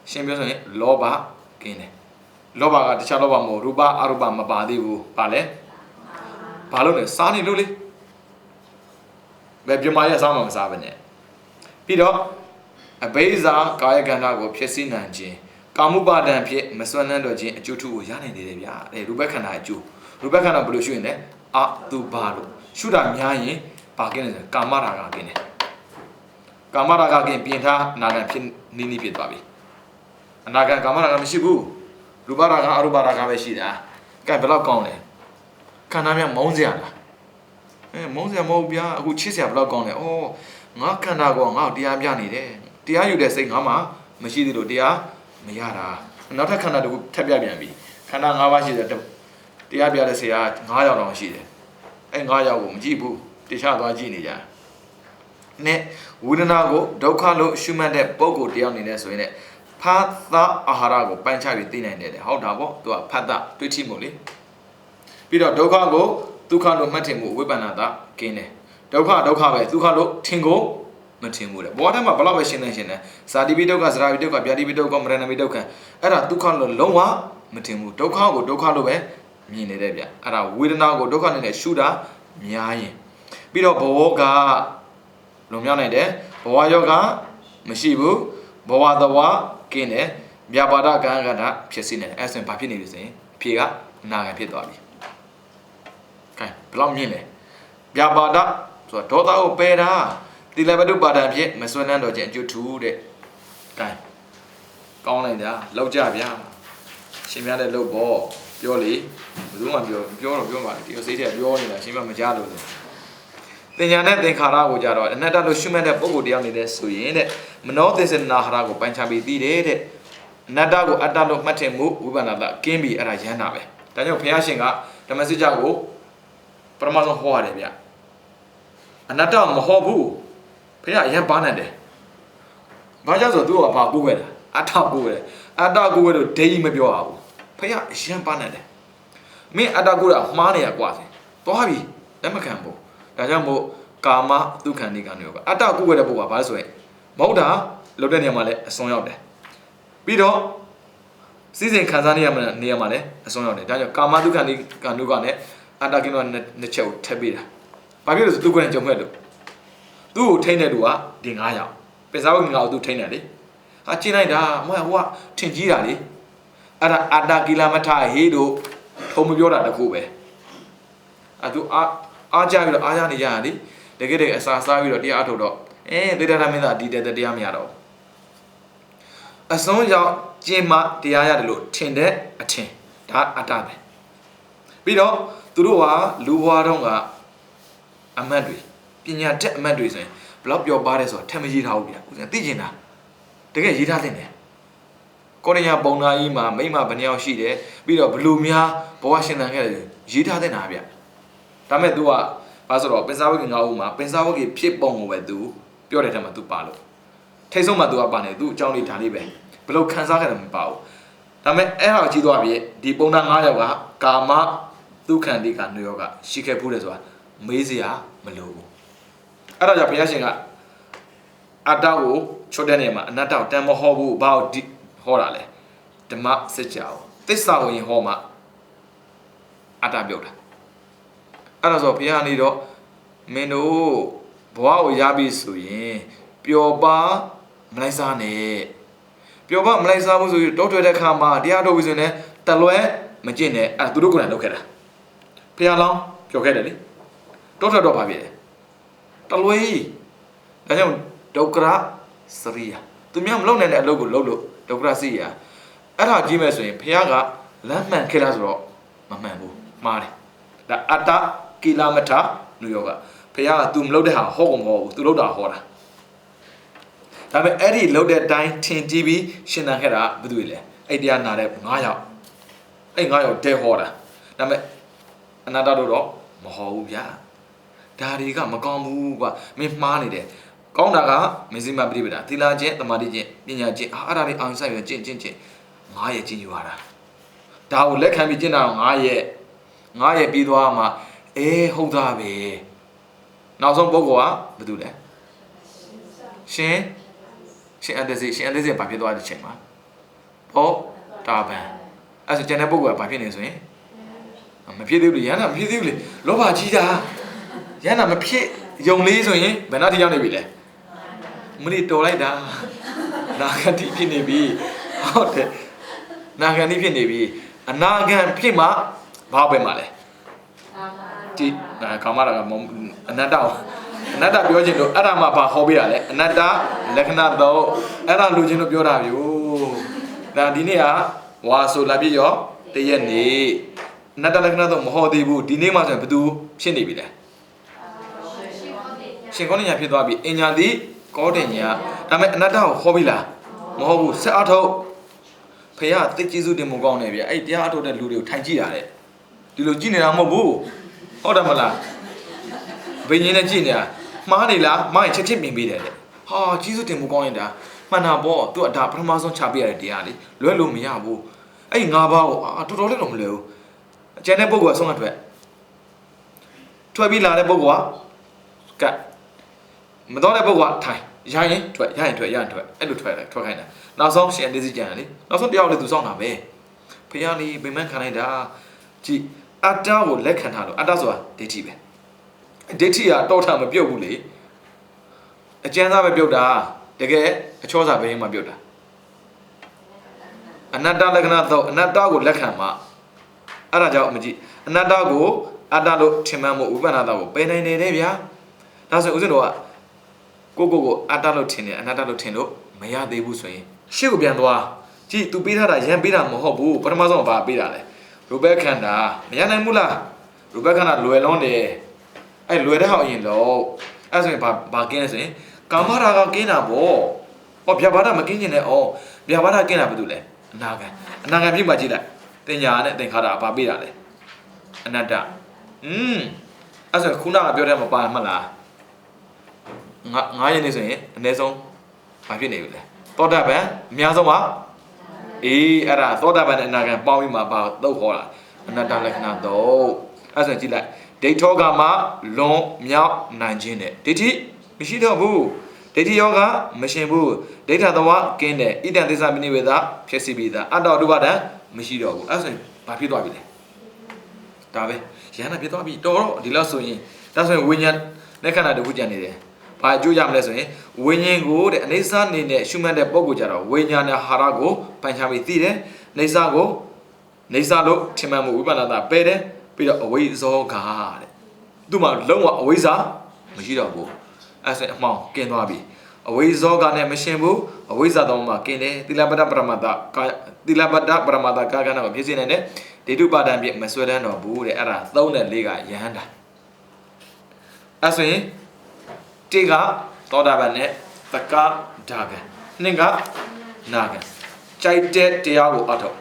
ရှင်ပြောဆိုရင်လောဘကင်းတယ်လောဘကတခြားလောဘမဟုတ်ရူပအရူပမပါသေးဘူးဗာလဲဘာလို့လဲစားနေလို့လေဘယ်ပြမရစားမှမစားဘဲနဲ့ပြီးတော့အဘိဇာကာယကံဓာကိုဖြစ်စီနိုင်ခြင်းကာမုပါဒံဖြစ်မစွမ်းနှံ့တော့ခြင်းအကျိုးထူးကိုရနိုင်နေတယ်ဗျာရူပခန္ဓာအကျိုးရူပခန္ဓာဘယ်လိုရှုရင်လဲအတုပါလို့ရှုတာများရင်ဘာကင်းလဲကာမရာဂကင်းတယ်ကာမရာဂကင်းပြင်ထားအနာဂံဖြစ်နီးနီးဖြစ်သွားပြီအနာဂံကာမရာဂမရှိဘူးရူပရာဂအရူပရာဂပဲရှိတာကဲဘယ်တော့ကောင်းလဲခန္ဓာများမုန်းစရာလားမုန်းစရာမဟုတ်ဗျာအခုချစ်စရာဘယ်တော့ကောင်းလဲဩငါခန္ဓာကောငါ့ကိုတရားပြနေတယ်တရားယူတဲ့စိတ်ငါမှမရှိသေးလို့တရားမရတာနောက်ထပ်ခန္ဓာတခုထပ်ပြပြန်ပြီခန္ဓာ၅ပါးရှိတဲ့တရားပြတဲ့ဆရာ9ယောက်တောင်ရှိတယ်အဲ9ယောက်ကိုမကြည့်ဘူးတခြားသွားကြည့်နေကြနဲ့ဝေဒနာကိုဒုက္ခလို့ရှုမှတ်တဲ့ပုံကိုတရားနေတယ်ဆိုရင်ဖတ်တာအာဟာရကိုပိုင်းခြားပြီးသိနိုင်တယ်ဟုတ်တာပေါ့သူကဖတ်တာတွေးကြည့်မို့လေပြီးတော့ဒုက္ခကိုဒုက္ခလို့မှတ်ထင်မှုဝိပဿနာတာကင်းတယ်ဒုက္ခပဲဒုက္ခလို့ထင်ကိုမထင်ဘူးတဲ့ဘောထဲမှာဘလောက်ပဲရှင်းနေဇာတိပိဒုက္ခဇရာပိဒုက္ခဗျာတိပိဒုက္ခမရဏပိဒုက္ခအဲ့ဒါဒုက္ခလို့လုံးဝမထင်ဘူးဒုက္ခကိုဒုက္ခလို့ပဲမြင်နေတဲ့ဗျအဲ့ဒါဝေဒနာကိုဒုက္ခနဲ့ရှုတာများရင်ပြီးတော့ဘဝကလုံမြောက်နိုင်တယ်ဘဝယောဂမရှိဘူးဘဝသဝကင်းတယ်မြာပါဒကံကတာဖြစ်စီနေတယ်အဲ့ဆိုရင်ဘာဖြစ်နေလဲဆိုရင်အဖြေကအနာဂံဖြစ်သွားပြီ ကဲဘလောက်မြင့်လဲဗျာပါဒဆိုတော့ဒေါသကိုပယ်တာတိလဘတုပါဒံဖြင့်မစွမ်းနှံတော်ခြင်းအကျိုးထူးတဲ့ကဲကောင်းလိုက်တာလောက်ကြဗျာရှင်များတဲ့လို့ပေါ့ပြောလေဘယ်သူမှပြောတော့ပြောပါလေဒီစိတ်ထဲပြောနေတာရှင်မမကြားလို့လေတင်ညာနဲ့သင်္ခါရကိုကြတော့အနတ္တလို့ရှုမှတ်တဲ့ပုဂ္ဂိုလ်တရားနေတဲ့ဆိုရင်တဲ့မနောသစ္စနာဟာရကိုပိုင်းခြားပြီးသိတယ်တဲ့အနတ္တကိုအတ္တလို့မှတ်ထင်မှုဝိပဿနာကင်းပြီးအဲ့ဒါရမ်းတာပဲဒါကြောင့်ဘုရားရှင်ကဓမ္မစကြာကိုပရမဆုံးဟောရတယ်ဗျအနတ္တမဟောဘူးဘုရားအရင်ပါနေတယ်ဘာကြောင့်ဆိုသူကဘာကိုးခဲ့တာအတ္တကိုးခဲ့အတ္တကိုးခဲ့လို့ဒိဋ္ဌိမပြောရဘူးဘုရားအရင်ပါနေတယ်မင်းအတ္တကိုးတာမှားနေရကွာစင်သွားပြီလက်မခံဘူးဒါကြောင့်မို့ကာမဒုက္ခနိကံတွေကအတ္တကိုးခဲ့တဲ့ပုဂ္ဂိုလ်ကဘာလဲဆိုရင်မဟုတ်တာလုပ်တဲ့နေရာမှာလည်းအစွန်းရောက်တယ်ပြီးတော့စီစဉ်ခံစားနေရမှာလည်းအစွန်းရောက်တယ်ဒါကြောင့်ကာမဒုက္ခနိကံတို့ကလည်းအတ္တကိနောနှစ်ချက်ကိုထည့်ပေးတာဘာဖြစ်လို့ဆိုသူကိုယ်နဲ့ကြုံခဲ့လို့သူ့ကိုထိန်းတဲ့လူကဒီ9ယောက်ပင်စားဝတ်ငါ့ကိုသူထိန်းတယ်လေဟာကျင်းလိုက်တာမဟုတ်ဟိုကထင်ကြီးတာလေအဲ့ဒါအတ္တကိလမထဟေးတို့ထုံမပြောတာတခုပဲအဲ့သူအားကြပြီးတော့အားရနေကြတာလေတကယ်တည်းအစာစားပြီးတော့တရားထုတ်တော့သေတ္တာမင်းသားဒီတရားမရတော့အစွန်းရောက်ကျင်းမှတရားရတယ်လို့ထင်တဲ့အထင်ဒါအတ္တပဲပြီးတော့သူတို့ကလူဘွားတော့ကအမတ်တွေပညာတတ်အမတ်တွေဆိုရင်ဘလောက်ပြောပါတယ်ဆိုတော့ထက်မရေးထားဘူးဗျာဦးဇင်သိကျင်တာတကယ်ရေးထားတဲ့တယ်ကိုရညာပုံနာကြီးမှာမိမဘယ်နှယောက်ရှိတယ်ပြီးတော့ဘလူများဘဝရှင်သန်ခဲ့တယ်ရေးထားတဲ့နာဗျဒါမဲ့ तू ကဘာဆိုတော့ပင်စားဝတ်ငါ့ဦးမှာပင်စားဝတ်ကြီးဖြစ်ပုံကိုပဲ तू ပြောတဲ့ထက်မှာ तू ပါလို့ထိတ်ဆုံးမှာ तू ကပါနေ तू အကြောင်းလေးဒါလေးပဲဘလို့ခံစားခဲ့တယ်မပါဘူးဒါမဲ့အဲ့ဟာကြီးသွားပြီဒီပုံနာ9ယောက်ကကာမဒုက္ခန္တိကနှယောကရှိခဲ့ဘူးလေဆိုတာမေးစရာမလိုဘူးအဲ့ဒါကြောင့်ဘုရားရှင်ကအတ္တကိုချွတ်တဲ့နေရာမှာအနတ္တကိုတန်မဟောဘူးဘာကိုဟောတာလဲဓမ္မစကြာကိုသစ္စာကိုရင်ဟောမှာအတ္တပြုတ်တာအဲ့ဒါဆိုဘုရားနေတော့မင်းတို့ဘဝကိုရပြီဆိုရင်ပျော်ပါမလိုက်စားနဲ့ပျော်ပါမလိုက်စားဘူးဆိုရင်တောထွက်တဲ့ခါမှာတရားထုတ်ပြီဆိုရင်တလွဲမကျင့်နဲ့အဲ့သူတို့ကိုယ်တိုင်လုပ်ခဲ့တာဘုရားလောင်းပြောခဲ့တယ်လေတောထွက်တော့ဘာဖြစ်လဲတလွဲဒါကြောင့်ဒုက္ခရစရိယသူများမလုပ်နိုင်တဲ့အလုပ်ကိုလုပ်လို့ဒုက္ခရစရိယအဲ့ဒါကြည့်မယ်ဆိုရင်ဘုရားကလမ်းမှန်ခဲ့လားဆိုတော့မမှန်ဘူးမှားတယ်ဒါအတ္တကိလမထနုယောကဘုရားက तू မလုပ်တဲ့ဟာဟောကုန်မဟောဘူး तू လုပ်တာဟောတာဒါပေမဲ့အဲ့ဒီလုပ်တဲ့အတိုင်းထင်ကြည့်ပြီးရှင်းသန်ခဲ့တာဘာလို့လဲအဲ့တရားနာတဲ့9ယောက်အဲ့9ယောက်တဲဟောတာဒါပေမဲ့အနာတ္တတို့တော့မဟောဘူးဗျာဒါတွေကမကောင်းဘူးကွာမင်းမှားနေတယ်ကောင်းတာကမဇ္ဈိမပရိပဒါသီလကျင့်သမာဓိကျင့်ပညာကျင့်အဲ့ဒါလေးအောင်ဆိုင်ရကျင့်9ရက်ကျင့်ယူရတာဒါကိုလက်ခံပြီးကျင့်တာ9ရက်ပြီးသွားမှဟုတ်သားပဲနောက်ဆုံးပုဂ္ဂိုလ်ကဘာတူလဲရှင်အတ္တစီဘာဖြစ်သွားတဲ့ချိန်မှာတာပန်အဲ့ဆိုကျန်တဲ့ပုဂ္ဂိုလ်ကဘာဖြစ်နေဆိုရင်မဖြစ်သေးဘူးလေရဟန္တာမဖြစ်သေးဘူးလေလောဘကြီးတာရဟန္တာမဖြစ်ယုံလေးဆိုရင်ဘယ်နှတိရောက်နေပြီလဲမင်းတော်လိုက်တာနာဂတိဖြစ်နေပြီဟုတ်တယ်နာဂတိဖြစ်နေပြီအနာဂံဖြစ်မှဘာပဲမှာလဲဒီကာမရာကအနတ္တပြောခြင်းလို့အဲ့ဒါမှဘာဟောပေးရလဲအနတ္တလက္ခဏာတော့အဲ့ဒါလူချင်းတို့ပြောတာဗျို့ဒါဒီနေ့ကဝါဆိုလာပြည့်ရောတရက်နေအနတ္တလက္ခဏာတော့မဟောသေးဘူးဒီနေ့မှဆိုရင်ဘယ်သူဖြစ်နေပြီလဲရှင်ကောတင်ညာဖြစ်သွားပြီအညာတိကောတင်ညာဒါပေမဲ့အနတ္တကိုဟောပြီလားမဟုတ်ဘူးဆက်အထုတ်ဖေရသိကျေးဇူးတင်မှုကောင်းနေပြီအဲ့တရားအထုတ်တဲ့လူတွေကိုထိုင်ကြည့်ရတယ်ဒီလိုကြည့်နေတာမဟုတ်ဘူးဟုတ်တယ်မလားဘယ်ငင်းနဲ့ကြည့်နေတာမှားနေလားမိုင်းချက်မြင်ပေးတယ်လေဟာကျေးဇူးတင်မှုကောင်းရင်ဒါမှန်တာပေါ့သူကဒါပထမဆုံးချပေးရတဲ့တရားလေလွဲလို့မရဘူးအဲ့၅ပါးကိုတော်တော်လေးတော့မလွယ်ဘူးအကျန်တဲ့ပုဂ္ဂိုလ်ကဆုံးကထွက်ပြီးလာတဲ့ပုဂ္ဂိုလ်ကမတော်တဲ့ပုဂ္ဂိုလ်ကထိုင်ရရင်ထွက်အဲ့လိုထွက်ခိုင်းတာနောက်ဆုံးရှင်အနေစီကြံတယ်လေနောက်ဆုံးတယောက်လည်းသူစောင့်တာပဲဖခင်လေးဗိမာန်ခံလိုက်တာကြည်အတ္တကိုလက်ခံထားလို့အတ္တဆိုတာဒိဋ္ဌိပဲဒိဋ္ဌိကတော့ထမပြုတ်ဘူးလေအကျဉ်းသားပဲပြုတ်တာတကယ်အချောစာဘင်းမှပြုတ်တာအနတ္တလက္ခဏာတော့အနတ္တကိုလက်ခံမှအဲ့ဒါကြောင့်မကြည့်အနတ္တကို အတ္တလို့ထင်မှတ်မှုဝိပဿနာကိုပယ်နိုင်တယ်တဲ့ဗျာဒါဆိုဦးဇင်းတို့ကကိုအတ္တလို့ထင်တယ်အနတ္တလို့ထင်လို့မရသေးဘူးဆိုရင်ရှေ့ကိုပြန်သွားကြည့် तू ပေးထားတာရန်ပေးတာမဟုတ်ဘူးပထမဆုံးကဘာပေးတာလဲရူပခန္ဓာမရနိုင်ဘူးလားရူပခန္ဓာလွယ်လုံးတယ်အဲ့လွယ်တဲ့ဟောက်ရင်လို့အဲ့ဆိုရင်ဘာကင်းလဲဆိုရင်ကာမရာဂကင်းတာပေါ့ဟောဗျာပါဒမကင်းခြင်းနဲ့ဩဗျာပါဒကင်းတာဘာလို့လဲအနာဂံပြည့်မှကြည့်လိုက်တင်ညာနဲ့သင်္ခါရဘာပေးတာလဲအနတ္တအဲ့ဆိုခုနကပြောတဲ့မပါမှလားငါးရက်နေဆိုရင်အနည်းဆုံးဘာဖြစ်နေပြီလဲသောတာပန်အများဆုံးပါအေးအဲ့ဒါသောတာပန်နဲ့အနာဂံပေါင်းပြီးမှပါတော့ခေါ်တာအနတ္တလက္ခဏာတော့အဲ့ဆိုကြည့်လိုက်ဒိဋ္ဌောကမှာလွန်မြောက်နိုင်ခြင်းနဲ့ဒိဋ္ဌိမရှိတော့ဘူးဒိဋ္ဌိယောကမရှင်ဘူးဒိဋ္ဌသဝကင်းတဲ့ဣတံသစ္စာမိနိဝေဒဖြစ်စီပြီးသားအတ္တဥပါဒံမရှိတော့ဘူးအဲ့ဆိုရင်ဘာဖြစ်သွားပြီလဲဒါပဲရဟန္တာဖြစ်သွားပြီတော်တော့ဒီလောက်ဆိုရင်ဒါဆိုရင်ဝိညာဉ်နဲ့ခန္ဓာတခုကြံနေတယ်ဘာအကျိုးရမလဲဆိုရင်ဝိညာဉ်ကိုတဲ့အနေစာနေနဲ့ရှုမှတ်တဲ့ပုံကိုကြတော့ဝိညာဉ်နဲ့ဟာရကိုပိုင်ခြားပြီးသိတယ်နေစာကိုနေစာလို့ထင်မှတ်မှုဝိပဿနာပယ်တယ်ပြီးတော့အဝိဇ္ဇောကတဲ့သူ့မှာလုံးဝအဝိဇ္ဇာမရှိတော့ဘူးအဲ့ဆိုအမှောင်ကင်းသွားပြီအဝိဇ္ဇောကနဲ့မရှင်ဘူးအဝိဇ္ဇာတော်မှာကင်းတယ်သီလပတ္တပရမတ္တသီလပတ္တပရမတ္တကာကနာကိုဖြစ်စေနိုင်တယ်ဒိဋ္ဌုပါဒံပြမဆွဲတန်းတော့ဘူးတဲ့အဲ့ဒါ3နဲ့4ကယဟန္တာအဲ့ဆိုရင်တိကသောတာပန်နဲ့သကဒါကနှစ်ကနာကကြိုက်တဲ့တရားကိုအထောက်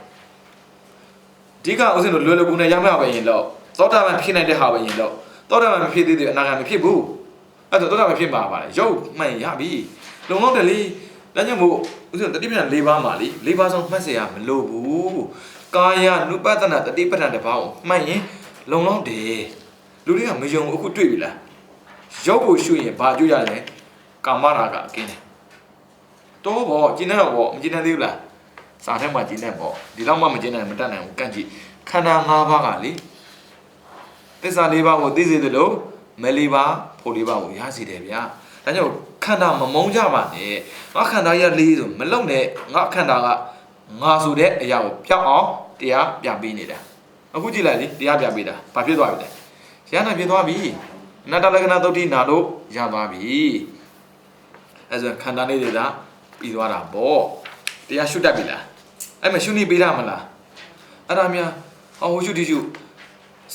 ဒီကဥစဉ်တို့လွယ်လွယ်ကူနဲ့ရမှာပဲရင်လို့သောတာပန်ဖြစ်နိုင်တဲ့ဟာပဲရင်လို့သောတာပန်မဖြစ်သေးသေးအနာဂတ်မဖြစ်ဘူးအဲ့တော့သောတာပန်ဖြစ်မှာပါလေရုပ်မှန်ရပြီလုံလောက်တယ်လေဒါကြောင့်မို့ဥစဉ်တတိပဋ္ဌာန်၄ပါးမှာလေ၄ပါးဆုံးမှတ်เสียရမလို့ဘူးကာယ ानु ပတနာတတိပဋ္ဌာန်တစ်ပါးကိုမှတ်ရင်လုံလောက်တယ်လူတွေကမယုံအခုတွေ့ပြီလားရုပ်ကိုရှုရင်ဘာကြွရလဲကာမရာဂကင်းတယ်တော့ဗောကျင်းနေတော့ဗောမကျင်းနေသေးဘူးလားစာထဲမှာကျင်းနေဗောဒီလောက်မှမကျင်းနိုင်မတတ်နိုင်ဘူးကန့်ကြည့်ခန္ဓာ၅ပါးကလေသစ္စာ၄ပါးကိုသိစေတယ်လို့မ၄ပါးဖို့၄ပါးကိုရစေတယ်ဗျာဒါကြောင့်ခန္ဓာမမုန်းကြပါနဲ့ငါခန္ဓာရ၄ဆိုမလုံနဲ့ငါခန္ဓာကငါဆိုတဲ့အရာကိုဖြောက်အောင်တရားပြပေးနေတာအခုကြည့်လိုက်လေတရားပြပေးတာဘာဖြစ်သွားပြီလဲရဟန္တာဖြစ်သွားပြီအနတ္တလက္ခဏာသုတ်တိနာလို့ရသွားပြီအဲ့ဆိုခန္ဓာလေးတွေဒါပြီးသွားတာပေါ့တရားရှုတတ်ပြီလားအဲ့မှာရှုနေပေးတာမလားအဲ့ဒါများဟောရှုတိရှု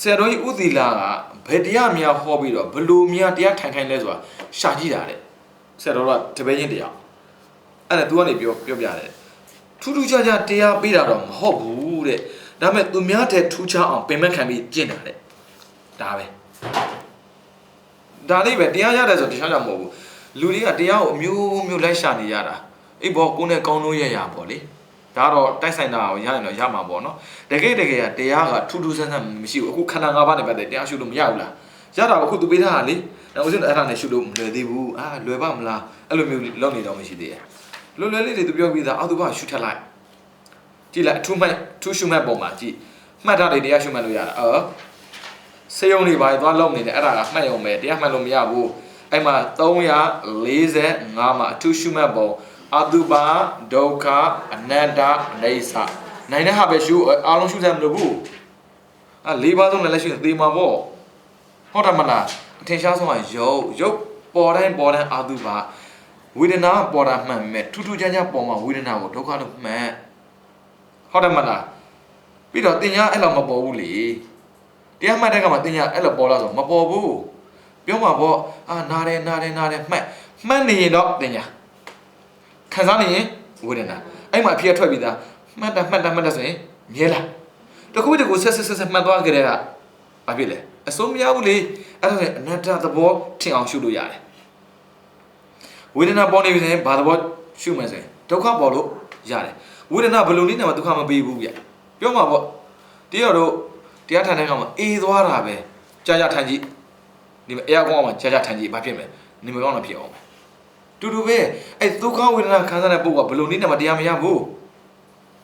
ဆရာတော်ကြီးဥသီလာကဘယ်တရားများဟောပြီးတော့ဘလို့များတရားထိုင်လဲဆိုတာရှာကြည့်တာတဲ့ဆရာတော်ကတပည့်ချင်းတရားအဲ့ဒါ तू ကနေပြောပြတယ်ထူးထူးခြားခြားတရားပေးတာတော့မဟုတ်ဘူးတဲ့ဒါပေမဲ့သူများတဲ့ထူးခြားအောင်ပင်မခံပြီးကျင့်တာတဲ့ဒါပဲဒါလေးပဲတရားရတယ်ဆိုတရားကြမဟုတ်ဘူးလူတွေကတရားကိုအမျိုးမျိုးလိုက်ရှာနေရတာအေးဘောကိုယ်နဲ့ကောင်းလို့ရရပေါ့လေဒါတော့တိုက်ဆိုင်တာကိုရရင်တော့ရမှာပေါ့နော်တကယ်ကတရားကထူးထူးဆန်းဆန်းမရှိဘူးအခုခန္ဓာ၅ပါးနဲ့ပတ်သက်တရားရှုလို့မရဘူးလားရတာအခုသူပေးထားတာလေနောက်ဦးဇင်းအဲ့ဒါနဲ့ရှုလို့မလွယ်သေးဘူးလွယ်ပါမလားအဲ့လိုမျိုးလုပ်နေတော့မရှိသေးရဲ့လွယ်လေးတွေသူပြောပြီးသားအောက်သူကရှုထက်လိုက်ကြည့်လိုက်ထူးရှုမှတ်ပုံမှာကြည့်မှတ်ထားတယ်တရားရှုမှတ်လို့ရတာစေယုံတွေပါသွားလုံးနေတယ်အဲ့ဒါကမှတ်ရုံပဲတရားမှတ်လို့မရဘူးအဲ့မှာ345မှာအထူးရှုမှတ်ပုံအတုပါဒုက္ခအနတ္တအိဋ္ဌနိုင်တဲ့ဟာပဲရှုအားလုံးရှုစမ်းမလို့ဘူး၄ပါးဆုံးလည်းရှုရင်သေမှာပေါ့ဟုတ်တယ်မလားအထင်ရှားဆုံးကရုပ်ပေါ်တိုင်းအတုပါဝေဒနာပေါ်တာမှန်မဲ့ထူးထူးခြားခြားပေါ်မှာဝေဒနာကိုဒုက္ခလို့မှန်ဟုတ်တယ်မလားပြီးတော့တင်ညာအဲ့လောက်မပေါ်ဘူးလေတရားမှတ်တဲ့ကမှတင်ညာအဲ့လောက်ပေါ်လာဆိုမပေါ်ဘူးပြောမှာပေါ့နားတယ်မှတ်နေရင်တော့တင်ညာခံစားနေရင်ဝေဒနာအဲ့မှာအဖြစ်ထွက်ပြီးသားမှတ်တာဆိုရင်မြဲလားတခုတကူဆက်မှတ်သွားကြတဲ့ကဘာဖြစ်လဲအစိုးမရဘူးလေအဲ့ဒါဆိုရင်အနတ္တသဘောထင်အောင်ရှုလို့ရတယ်ဝေဒနာပေါ်နေပြီဆိုရင်ဘာသဘောရှုမယ်ဆိုရင်ဒုက္ခပေါ်လို့ရတယ်ဝေဒနာဘယ်လိုနည်းနဲ့မှဒုက္ခမပေးဘူးဗျပြောမှာပေါ့တရားတို့တရားထိုင်တဲ့ကောင်မှာအေးသွားတာပဲကြာထိုင်ကြည့်ဒီမှာအေးကောင်းအောင်ကြာထိုင်ကြည့်ဘာဖြစ်မလဲနေမကောင်းတော့ဖြစ်အောင်ပဲတူပဲအဲ့ဒုက္ခဝေဒနာခံစားတဲ့ပုဂ္ဂိုလ်ကဘယ်လိုနည်းနဲ့မှတရားမရဘူး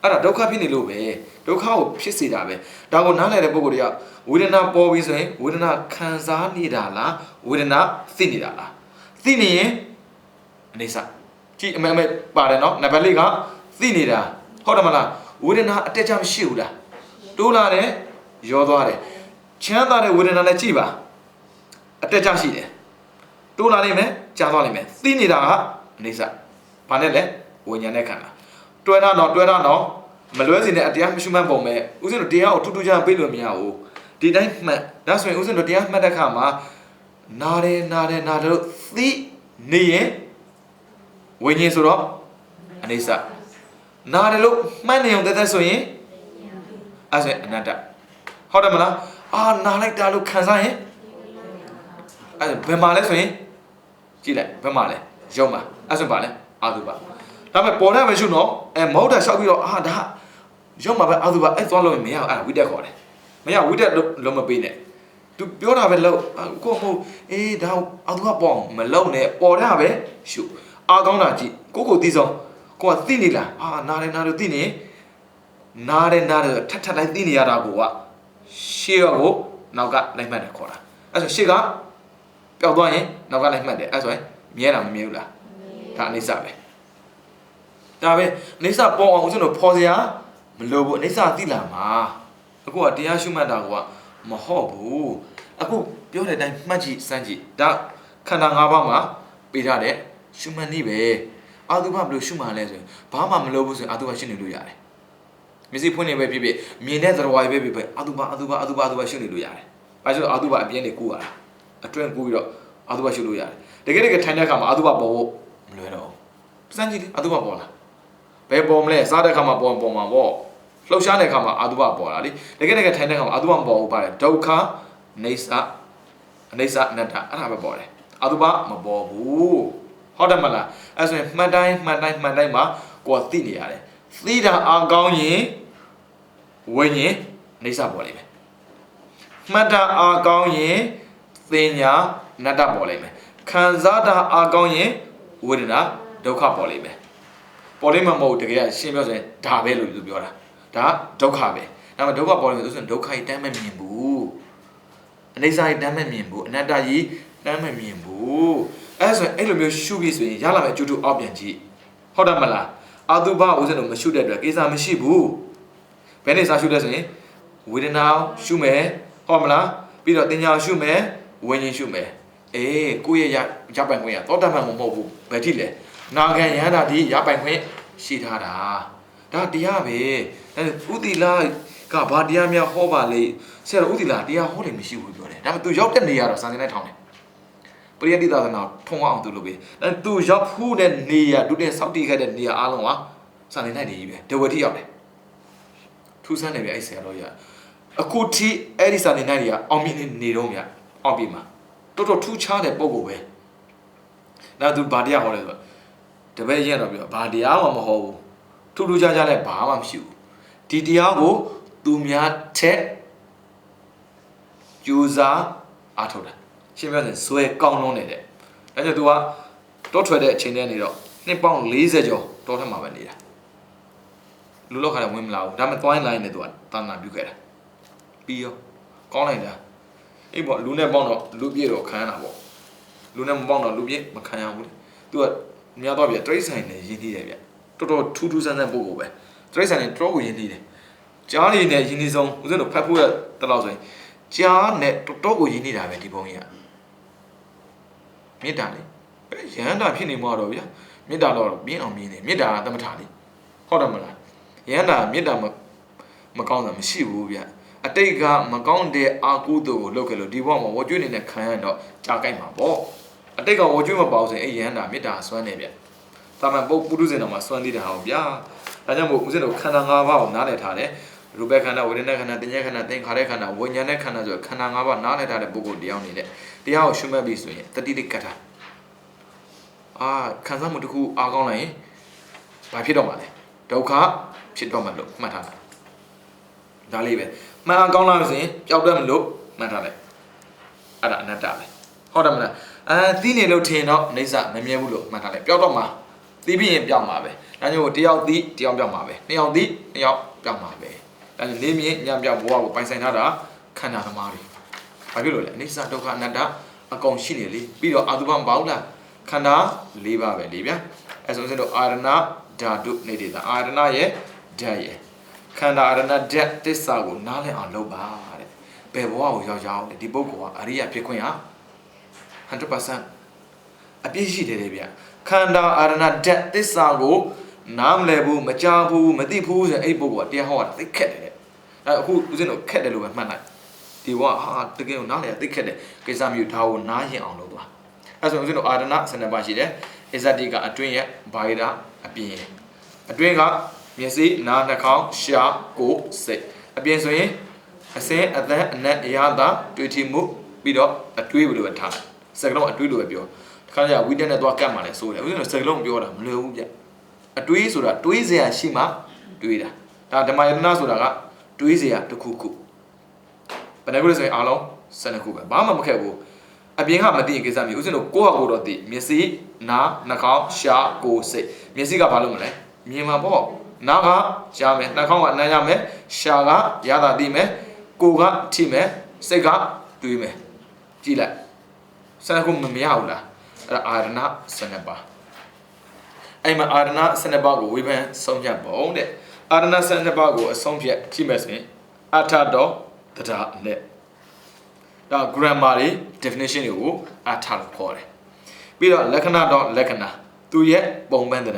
အဲ့ဒါဒုက္ခဖြစ်နေလို့ပဲဒုက္ခကိုဖြစ်စေတာပဲဒါကိုနားလည်တဲ့ပုဂ္ဂိုလ်တွေကဝေဒနာပေါ်ပြီဆိုရင်ဝေဒနာခံစားနေတာလားဝေဒနာသိနေတာလားသိနေရင်အနေစကြည့်အမေပါတယ်နော်နံပါတ်၄ကသိနေတာဟုတ်တယ်မလားဝေဒနာအတက်ကြမရှိဘူးလားတိုးလာတယ်ရောသွားတယ် ချမ်းသာတဲ့ဝေဒနာနဲ့ကြည့်ပါအတက်ကြရှိတယ်တိုးလာနိုင်မယ်ကြားသွားနိုင်မယ်သိနေတာကအနေစဘာနဲ့လဲဝိညာဉ်နဲ့ခန္ဓာတွဲတာတော့မလွဲစေနဲ့အတရားမရှိမှန်းပုံမဲ့ဦးဇင်းတို့တရားကိုထူးထူးခြားခြားပြေးလို့မရဘူးဒီတိုင်းမှတ်ဒါဆိုရင်ဦးဇင်းတို့တရားမှတ်တဲ့အခါမှာနာတယ်လို့သိနေရင်ဝိညာဉ်ဆိုတော့အနေစနာတယ်လို့မှတ်နေအောင်တက်ဆိုရင်အဲ့ဆိုအနတ္တဟုတ်တယ်မလားနာလိုက်တာလို့ခံစားရင်အဲ့ဘယ်မှာလဲဆိုရင်ကြည့်လိုက်ဘယ်မှာလဲရုံမှာအဲ့ဆိုပါလဲအာသုဘဒါပေမဲ့ပေါ်တဲ့မရှိတော့မဟုတ်တာရှောက်ပြီးတော့ဒါရုံမှာပဲအာသုဘအဲ့သွားလို့မရအောင်အဲ့ဝိတက်ခေါ်တယ်မရဝိတက်လုံးမပေးနဲ့သူပြောတာပဲလို့ကိုမဟုတ်ဒါအာသုဘပေါ်မလုံနဲ့ပေါ်တာပဲရှုအားကောင်းတာကြည့်ကိုသိဆုံးကိုကသိနေလားနာတယ်လို့သိနေနာတယ်ထပ်တိုင်းသိနေရတာကိုကရှေ့ရောကိုနောက်ကလိုက်မှတ်တယ်ခေါ်တာအဲ့ဆိုရှေ့ကပျောက်သွားရင်နောက်ကလိုက်မှတ်တယ်အဲ့ဆိုရင်မြဲတာမမြဲဘူးလားဒါအိဋ္ဌပဲဒါပဲအိဋ္ဌပေါ်အောင်ကျွန်တော်ဖော်စရာမလိုဘူးအိဋ္ဌသိလာမှာအခုကတရားရှုမှတ်တာကမဟုတ်ဘူးအခုပြောတဲ့အတိုင်းမှတ်ကြည့်စမ်းကြည့်ဒါခန္ဓာ၅ပါးမှာပေးထားတဲ့ရှုမှတ်နည်းပဲအာသုဘဘယ်လိုရှုမှတ်လဲဆိုရင်ဘာမှမလိုဘူးဆိုရင်အာသုဘရှုနေလို့ရတယ်မျက်စိဖွင့်နေပဲဖြစ်မြင်တဲ့သရဝါပဲဖြစ်အာသုဘရှုနေလို့ရတယ်ဘာလို့အာသုဘအပြင်းနေကူရတာအတွင်းကူပြီးတော့အာသုဘရှုလို့ရတယ်တကယ်ထိုင်တဲ့အခါမှာအာသုဘပေါ်ဖို့မလွယ်တော့ဘူးစမ်းကြည့်လေအာသုဘပေါ်လာဘယ်ပေါ်မလဲစားတဲ့အခါမှာပေါ်မှာပေါ့လှုပ်ရှားတဲ့အခါမှာအာသုဘပေါ်လာလေတကယ်ထိုင်တဲ့အခါမှာအာသုဘမပေါ်ဘူးပါတယ်ဒုက္ခနေသအနိစ္စအနတ္တအဲ့ဒါပဲပေါ်တယ်အာသုဘမပေါ်ဘူးဟုတ်တယ်မလားအဲ့ဆိုရင်မှတ်တိုင်းမှာကိုယ်သိနေရတယ်သိတာအားကောင်းရင်ဝိညာဉ်အိဋ္ဌပေါ်လိမ့်မယ်မှတ်တာအားကောင်းရင်သင်ညာနတ္တပေါ်လိမ့်မယ်ခံစားတာအားကောင်းရင်ဝေဒနာဒုက္ခပေါ်လိမ့်မယ်ပေါ်လိမ့်မှာမဟုတ်တကယ်ရှင်းပြောဆိုရင်ဒါပဲလို့ပြောတာဒါဒုက္ခပဲဒါပေမဲ့ဒုက္ခပေါ်လိမ့်မယ်ဆိုရင်ဒုက္ခကြီးတမ်းမမြင်ဘူးအိဋ္ဌကြီးတမ်းမမြင်ဘူးအနတ္တကြီးတမ်းမမြင်ဘူးအဲ့ဆိုရင်အဲ့လိုမျိုးရှုပြီးဆိုရင်ရလာမယ်ကျူတူအောက်ပြန်ကြည့်ဟုတ်တယ်မလားအာသုဘဦးဇင်းတို့မရှုတဲ့အတွက်ကိစ္စမရှိဘူးဘယ်နဲ့စာရှုလဲဆိုရင်ဝေဒနာရှုမယ်ဟုတ်မလားပြီးတော့တင်ညာရှုမယ်ဝိညာဉ်ရှုမယ်ကိုယ့်ရဲ့ရပိုင်ခွင့်ကသောတပန်မဟုတ်ဘူးဘယ်ထိလဲနာခံရဟန္တာဒီရပိုင်ခွင့်ရှိထားတာဒါတရားပဲဥတီလာကဘာတရားများဟောပါလေဆရာဥတီလာတရားဟောတယ်မရှိဘူးပြောတယ်ဒါပေမဲ့ तू ရောက်တဲ့နေရာတော့စာသင်လိုက်ထောင်းတယ်ပရိယတိသာသနာထုံအောင်သူလုပ်ပေးသူရောက်ဖူးတဲ့နေရာဒုတဲ့စောက်တီခဲ့တဲ့နေရာအားလုံးကစာနေနိုင်နေပြီပဲဒဝတိရောက်တယ်ထူးဆန်းတယ်ဗျအဲ့ဆရာတော်ရအခုထိအဲ့ဒီစာနေနိုင်တွေကအောင်မြင်နေတော့ဗျအောင်ပြီမှာတော်တော်ထူးခြားတဲ့ပုံကိုပဲနောက်သူဘာတရားဟောလဲဆိုတပည့်ရက်တော့ပြောဘာတရားမှမဟောဘူးထူးထူးခြားခြားလည်းဘာမှမရှိဘူးဒီတရားကိုသူများထက်ယူစားအားထုတ်တာရှင်းပြတယ်ဇွဲကောင်းလုံးနေတဲ့ဒါကြောင့် तू ကတောထွက်တဲ့အချိန်တည်းနေတော့နှစ်ပေါင်း40ကျော်တောထက်မှာပဲနေတာလူလောက်ခါလည်းဝင်မလာဘူးဒါပေမဲ့သွားရင်လိုက်နေ तू ကတာနာပြုခဲ့တာပြီးရောကောင်းလိုက်တာအေးပေါ့လူနဲ့ပေါင်းတော့လူပြည့်တော့ခံရတာပေါ့လူနဲ့မပေါင်းတော့လူပြည့်မခံရဘူးလေ तू ကများတော့ပြတရိတ်ဆိုင်နဲ့ရင်းနှီးတယ်ဗျတော်တော်ထူးထူးဆန်းဆန်းပုံကိုပဲတရိတ်ဆိုင်နဲ့တော်ကိုရင်းနှီးတယ်ကြားနေနဲ့ရင်းနှီးဆုံးဦးဇင်းတို့ဖတ်ဖို့ရတလောက်ဆိုရင်ကြားနဲ့တော်ကိုရင်းနှီးတာပဲဒီပုံကြီးကမေတ္တာလေရဟန္တာဖြစ်နေမှာတော့ဗျာမေတ္တာတော့ပြင်းအောင်မြင်နေမေတ္တာကသမထလေဟုတ်တယ်မလားရဟန္တာမေတ္တာမကောင်းတာမရှိဘူးဗျာအတိတ်ကမကောင်းတဲ့အာကုသိုလ်ကိုလုပ်ခဲ့လို့ဒီဘဝမှာဝကျွေးနေတဲ့ခံရတော့ကြာကြိုက်မှာပေါ့အတိတ်ကဝကျွေးမပေါဆိုရင်အဲ့ရဟန္တာမေတ္တာဆွမ်းနေဗျာသာမန်ပုထုဇဉ်တော်မှာဆွမ်းသေးတာဟောဗျာဒါကြောင့်မို့ဦးဇင်းတို့ခန္ဓာ၅ပါးကိုနားလည်ထားတယ်ရူပခန္ဓာဝေဒနာခန္ဓာတင်ညာခန္ဓာသင်္ခါရခန္ဓာဝိညာဉ်နဲ့ခန္ဓာဆိုခန္ဓာ၅ပါးနားလည်ထားတဲ့ပုဂ္ဂိုလ်တရားနေတဲ့တရားကိုရှုမှတ်ပြီးဆိုရင်တတိတိကထာခံစားမှုတစ်ခုအားကောင်းလိုက်ရင်ဘာဖြစ်တော့မှာလဲဒုက္ခဖြစ်တော့မှာလို့မှတ်ထားတာဒါလေးပဲမှန်အားကောင်းလာလို့ဆိုရင်ပျောက်တတ်မလို့မှတ်ထားလိုက်အဲ့ဒါအနတ္တပဲဟုတ်တယ်မလားသိနေလို့ထင်တော့အိဋ္ဌမမြဲဘူးလို့မှတ်ထားလိုက်ပျောက်တော့မှာသိပြီးရင်ပျောက်မှာပဲဒါကြောင့်တယောက်သိတယောက်ပျောက်မှာပဲနှစ်ယောက်သိနှစ်ယောက်ပျောက်မှာပဲဒါကြောင့်နေမြင့်ညံ့ပြောက်ဘဝကိုပိုင်ဆိုင်ထားတာခန္ဓာသမားတွေဘာဖြစ်လို့လဲအိဋ္ဌဒုက္ခအနတ္တအကုန်ရှိနေလေပြီးတော့အာသုဘမပေါ့လားခန္ဓာ၄ပါးပဲလေဗျာအဲဆိုရင်တော့အာရဏဓာတုနေဒေတာအာရဏရဲ့ဓာတ်ရဲ့ခန္ဓာအာရဏဓာတ်တစ္ဆာကိုနားလည်အောင်လုပ်ပါတဲ့ ဘယ်ဘဝကိုရောက်ရောက်လဲဒီပုဂ္ဂိုလ်ကအရိယာဖြစ်ခွင့်ဟာ 100% အပြည့်ရှိတယ်လေဗျခန္ဓာအာရဏဓာတ်သစ္စာကိုနားမလည်ဘူးမကြားဘူးမသိဘူးဆိုရင်အဲ့ပုဂ္ဂိုလ်ကတရားဟောတာသိခက်တယ်တဲ့အခုဦးဇင်းတို့ခက်တယ်လို့ပဲမှတ်လိုက်ဒီဘဝဟာတကယ်ကိုနားလည်သိခက်တယ်ကိစ္စမျိုးဒါကိုနားရင်အောင်လုပ်သွားအဲ့ဆိုဦးဇင်းတို့အာရဏ12ပါးရှိတယ်အစ္ဆတိကအတွင်းရဲ့ဘာဝိဒအပြင်အတွင်းကမျက်စိနားနှာခေါင်းရှားကိုယ်စိတ်အပြင်ဆိုရင်အစင်းအသံအနက်အရာသာတွေ့ထိမှုပြီးတော့အတွေးဘယ်လိုပဲထားစကလုံးအတွေးလိုပဲပြောခါကျဝိတက်နဲ့သွားကတ်မှလည်းဆိုတယ်ဦးဇင်းတို့စကလုံးပြောတာမလွယ်ဘူးဗျအတွေးဆိုတာတွေးစရာရှိမှတွေးတာဒါဓမ္မယတနာဆိုတာကတွေးစရာတစ်ခုခုဘယ်နှခုလဲဆိုရင်အားလုံး12ခုပဲဘာမှမခက်ဘူးအပြင်ကမသိရင်ကိစ္စမျိုးဦးဇင်းတို့ကိုယ့်ဟာကိုယ်တော့သိမျက်စိနားနှာခေါင်းရှားကိုယ်စိတ်မျက်စိကဘာလို့မလဲမြင်မှာပေါ့နားကကြားမယ်နှာခေါင်းကနားရမယ်ရှားကရတာသိမယ်ကိုယ်ကထိမယ်စိတ်ကတွေးမယ်ကြည့်လိုက်12ခုမရဘူးလားအဲ့ဒါအာရဏ12ပါးအဲ့မှာအာရဏ12ပါးကိုဝိပန်ဆုံးဖြတ်ပုံတဲ့အာရဏ12ပါးကိုအဆုံးဖြတ်ကြည့်မယ်ဆိုရင်အထတော်တရားနဲ့ဒါ grammar တွေ definition တွေကိုအထလို့ခေါ်တယ်ပြီးတော့လက္ခဏာတော်လက္ခဏာသူရဲ့ပုံပန်းတဲ့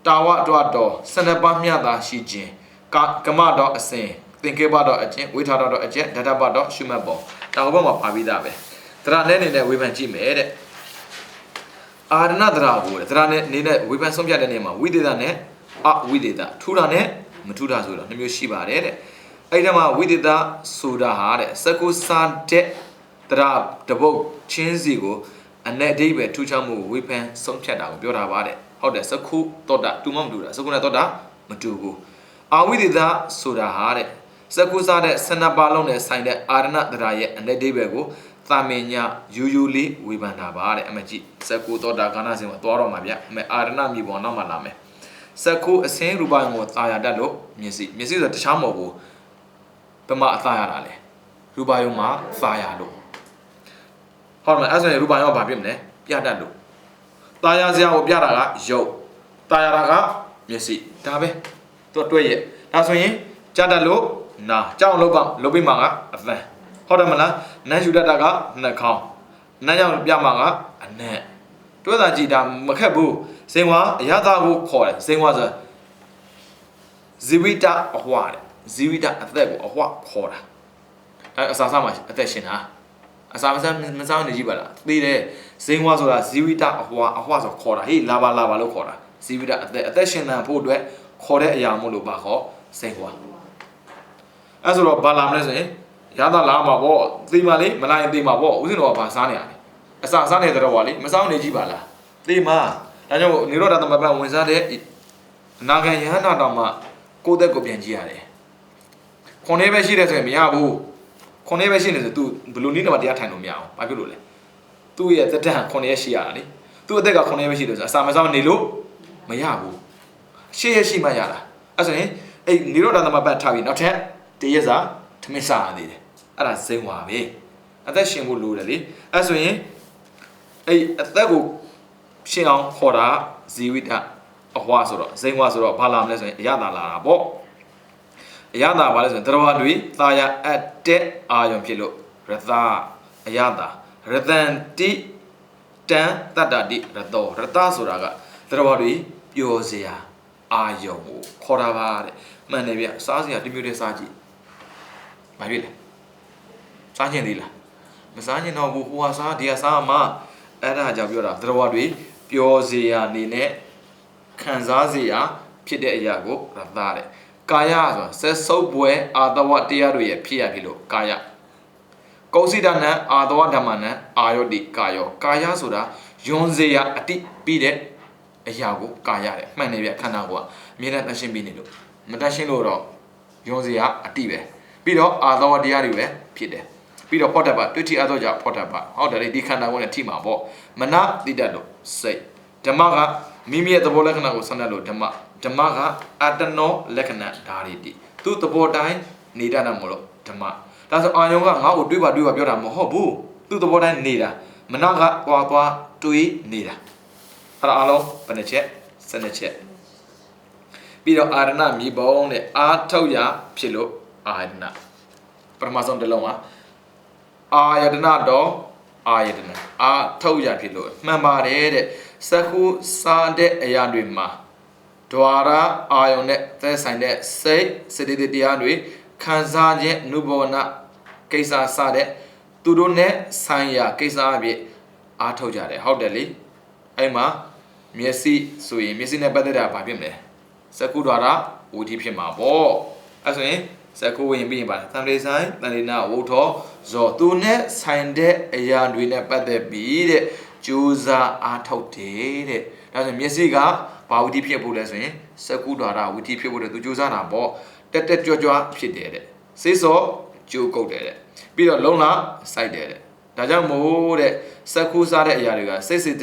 တာဝတော်တော်12ပါးမျှတာရှိခြင်းကမတော်အစဉ်သင်္ကေပတော်အကျင့်ဝိထာတော်အကျင့်ဓာတပတော်ရှုမှတ်ပုံဒါဘုဘမှာပါပြီးသားပဲတရားနဲ့နေတဲ့ဝိပန်ကြည့်မယ်တဲ့အာရဏတရားကိုတရားနဲ့နေတဲ့ဝိပန်ဆုံးဖြတ်တဲ့နေရာမှာဝိသေသနဲ့အဝိသေသထူတာနဲ့မထူတာဆိုတာနှမျိုးရှိပါတယ်တဲ့အဲ့ဒီမှာဝိသေသဆိုတာဟာတဲ့စကုစာတဲ့တရားတပုတ်ချင်းစီကိုအ내အဓိပ္ပာယ်ထူးခြားမှုဝိပန်ဆုံးဖြတ်တာကိုပြောတာပါတဲ့ဟုတ်တယ်စကုတောတာတူမမတူတာစကုနဲ့တောတာမတူဘူးအဝိသေသဆိုတာဟာတဲ့စကုစာတဲ့12ပါးလုံးနဲ့ဆိုင်တဲ့အာရဏတရားရဲ့အ내အဓိပ္ပာယ်ကိုသာမင်ညာယူယူလေးဝေဖန်တာပါတဲ့အမကြည့်စကုသောတာကာဏစင်မှာသွားတော့မှာဗျအမအာရဏမြေပေါ်နောက်မှလာမယ်စကုအစင်းရူပယံကိုသာယာတတ်လို့မျက်စိဆိုတခြားမဟုတ်ဘူးဘယ်မှာအသာရတာလဲရူပယံမှာသာယာလို့ဟုတ်မယ်အဲ့ဆိုရင်ရူပယံကဘာဖြစ်မလဲပြတတ်လို့သာယာစရာကိုပြတာကရုပ်သာယာတာကမျက်စိဒါပဲသူတွဲရဲ့ဒါဆိုရင်ကြတတ်လို့နာကြောက်လို့ပါလုပ်ပြီးမှာကအသံဟုတ်တယ်မလားနန်းယူတတ်တာကနှာခေါင်းနန်းကြောင်ပြမှာကအနက်တွဲတာကြည့်ဒါမခက်ဘူးဇင်ဝါအရသာကိုခေါ်တယ်ဇင်ဝါဆိုဇီဝိတအဟွာတဲ့ဇီဝိတအသက်ကိုအဟွာခေါ်တာအဲအစာစားမှာအသက်ရှင်တာအစာမစားနေကြည့်ပါလားသိတယ်ဇင်ဝါဆိုတာဇီဝိတအဟွာဆိုခေါ်တာဟေးလာပါလို့ခေါ်တာဇီဝိတအသက်ရှင်တဲ့ဖို့အတွက်ခေါ်တဲ့အရာမို့လို့ပါခေါ်ဇင်ဝါအဲဆိုတော့ဘာလာမလဲဆိုရင်ရတာလာမှာပေါ့သိမှလေမလာရင်သိမှာပေါ့ဦးဇင်းတော်ကဘာစားနေရလဲအစာစားနေတဲ့တော့ဗောလေမစားနေကြည့်ပါလားသိမှာဒါကြောင့်နေရောဓသမပတ်ဝင်စားတဲ့အနာဂံယဟနာတော်မှာကိုယ့်သက်ကိုပြန်ကြည့်ရတယ်ခုနှစ်ပဲရှိတယ်ဆိုရင်မရဘူးခုနှစ်ပဲရှိနေဆို तू ဘယ်လိုနည်းတော့တရားထိုင်လို့မရအောင်ဘာဖြစ်လို့လဲသူ့ရဲ့သက်တမ်းခုနှစ်ရက်ရှိရတာလေသူ့အသက်ကခုနှစ်ရက်ပဲရှိတယ်ဆိုအစာမစားနေလို့မရဘူးရှေ့ရက်ရှိမှရတာအဲ့ဆိုရင်အဲ့နေရောဓသမပတ်ထားပြီးနောက်ထပ်တရက်စာထမင်းစားရသေးတယ်အဲ့ဒါဇိမ်ဝါပဲအသက်ရှင်ဖို့လိုတယ်လေအဲ့ဆိုရင်အဲ့အသက်ကိုရှင်အောင်ခေါ်တာဇီဝိတအဟွာဆိုတော့ဇိမ်ဝါဆိုတော့ဘာလာမလဲဆိုရင်အရသာလာတာပေါ့အရသာဘာလဲဆိုရင်တရားတွေသာယာအပ်တဲ့အာယုံဖြစ်လို့ရသအရသာရတန်တိတန်တတ္တတိရတောရတဆိုတာကတရားတွေပျော်စရာအာယုံကိုခေါ်တာပါတဲ့မှန်တယ်ဗျစားစရာတစ်မျိုးတည်းစားကြည့်ဘာဖြစ်လဲစားခြင်းသေးလားမစားခြင်းတော့ဘူးဟိုဟာစားဒီဟာစားမှအဲ့ဒါကြောင့်ပြောတာတရားတွေပျော်စေရာအနေနဲ့ခံစားစေရာဖြစ်တဲ့အရာကိုရသတဲ့ကာယဆိုတာဆက်စုပ်ပွဲအာတဝတရားတွေရဲ့ဖြစ်ရဖြစ်လို့ကာယကုသိဒနံအာတဝဓမ္မနံအာယောတိကာယောကာယဆိုတာယွန်စေရာအတိပြီးတဲ့အရာကိုကာယတဲ့မှန်တယ်ဗျခန္ဓာကိုယ်ကအမြဲတမ်းတရှင်းပြီးနေလို့မတရှင်းလို့တော့ယွန်စေရာအတိပဲပြီးတော့အာသောတရားတွေပဲဖြစ်တယ်ပြီးတော့ဖောတ္တပတွေ့ထိအသောကြောင့်ဖောတ္တပဟုတ်တယ်လေဒီခန္ဓာကိုယ်နဲ့ထိမှာပေါ့မနတိတတ်လို့စိတ်ဓမ္မကမိမိရဲ့သဘောလက္ခဏာကိုဆန္ဒလို့ဓမ္မကအတနောလက္ခဏာဓာရီတိသူ့သဘောတိုင်းနေတတ်တာမို့လို့ဓမ္မဒါဆိုအာယုံကငါ့ကိုတွေးပါပြောတာမဟုတ်ဘူးသူ့သဘောတိုင်းနေတာမနကသွားတွေးနေတာအဲ့ဒါအလုံးဘယ်နှချက်12ချက်ပြီးတော့အာရဏမြေပုံတဲ့အာထုတ်ရဖြစ်လို့အာရဏ ပထမဆုံးတစ်လုံးပါအာယတနာတော့အာယတနာအာထုတ်ရဖြစ်လို့မှန်ပါတယ်တဲ့စက္ခုစားတဲ့အရာတွေမှာဒွါရအာယုန်နဲ့သက်ဆိုင်တဲ့စိတ်စတိတိတရားတွေခံစားခြင်းအနုဘောနာကိစ္စစတဲ့သူတို့နဲ့ဆိုင်ရာကိစ္စအဖြစ်အားထုတ်ကြတယ်ဟုတ်တယ်လေအဲ့မှာမျက်စိဆိုရင်မျက်စိနဲ့ပတ်သက်တာဘာဖြစ်မလဲစက္ခုဒွါရဝိသီဖြစ်မှာပေါ့အဲ့ဆိုရင်စက္ခုဝင်ပြီးရင်ပါသံလေဆိုင်တန်လေနာဝုထောဇောသူနဲ့ဆိုင်တဲ့အရာတွေနဲ့ပတ်သက်ပြီးတဲ့ကြိုးစားအားထုတ်တယ်တဲ့ဒါဆိုရင်မျက်စိကဘာဝိသီဖြစ်ဖို့လဲဆိုရင်စက္ခုဒွါရဝိသီဖြစ်ဖို့တဲ့သူကြိုးစားတာပေါ့တက်တက်ကြွကြွဖြစ်တယ်တဲ့စေးစောကြိုးကုတ်တယ်တဲ့ပြီးတော့လုံးလာစိုက်တယ်တဲ့ဒါကြောင့်မို့တဲ့စက္ခုစားတဲ့အရာတွေကစိတ်စိတ်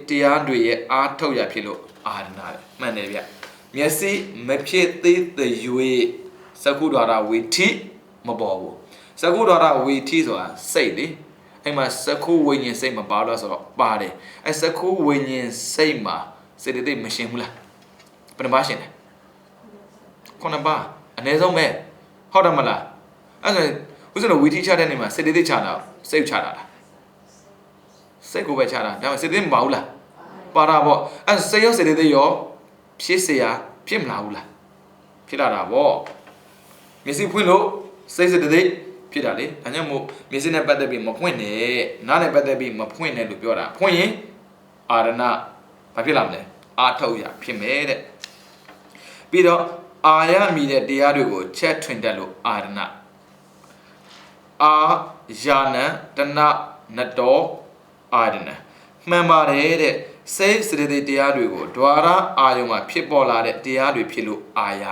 တရားတွေရဲ့အားထုတ်ရဖြစ်လို့အာရဏတဲ့မှန်တယ်ဗျမျက်စိမဖြစ်သေးတဲ့ရွေစက္ခုဒွါရဝိသီမပေါ်ဘူးစက္ခုဒွါရဝိသီဆိုတာစိတ်လေအဲ့မှာစက္ခုဝိညာဉ်စိတ်မပါလို့ဆိုတော့ပါတယ်အဲ့စက္ခုဝိညာဉ်စိတ်မှာစေတသိက်မရှင်ဘူးလားဘယ်နှပါရှင်လဲခုနှစ်ပါအနည်းဆုံးပဲဟုတ်တယ်မလားအဲ့ဒါဥစ္စာဝီထီချတဲ့နေမှာစေတသိက်ချတာစိတ်ချတာလားစိတ်ကိုပဲချတာဒါပေမဲ့စေတသိက်မပါဘူးလားပါတာပေါ့အဲ့စိတ်ရောစေတသိက်ရောဖြစ်เสียဖြစ်မလာဘူးလားဖြစ်လာတာပေါ့မျက်စိဖွင့်လို့စိတ်စေတသိက်ဖြစ်တာလေဒါကြောင့်မို့မျက်စိနဲ့ပတ်သက်ပြီးမဖွင့်နဲ့နားနဲ့ပတ်သက်ပြီးမဖွင့်နဲ့လို့ပြောတာဖွင့်ရင်အာရဏဘာဖြစ်လာမလဲအာထုတ်ရဖြစ်မယ်တဲ့ပြီးတော့အာရမီတဲ့တရားတွေကိုချက်ထွင်တတ်လို့အာရဏအာယာနတနနတောအာရဏမှန်ပါတယ်တဲ့စိတ်စရတိတရားတွေကိုဒွါရအာယုံမှာဖြစ်ပေါ်လာတဲ့တရားတွေဖြစ်လို့အာရ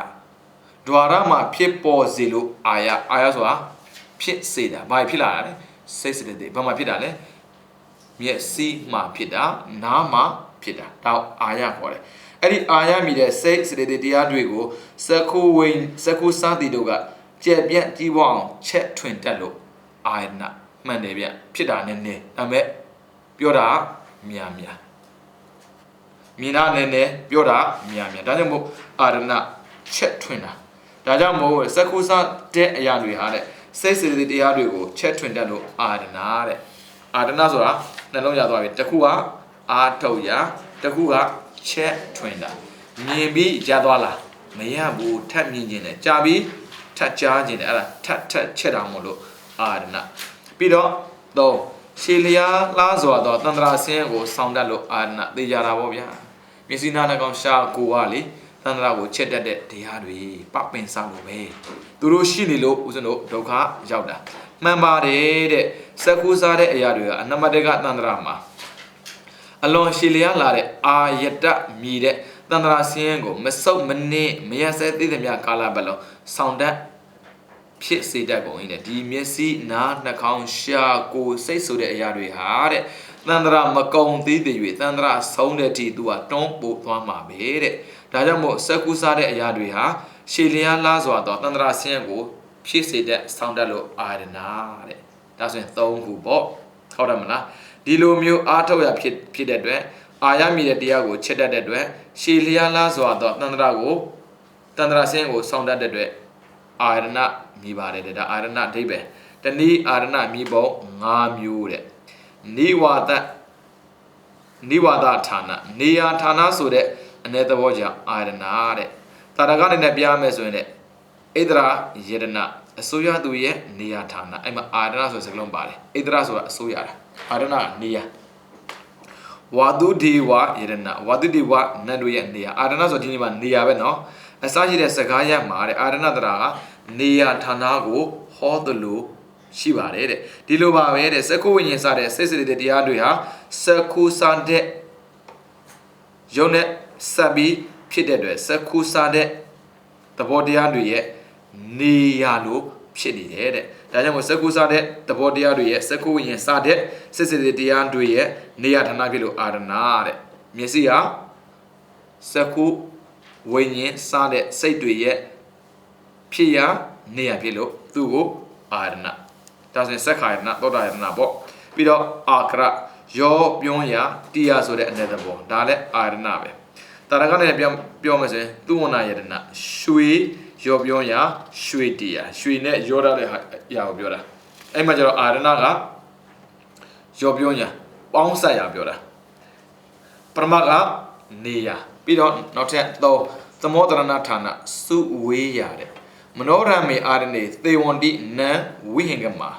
ဒွါရမှာဖြစ်ပေါ်စေလို့အာရဆိုတာဖြစ်စေတာဘာဖြစ်လာတာလဲစိတ်စရတိဘာမှဖြစ်တာလဲမျက်စိမှာဖြစ်တာနားမှာဖြစ်တာဒါအာရခေါ်တယ်အဲ့ဒီအာရမီတဲ့စိတ်စရတိတရားတွေကိုစက္ခုစားတိတို့ကကြက်ပြန့်ကြီးပွားအောင်ချက်ထွင်တတ်လို့အာရဏမှန်တယ်ဗျဖြစ်တာနည်းနည်းဒါပေမဲ့ပြောတာများမြင်တာနည်းနည်းပြောတာများဒါကြောင့်မို့အာရဏချက်ထွင်တာဒါကြောင့်မို့စက္ခုစားတဲ့အရာတွေဟာတဲ့စိတ်စရတိတရားတွေကိုချက်ထွင်တတ်လို့အာရဏတဲ့အာရဏဆိုတာနှလုံးရသွားပြီတစ်ခုကအာထုတ်ရတစ်ခုကချက်ထွင်တာမြင်ပြီးရသွားလားမရဘူးထပ်မြင်ခြင်းနဲ့ကြာပြီးထပ်ကြားခြင်းနဲ့အဲ့ဒါထပ်ချက်တာမို့လို့အာရဏပြီးတော့သုံးရှေလျာလားစွာတော့တန္တရာဆင်းကိုဆောင်းတတ်လို့အာရဏသိကြတာပေါ့ဗျာမျက်စိနားနှာခေါင်းရှားကိုကလေတန္တရာကိုချက်တတ်တဲ့တရားတွေပပင်ဆောင်လို့ပဲသူတို့ရှိနေလို့ဦးဇင်းတို့ဒုက္ခရောက်တာမှန်ပါတယ်တဲ့စက္ခုစားတဲ့အရာတွေကအနမတကတန္တရာမှာအလွန်ရှည်လျားလာတဲ့အာယတမြည်တဲ့တန္တရာဆင်းကိုမဆုတ်မနစ်မရဆဲသေးသမျှကာလပတ်လုံးဆောင်းတတ်ဖြစ်စေတတ်ကုန်၏တဲ့ဒီမျက်စိနားနှာခေါင်းရှားကိုယ်စိတ်ဆိုတဲ့အရာတွေဟာတဲ့တန္တရာမကုံသေးသေး၍တန္တရာဆုံးတဲ့အထိသူကတွန်းပို့သွားမှာပဲတဲ့ဒါကြောင့်မို့စက္ခုစားတဲ့အရာတွေဟာရှည်လျားလားစွာတော့တန္တရာဆင်းကိုဖြစ်စေတဲ့ဆောင်းတတ်လို့အာရဏတဲ့ဒါဆိုရင်၃ခုပေါ့ဟုတ်တယ်မလားဒီလိုမျိုးအားထုတ်ရဖြစ်တဲ့အတွက်အာရမီတဲ့တရားကိုချက်တတ်တဲ့အတွက်ရှည်လျားလားစွာတော့တန္တရာဆင်းကိုဆောင်းတတ်တဲ့အတွက်အာရဏမြည်ပါတယ်တဲ့ဒါအာရဏအဓိပ္ပာယ်တနည်းအာရဏမြည်ပုံ၅မျိုးတဲ့နိဝါဒဌာနနေယာဌာနဆိုတဲ့အ내သဘောကြောင့်အာရဏတဲ့တာရကနေနဲ့ပြမယ်ဆိုရင်လည်းဣဒရာယေရဏအစိုးရသူရဲ့နေယာဌာနအဲ့မှာအာရဏဆိုတဲ့စကားလုံးပါတယ်ဣဒရာဆိုတာအစိုးရတာအာရဏနေယာဝါဒုဒေဝယေရဏဝါဒုဒေဝနတ်တို့ရဲ့နေယာအာရဏဆိုဒီနေ့မှာနေယာပဲနော်အစရှိတဲ့စကားရမှာတဲ့အာရဏတရာကနေယာဌာနကိုဟောသလိုရှိပါတယ်တဲ့ဒီလိုပါပဲတဲ့စက္ခုဝိညာဉ်စတဲ့စိတ်စရတဲ့တရားတွေဟာစက္ခုစားတဲ့ယုံနဲ့စပ်ပြီးဖြစ်တဲ့အတွက်စက္ခုစားတဲ့သဘောတရားတွေရဲ့နေယာလို့ဖြစ်နေတယ်တဲ့ဒါကြောင့်မို့စက္ခုစားတဲ့သဘောတရားတွေရဲ့စက္ခုဝိညာဉ်စတဲ့စိတ်စရတဲ့တရားတွေရဲ့နေယာဌာနဖြစ်လို့အာရဏတဲ့မျက်စိဟာစက္ခုဝိညာဉ်စတဲ့စိတ်တွေရဲ့ဖြစ်ရနေရဖြစ်လို့သူ့ကိုအာရဏဒါဆိုရင်စက္ခာယတနာသောတာယတနာပေါ့ပြီးတော့အာကရရောပြုံးရတိယဆိုတဲ့အ내သဘောဒါလည်းအာရဏပဲတ တာရကနဲ့ပြောမယ်ဆိုရင်သူဝနာယတနာရွှေရောပြောရရွှေတရားရွှေနဲ့ရောရတဲ့ဟာအရာကိုပြောတာအဲ့မှာကျတော့အာရဏကရောပြောရပေါင်းဆက်ရပြောတာပရမကနေရပြီးတော့နောက်ထပ်3သမောတရဏဌာနစုဝေးရတဲ့မနောရမေအာရဏေသေဝန္တိနံဝိဟင်ကမှာ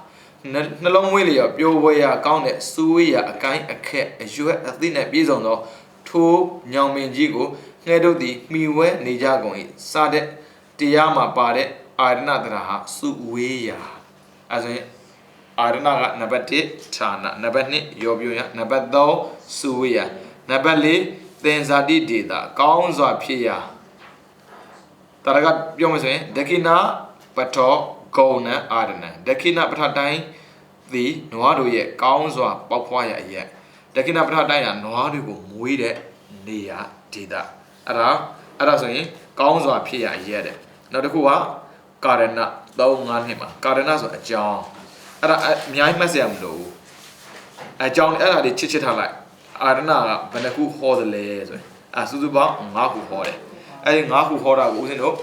နှလုံးဝေးလျော်ပျော်ဝဲရကောင်းတဲ့စုဝေးရအကိုင်းအခက်အရွက်အသိနဲ့ပြည့်စုံသောထိုးညောင်မင်းကြီးကိုငှဲ့တို့သည်မှီဝဲနေကြကုန်၏စတဲ့တရားမှာပါတဲ့အာရဏတရာဟာစုဝေးရအဲဆိုရင်အာရဏကနံပါတ်1ဌာနနံပါတ်2ရောပြောရနံပါတ်3စုဝေးရနံပါတ်4သင်္ဇာတိဒေတာကောင်းစွာဖြစ်ရတာရကပြောမယ်ဆိုရင်ဒကိနာပထောဂုဏအာရဏဒကိနာပထတိုင်းသည်နွားတို့ရဲ့ကောင်းစွာပေါက်ဖွားရအရက်ဒကိနာပထတိုင်းကနွားတွေကိုမွေးတဲ့နေရာဒေတာအဲ့ဒါဆိုရင်ကောင်းစွာဖြစ်ရအရက်တဲ့နောက်တစ်ခုကကာရဏ3-5နှစ်မှာကာရဏဆိုအကြောင်းအဲ့ဒါအများကြီးမှတ်စရာမလိုဘူးအကြောင်းအဲ့ဒါတွေချစ်ထားလိုက်အာရဏကဘယ်နှခုဟောတယ်လဲဆိုရင်စုစုပေါင်း5ခုဟောတယ်အဲ့ဒီ5ခုဟောတာကိုဦးဇင်းတို့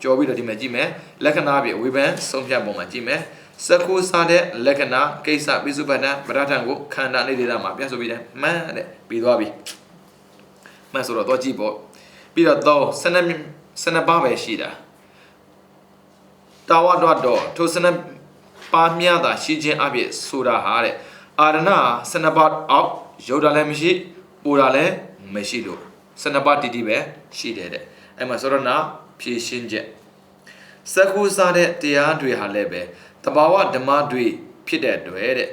ကြော်ပြီးတော့ဒီမှာကြည့်မယ်လက္ခဏာပြဝေဖန်ဆုံးဖြတ်ပုံမှာကြည့်မယ်စက္ခုစားတဲ့လက္ခဏာကိစ္စပိစုပ္ပန္နပရထံကိုခန္ဓာနေဒေတာမှာပြဆိုပြီးတယ်မှန်တဲ့ပြီးသွားပြီမှန်ဆိုတော့ကြည့်ပေါ့ပြီးတော့12ပါးပဲရှိတာတာဝတ္တတော့ထို12ပါးမြတာရှိခြင်းအဖြစ်ဆိုတာဟာတဲ့အာရဏ12ပါးအောက်ရုပ်တာလည်းမရှိပူတာလည်းမရှိလို့12ပါးတိပဲရှိတယ်တဲ့အဲ့မှာဆိုတော့နာဖြည့်ရှင်းချက်စက္ခုစားတဲ့တရားတွေဟာလည်းပဲတဘာဝဓမ္မတွေဖြစ်တဲ့အတွက်တဲ့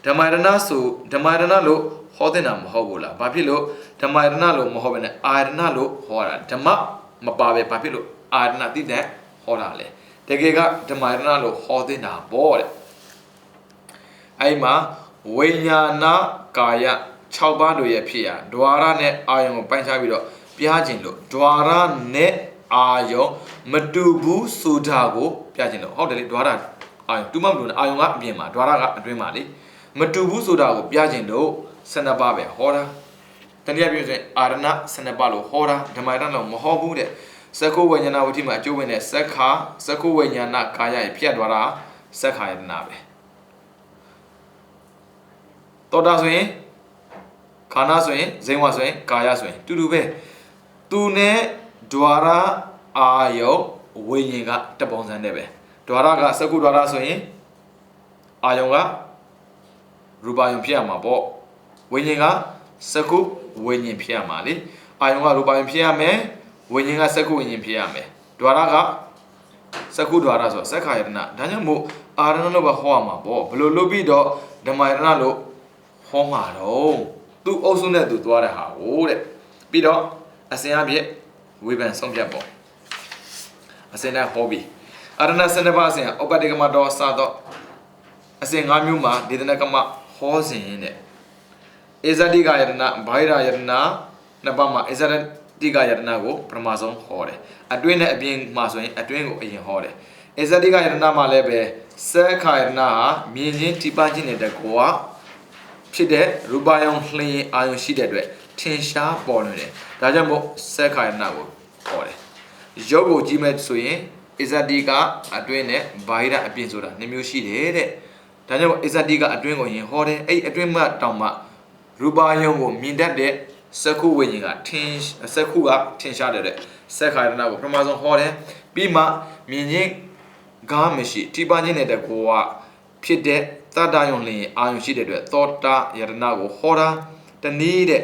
ဓမ္မရဏဆိုဓမ္မရဏလို့ဟောတဲ့နာမဟုတ်ဘူးလားဘာဖြစ်လို့ဓမ္မရဏလို့မဟုတ်ဘဲနဲ့အာရဏလို့ဟောတာဓမ္မမပါပဲဘာဖြစ်လို့အာရဏတိတဲ့ဟောတာလဲတကယ်ကဓမ္မရဏလို့ဟောတဲ့နာပေါ့တဲ့အဲ့မှာဝိညာဏကာယ6ပါးတို့ရဲ့ဖြစ်ရဒွါရနဲ့အာယုံကိုပိုင်းခြားပြီးတော့ပြားခြင်းလို့ဒွါရနဲ့အာယုံမတူဘူးဆိုတာကိုပြခြင်းလို့ဟုတ်တယ်လေဒွါရအာယုံတူမမတူနဲ့အာယုံကအပြင်မှာဒွါရကအတွင်းမှာလေမတူဘူးဆိုတာကိုပြခြင်းလို့12ပါးပဲဟောတာတနည်းပြောရင်အာရဏ12ပါးလို့ဟောတာဓမ္မရဏလို့မဟောဘူးတဲ့စက္ခုဝိညာဏဝဋ္ဌိမှာအကျိုးဝင်တဲ့စက္ခုဝိညာဏကာယရဲ့ဖြတ်သွားတာစက္ခာယတနာပဲတောတာဆိုရင်ခန္ဓာဆိုရင်ဇိဝဆိုရင်ကာယဆိုရင်တူတူပဲသူနဲ့ဒွါရအာယုဝိညာဉ်ကတပုံစံနဲ့ပဲဒွါရကစက္ခုဒွါရဆိုရင်အာယုံကရူပယုံဖြစ်ရမှာပေါ့ဝိညာဉ်ကစက္ခုဝိညာဉ်ဖြစ်ရမှာလေအာယုံကရူပယုံဖြစ်ရမယ်ဝိညာဉ်ကစက္ခုဝိညာဉ်ဖြစ်ရမယ်ဒွါရကစက္ခုဒွါရဆိုစက္ခာယတနာဒါကြောင့်မို့အာရဏလို့ပဲဟောရမှာပေါ့ဘယ်လိုလုပ်ပြီးတော့ဓမ္မယတနာလို့ဟောမှာတော့သူအုပ်စုနဲ့သူသွားတဲ့ဟာကိုတဲ့ပြီးတော့အစဉ်အပြည့်ဝေဖန်ဆုံးဖြတ်ပေါ့အစဉ်နဲ့ဟောပြီးအာရဏ12ပါးအစဉ်ဥပတိကမတော်စတော့အစဉ်5မျိုးမှာဒေသနကမဟောစဉ်တဲ့ဧဇတိကယတနာဘိုင်ရာယတနာနှစ်ပါးမှာဧဇတိကယတနာကိုပထမဆုံးဟောတယ်အတွင်းနဲ့အပြင်မှာဆိုရင်အတွင်းကိုအရင်ဟောတယ်ဧဇတိကယတနာမှာလည်းပဲစက္ခာယတနာဟာမြင်ချင်းထိပါခြင်းတဲ့ကောဖြစ်တဲ့ရူပယုံလျင်အာယုံရှိတဲ့အတွက်ထင်ရှားပေါ်နေတယ်ဒါကြောင့်မို့စက္ခာယတနာကိုဟောတယ်ရုပ်ကိုကြည့်မဲ့ဆိုရင်ဧဇတိကအတွင်းနဲ့ဘိုင်ရာအပြင်ဆိုတာ2မျိုးရှိတယ်တဲ့ဒါကြောင့်ဧဇတိကအတွင်းကိုရင်ဟောတယ်အဲ့အတွင်းမှာတောင်မှရူပယုံကိုမြင်တတ်တဲ့စက္ခုဝိညာဉ်ကစက္ခုကထင်ရှားတဲ့စက္ခာယတနာကိုပထမဆုံးဟောတယ်ပြီးမှမြင်ချင်းကားမရှိထိပါခြင်းတဲ့ကိုကဖြစ်တဲ့သတ္တယုံလျင်အာယုံရှိတဲ့အတွက်သောတာယတနာကိုဟောတာတနည်းတဲ့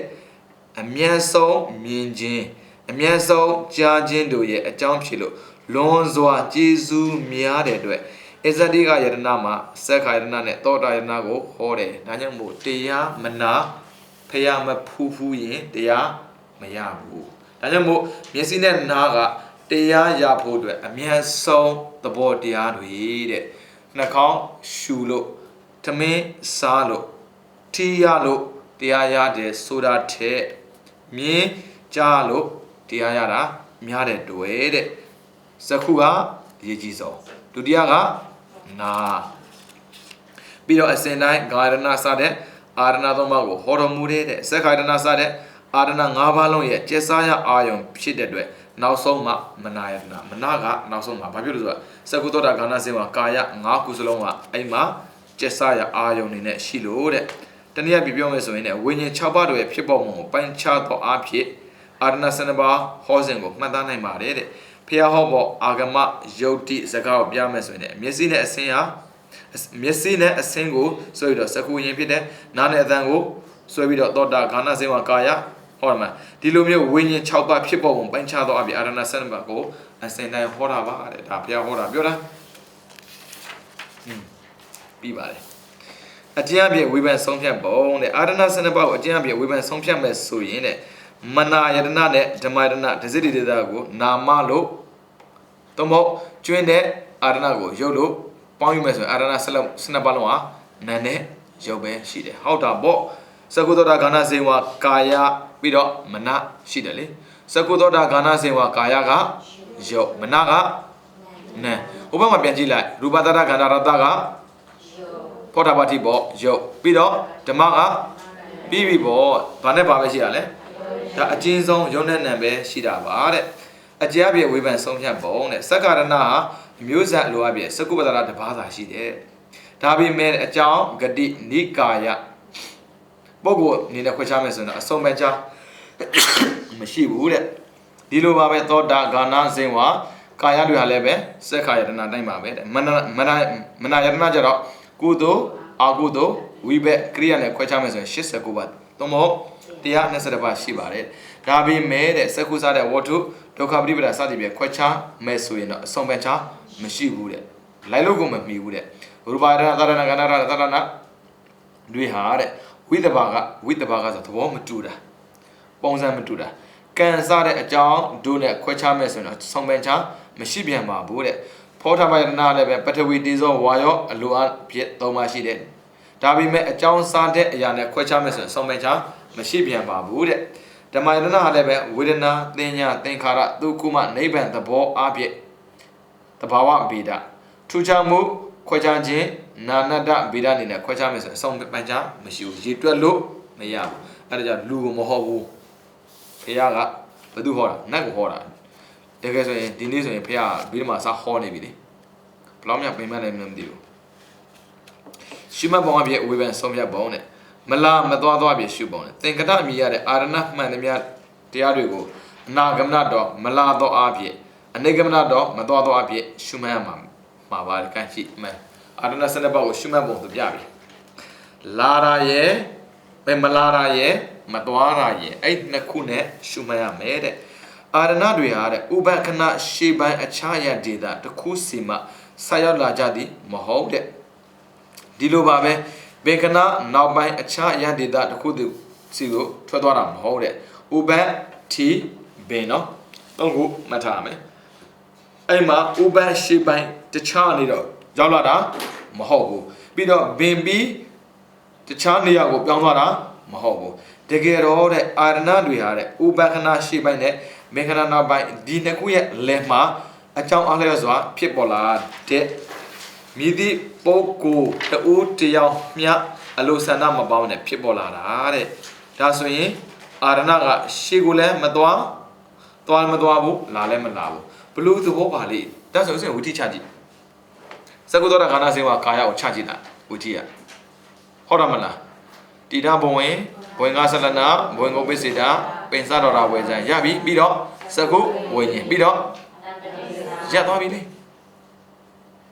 အမြတ်ဆုံးမြင်ခြင်းအမြတ်ဆုံးကြားခြင်းတို့ရဲ့အကြောင်းဖြစ်လို့လွန်စွာကျေးဇူးများတဲ့အတွက်ဧဇတိကယတနာမှာစက္ခာယတနာနဲ့သောတာယတနာကိုဟောတယ်ဒါကြောင့်မို့တရားမနာဖျားမဖူးဖူးရင်တရားမရဘူးဒါကြောင့်မို့မျက်စိနဲ့နားကတရားရဖို့အတွက်အမြတ်ဆုံးသဘောတရားတွေတဲ့နှာခေါင်းရှူလို့ထမင်းစားလို့ထီးရလို့တရားရတယ်ဆိုတာထက်မြင်ကြားလို့တရားရတာများတဲ့တွေ့တဲ့စက္ခုကအရေးကြီးဆုံးဒုတိယကနာပြီးတော့အစဉ်တိုင်းဂါရဏစတဲ့အာရဏသုံးပါးကိုဟောတော်မူတဲ့စက္ခာယတနာစတဲ့ အာရဏ၅ပါးလုံးရဲ့ကျက်စားရအာယုံဖြစ်တဲ့အတွက်နောက်ဆုံးမှမနာယတနာမနာကနောက်ဆုံးမှာဘာဖြစ်လို့ဆိုတော့စကုသောတာခန္ဓာစဉ်မှာကာယ၅ခုစလုံးကအဲ့မှာကျက်စားရအာယုံနေနဲ့ရှိလို့တဲ့တနည်းပြပြောမယ်ဆိုရင်လည်းဝိညာဉ်6ပါးတို့ရဲ့ဖြစ်ပေါ်မှုကိုပိုင်းခြားသောအဖြစ်အာရဏ12ပါးဟောစဉ်ကိုမှတ်သားနိုင်ပါတယ်တဲ့ဖျားဟောပေါ်အာဂမယုတ်တိစကားကိုပြမယ်ဆိုရင်မျက်စိနဲ့အစင်းဟာမျက်စိနဲ့အစင်းကိုဆွဲပြီးတော့စကုရင်ဖြစ်တဲ့နားနဲ့အသံကိုဆွဲပြီးတော့သောတာခန္ဓာစဉ်မှာကာယဟောမှာဒီလိုမျိုးဝိညာဉ်6ပါးဖြစ်ပေါ်ပုံပိုင်းခြားသောအပြင်အာရဏ12ပါးကိုအစင်တိုင်းဟောတာပါတဲ့ဒါဘုရားဟောတာပြောတာပြီးပါတယ်အကျဉ်းအပြည့်ဝိပန်ဆုံးဖြတ်ပုံတဲ့အာရဏ12ပါးကိုအကျဉ်းအပြည့်ဝိပန်ဆုံးဖြတ်မဲ့ဆိုရင်တဲ့မနာယတနာနဲ့ဓမ္မယတနာဒဇိတိတေတာကိုနာမလို့သို့မဟုတ်ကျွင်းတဲ့အာရဏကိုရုပ်လို့ပေါင်းယူမယ်ဆိုရင်အာရဏ12ပါးလုံးဟာနာနဲ့ရုပ်ပဲရှိတယ်ဟုတ်တာပေါ့စကုသောတာခန္ဓာစဉ်ဝါကာယပြီးတော့မနရှိတယ်လေစကုသောတာခန္ဓာစဉ်ဝါကာယကရုပ်မနကနာဟိုဘက်မှာပြန်ကြည့်လိုက်ရူပတတခန္ဓာရတကဖောတာပါတိပေါ့ရုပ်ပြီးတော့ဓမ္မကပြီးပြီပေါ့ဘာနဲ့ပါပဲရှိရလဲဒါအကျဉ်းဆုံးရုံနဲ့နံပဲရှိတာပါတဲ့အကျဉ်းပြည့်ဝေဖန်ဆုံးဖြတ်ပုံတဲ့စက္ကာရဏဟာမျိုးဆက်လိုအပ်ပြည့်စကုပ္ပတရတပါးသာရှိတယ်ဒါပေမဲ့အကြောင်းဂတိနိကာယပုဂ္ဂိုလ်အနေနဲ့ခွဲခြားမယ်ဆိုရင်အစုံပဲခြားမရှိဘူးတဲ့ဒီလိုပါပဲသောတာဂါနာဇင်ဝါကာယတွေဟာလည်းပဲစက္ခာယတနာတိုင်းပါပဲတဲ့မနာယတနာကြတော့ကုသိုလ်အကုသိုလ်ဝိဘက်ကိရိယာနဲ့ခွဲခြားမယ်ဆိုရင်89ပါးသို့မဟုတ်120ပါးရှိပါတယ်ဒါပေမဲ့တဲ့စက္ခုစားတဲ့ဝတ္ထုဒုက္ခပရိပဒါစသည်ဖြင့်ခွဲခြားမယ်ဆိုရင်တော့အစုံပဲခြားမရှိဘူးတဲ့လိုက်လို့ကိုမမီဘူးတဲ့ရူပါဒနာသရဏကန္နာရသရဏတွေဟာတဲ့ဝိတဘာကဆိုသဘောမတူတာပုံစံမတူတာကံစားတဲ့အကြောင်းတို့နဲ့ခွဲခြားမယ်ဆိုရင်တော့ဆုံးပင်ချမရှိပြန်ပါဘူးတဲ့ဖောထမယတနာလည်းပဲပထဝီတေဇောဝါယောအလိုအပ်ဖြစ်သုံးပါရှိတယ်ဒါပေမဲ့အကြောင်းစားတဲ့အရာနဲ့ခွဲခြားမယ်ဆိုရင်ဆုံးပင်ချမရှိပြန်ပါဘူးတဲ့ဓမ္မယတနာလည်းပဲဝေဒနာသင်ညာသင်္ခါရဒုက္ခမနိဗ္ဗာန်သဘောအဖြစ်တဘာဝဗေဒထူးခြားမှုခွဲခြားခြင်းနာနတ္တဗေဒအနေနဲ့ခွဲခြားမယ်ဆိုရင်အဆုံးပင်ချမရှိဘူးရေတွက်လို့မရဘူးအဲ့ဒါကြောင့်လူကိုမဟုတ်ဘူးဖះကဘယ်သူဟောတာနတ်ကိုဟောတာတကယ်ဆိုရင်ဒီနေ့ဆိုရင်ဖះကဘေးမှာစဟောနေပြီလေဘလောက်မြပြင်မလဲမသိဘူးရှုမှတ်ပုံအပြည့်ဝေဖန်ဆုံးဖြတ်ပုံနဲ့မလားမသွားပြည့်ရှုပုံနဲ့သင်္ကတအမိရတဲ့အာရဏမှန်သမျှတရားတွေကိုအနာဂမနတော့မလားတော့အပြည့်အနေဂမနတော့မသွားအပြည့်ရှုမှတ်ရမှာပါတယ်ကန့်ရှိမှန်အာရဏ12ပါးကိုရှုမှတ်ပုံသူပြပြီလာရရဲ့မလာရရဲ့မသွားရရဲ့အဲ့နှစ်ခုနဲ့ရှုမှတ်ရမယ်တဲ့အာရဏတွေဟာတဲ့ဥပက္ခဏရှေးပိုင်းအခြားရဒေတာတစ်ခုစီမှဆက်ရောက်လာကြသည်မဟုတ်တဲ့ဒီလိုပါပဲဘေကနာနောက်ပိုင်းအခြားရဒေတာတစ်ခုစီကိုထွက်သွားတာမဟုတ်တဲ့ဥပ္ပတိဘေနော်တော့ခုမှတ်ထားရမယ်အဲ့မှာဥပ္ပရှေးပိုင်းတခြားနေတော့ရောက်လာတာမဟုတ်ဘူးပြီးတော့ဘင်ပြီးတခြားနေရာကိုပြောင်းသွားတာမဟုတ်ဘူးတကယ်တော့တဲ့အာရဏတွေဟာတဲ့ဥပက္ခဏရှေ့ပိုင်းနဲ့မေခဏနောက်ပိုင်းဒီနှစ်ခုရဲ့လယ်မှာအကြောင်းအလျော်စွာဖြစ်ပေါ်လာတဲ့မြည်သည့်ပုဂ္ဂိုလ်တူတယောက်မြအလိုဆန္ဒမပေါင်းနဲ့ဖြစ်ပေါ်လာတာတဲ့ဒါဆိုရင်အာရဏကရှေ့ကိုလည်းမသွားမသွားဘူးလာလည်းမလာဘူးဘလို့သဘောပါလေဒါဆိုရင်ဝိထိချကြည့်စကုသောတာခန္ဓာစေဝါကာယကိုချကြည့်တာဝိထိရဟုတ်တယ်မလားတိထဘဝင်ဘဝင်ကဆလနာဘဝင်ကိုပိစေတာပင်စတော်တာဝေဇံရပြီပြီးတော့စကုဝိညာဉ်ပြီးတော့ရသွားပြီလေ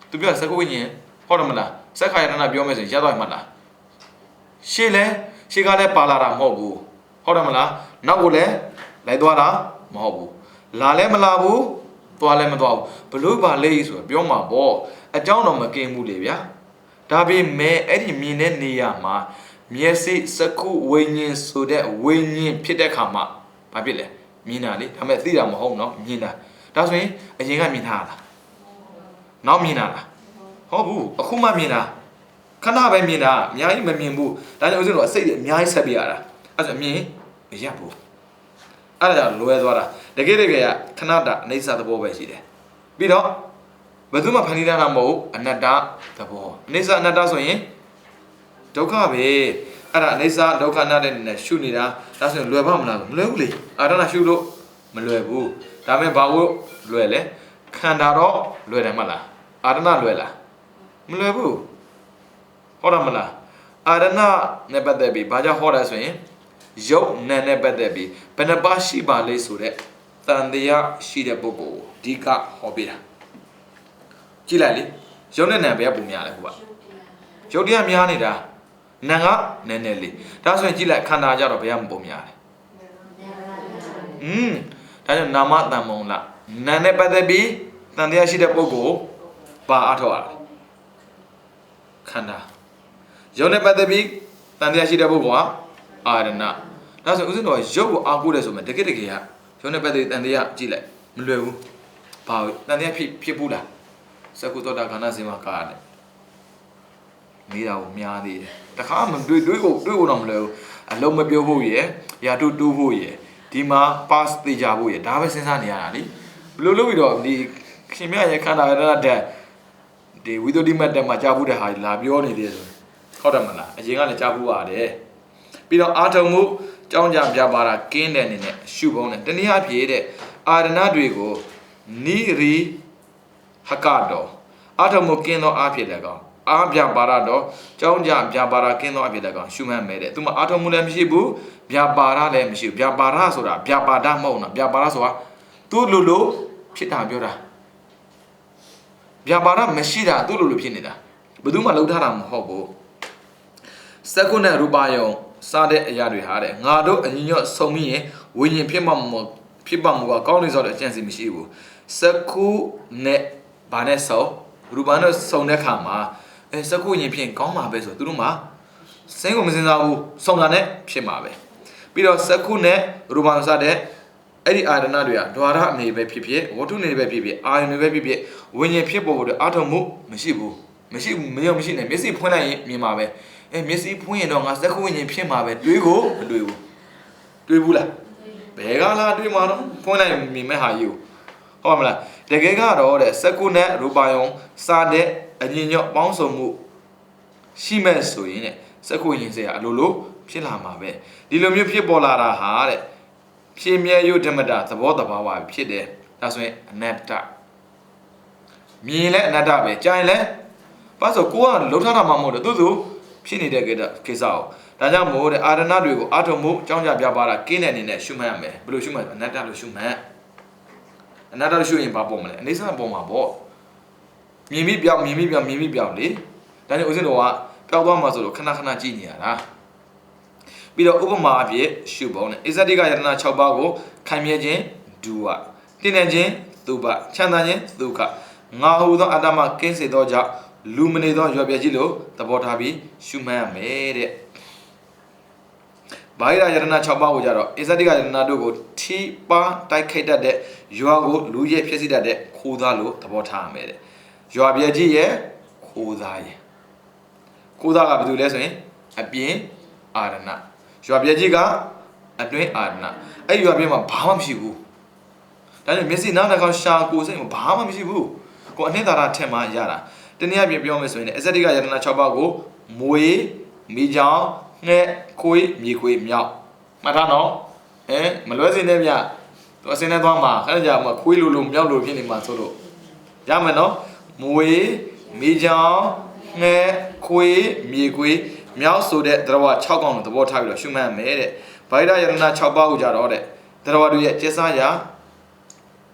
သူပြောစကုဝိညာဉ်ဟုတ်တယ်မလားစက္ခာယတနာပြောမယ်ဆိုရင်ရသွားမှလားရှေ့ကလည်းပါလာတာမဟုတ်ဘူးဟုတ်တယ်မလားနောက်ကိုလည်းလိုက်သွားတာမဟုတ်ဘူးလာလည်းမလာဘူးသွားလည်းမသွားဘူးဘလို့ပါလေဆိုတော့ပြောမှာပေါ့အကြောင်းတော့မကင်းဘူးလေဗျာဒါပေမဲ့အဲ့ဒီမြင်တဲ့နေရာမှာမျက်စိစကုဝိညာဉ်ဆိုတဲ့ဝိညာဉ်ဖြစ်တဲ့ခါမှာဘာဖြစ်လဲမြင်တာလေဒါပေမဲ့သိတာမဟုတ်နော်မြင်တာဒါဆိုရင်အရင်ကမြင်တာလားနောက်မြင်တာလားဟုတ်ဘူးအခုမှမြင်တာခဏပဲမြင်တာအများကြီးမမြင်ဘူးဒါကြောင့်ဦးဇင်းတို့အစိတ်အများကြီးဆက်ပြရတာအဲ့ဒါအမြင်မရဘူးအဲ့ဒါကြောင့်လွဲသွားတာတကယ်ကခဏတာအိဋ္ဌသဘောပဲရှိတယ်ပြီးတော့ဘယ်သူမှဖန်တီးတာမဟုတ်အနတ္တသဘောအိဋ္ဌအနတ္တဆိုရင်ဒုက္ခပဲအဲ့ဒါအိဋ္ဌဒုက္ခအနတ္တနဲ့ရှုနေတာ ဒါဆိုရင်လွယ်ပါမလားမလွယ်ဘူးလေအာရဏရှုလို့မလွယ်ဘူးဒါပေမဲ့ဘာလို့လွယ်လဲခန္ဓာတော့လွယ်တယ်မလားအာရဏလွယ်လားမလွယ်ဘူးဟုတ်တယ်မလားအာရဏနဲ့ပတ်သက်ပြီးဘာကြောင့်ဟောတာဆိုရင်ရုပ်နာနဲ့ပတ်သက်ပြီးဘယ်နှပါရှိပါလဲဆိုတဲ့တန်တရားရှိတဲ့ပုဂ္ဂိုလ်အဓိကဟောပြတာကြည့်လိုက်လေရုပ်နဲ့နာဘယ်ကပုံများလဲဟုတ်ပါရုပ်တရားများနေတာနာကနည်းနည်းလေးဒါဆိုရင်ကြည့်လိုက်ခန္ဓာကြတော့ဘယ်ကပုံများလဲဒါကြောင့်နာမတန်မုံလားနာနဲ့ပတ်သက်ပြီးတန်တရားရှိတဲ့ပုဂ္ဂိုလ်ဘာအထောက်ရလဲခန္ဓာရုပ်နဲ့ပတ်သက်ပြီးတန်တရားရှိတဲ့ပုဂ္ဂိုလ်ကအာရဏဒါဆိုဦးဇင်းတော်ရုပ်ကိုအားကိုးတယ်ဆိုမှတကယ်ကရုပ်နဲ့ပတ်သက်ပြီးတန်တရားကြည့်လိုက်မလွယ်ဘူးဘာတန်တရားဖြစ်ဘူးလားစကုသောတာခန္ဓာစင်မှာကားရတယ်မိတာကိုများသေးတယ်တခါမှတွေးကိုတော့မလွယ်ဘူးအလုံးမပြောဖို့ရယ်ရာတူတူဖို့ရယ်ဒီမှာ pass သိကြဖို့ရယ်ဒါပဲစဉ်းစားနေရတာလေဘယ်လိုလုပ်ပြီးတော့ဒီခင်ဗျရဲ့ခန္ဓာရဏတဲ့ဒီဝိသုဒ္ဓိမတ်တက်မှာကြားဖို့တဲ့ဟာလာပြောနေသေးတယ်ဟုတ်တယ်မလားအရင်ကလည်းကြားဖို့ရတယ်ပြီးတော့အာထုံမှုကြောင်းကြပြပါတာကင်းတဲ့အနေနဲ့ရှုပုံးတယ်တနည်းအားဖြင့်တဲ့အာရဏတွေကိုနိရိဟကတော့အာထုံမှုကင်းသောအားဖြင့်လည်းကောင်းအားပြပါရတော့ကြောင်းကြပြပါရကင်းသောအဖြစ်လည်းကောင်းရှုမှတ်မယ်တဲ့သူမအာထုံမှုလည်းမရှိဘူးပြပါရလည်းမရှိဘူးပြပါရဆိုတာပြပါဒမဟုတ်နော်ပြပါရဆိုတာသူ့လိုဖြစ်တာပြောတာပြပါရမရှိတာသူ့လိုဖြစ်နေတာဘယ်သူမှလှုပ်ထားတာမဟုတ်ဘူးစက္ကုနဲ့ရူပယုံစားတဲ့အရာတွေဟာတဲ့ငါတို့အညီညွတ်ဆုံမိရင်ဝိညာဉ်ဖြစ်မှမူကကောင်းနေစောတဲ့အကျင့်စီမရှိဘူးစက္ကုနဲ့ဘာနဲ့ဆုံရူပနဲ့ဆုံတဲ့ခါမှာစက္ကုဉ္ဖြင့်ကောင်းမှာပဲဆိုသူတို့မှာစိတ်ကိုမစင်စားဘူးစုံတာနဲ့ဖြစ်မှာပဲပြီးတော့စက္ကုနဲ့ရူပစတဲ့အဲ့ဒီအာရဏတွေကဒွါရအနေပဲဖြစ်ဖြစ်ဝတ္ထုနေပဲဖြစ်ဖြစ်အာယုန်တွေပဲဖြစ်ဖြစ်ဝိညာဉ်ဖြစ်ပေါ်ဖို့အာထုံမှုမရှိဘူးမရှိနဲ့မျက်စိဖွင့်လိုက်ရင်မြင်မှာပဲမျက်စိဖွင့်ရင်တော့ငါစက္ကုဉ္ဖြစ်မှာပဲတွေးကိုမတွေးဘူးတွေးဘူးလားဘယ်ကလာတွေးမှာတော့ဖွင့်လိုက်မြင်မဲ့ဟာယူဟုတ်မလားတကယ်ကတော့တဲ့စက္ကုနဲ့ရူပယုံစားတဲ့အညီညွတ်ပေါင်းစုံမှုရှိမဲ့ဆိုရင်တဲ့စက္ကုဉ္စရာအလိုလိုဖြစ်လာမှာပဲဒီလိုမျိုးဖြစ်ပေါ်လာတာဟာတဲ့ဖြစ်မြဲရုပ်ဓမ္မတာသဘောတဘာဝဖြစ်တယ်ဒါဆိုရင်အနတ္တမြင်လဲအနတ္တပဲကြားရင်လဲဘာလို့ကိုကလှုပ်ထားတာမှမဟုတ်တော့သူဖြစ်နေတဲ့ကိစ္စကိုဒါကြောင့်မို့တဲ့အာရဏတွေကိုအာထုံမှုအကြောင်းကြပြပါတာကင်းတဲ့အနေနဲ့ရှုမှတ်ရမယ်ဘယ်လိုရှုမှတ်အနတ္တလို့ရှုမှတ်အနတ္တလို့ရှုရင်ဘာပေါ်မလဲအနေဆန်းပေါ်မှာပေါ့မြင်မိပြောင်းလေဒါနဲ့ဦးဇင်းတော်ကပျောက်သွားမှာဆိုတော့ခဏကြည့်နေရတာပြီးတော့ဥပမာအဖြစ်ရှုပုံနဲ့အစ္ဆတိကယတနာ6ပါးကိုခံမြဲခြင်းဒုဝတင်နေခြင်းသုဘချမ်းသာခြင်းဒုက္ခငါဟုသောအတ္တမကင်းစေသောကြောင့်လူမနေသောရွယ်ပြကြီးလို့သဘောထားပြီးရှုမှတ်ရမယ်တဲ့ဘာဟိရယတနာ6ပါးကိုကြတော့အစ္ဆတိကယတနာတို့ကိုထိပါတိုက်ခိုက်တတ်တဲ့ရွာကိုလူရဲ့ဖြစ်စီတတ်တဲ့ခိုးသားလို့သဘောထားရမယ်တဲ့ရွာပြကြီးရဲ့ခိုးသားရဲ့ခိုးသားကဘာလို့လဲဆိုရင်အပြင်အာရဏရွာပြကြီးကအတွင်းအာရဏအဲ့ရွာပြမှာဘာမှမရှိဘူးဒါကြောင့်မျက်စိနားနှာခေါင်းရှာကိုယ်စိတ်မှာဘာမှမရှိဘူးကိုအနှစ်သာရထင်မှရတာတနည်းအားဖြင့်ပြောမယ်ဆိုရင်အစ္ဆတိကယတနာ6ပါးကိုမွေမိချောင်းငှက်ခွေးမြေခွေးမြောက်မှတ်ထားနော်မလွဲစင်းနဲ့ဗျသူအစင်းနဲ့သွားမှာအဲ့ဒါကြောင့်ခွေးလိုမြောက်လိုဖြစ်နေမှာဆိုလို့ရမယ်နော်မွေမိချောင်းငှက်ခွေးမြေခွေးမြောက်ဆိုတဲ့သရဝ6កောင်ကိုသဘောထားပြီးတော့ရှုမှတ်မယ်တဲ့ဗိုက်ရယတနာ6ပါးကိုကြတော့တဲ့သရဝတို့ရဲ့ကျက်စားရာ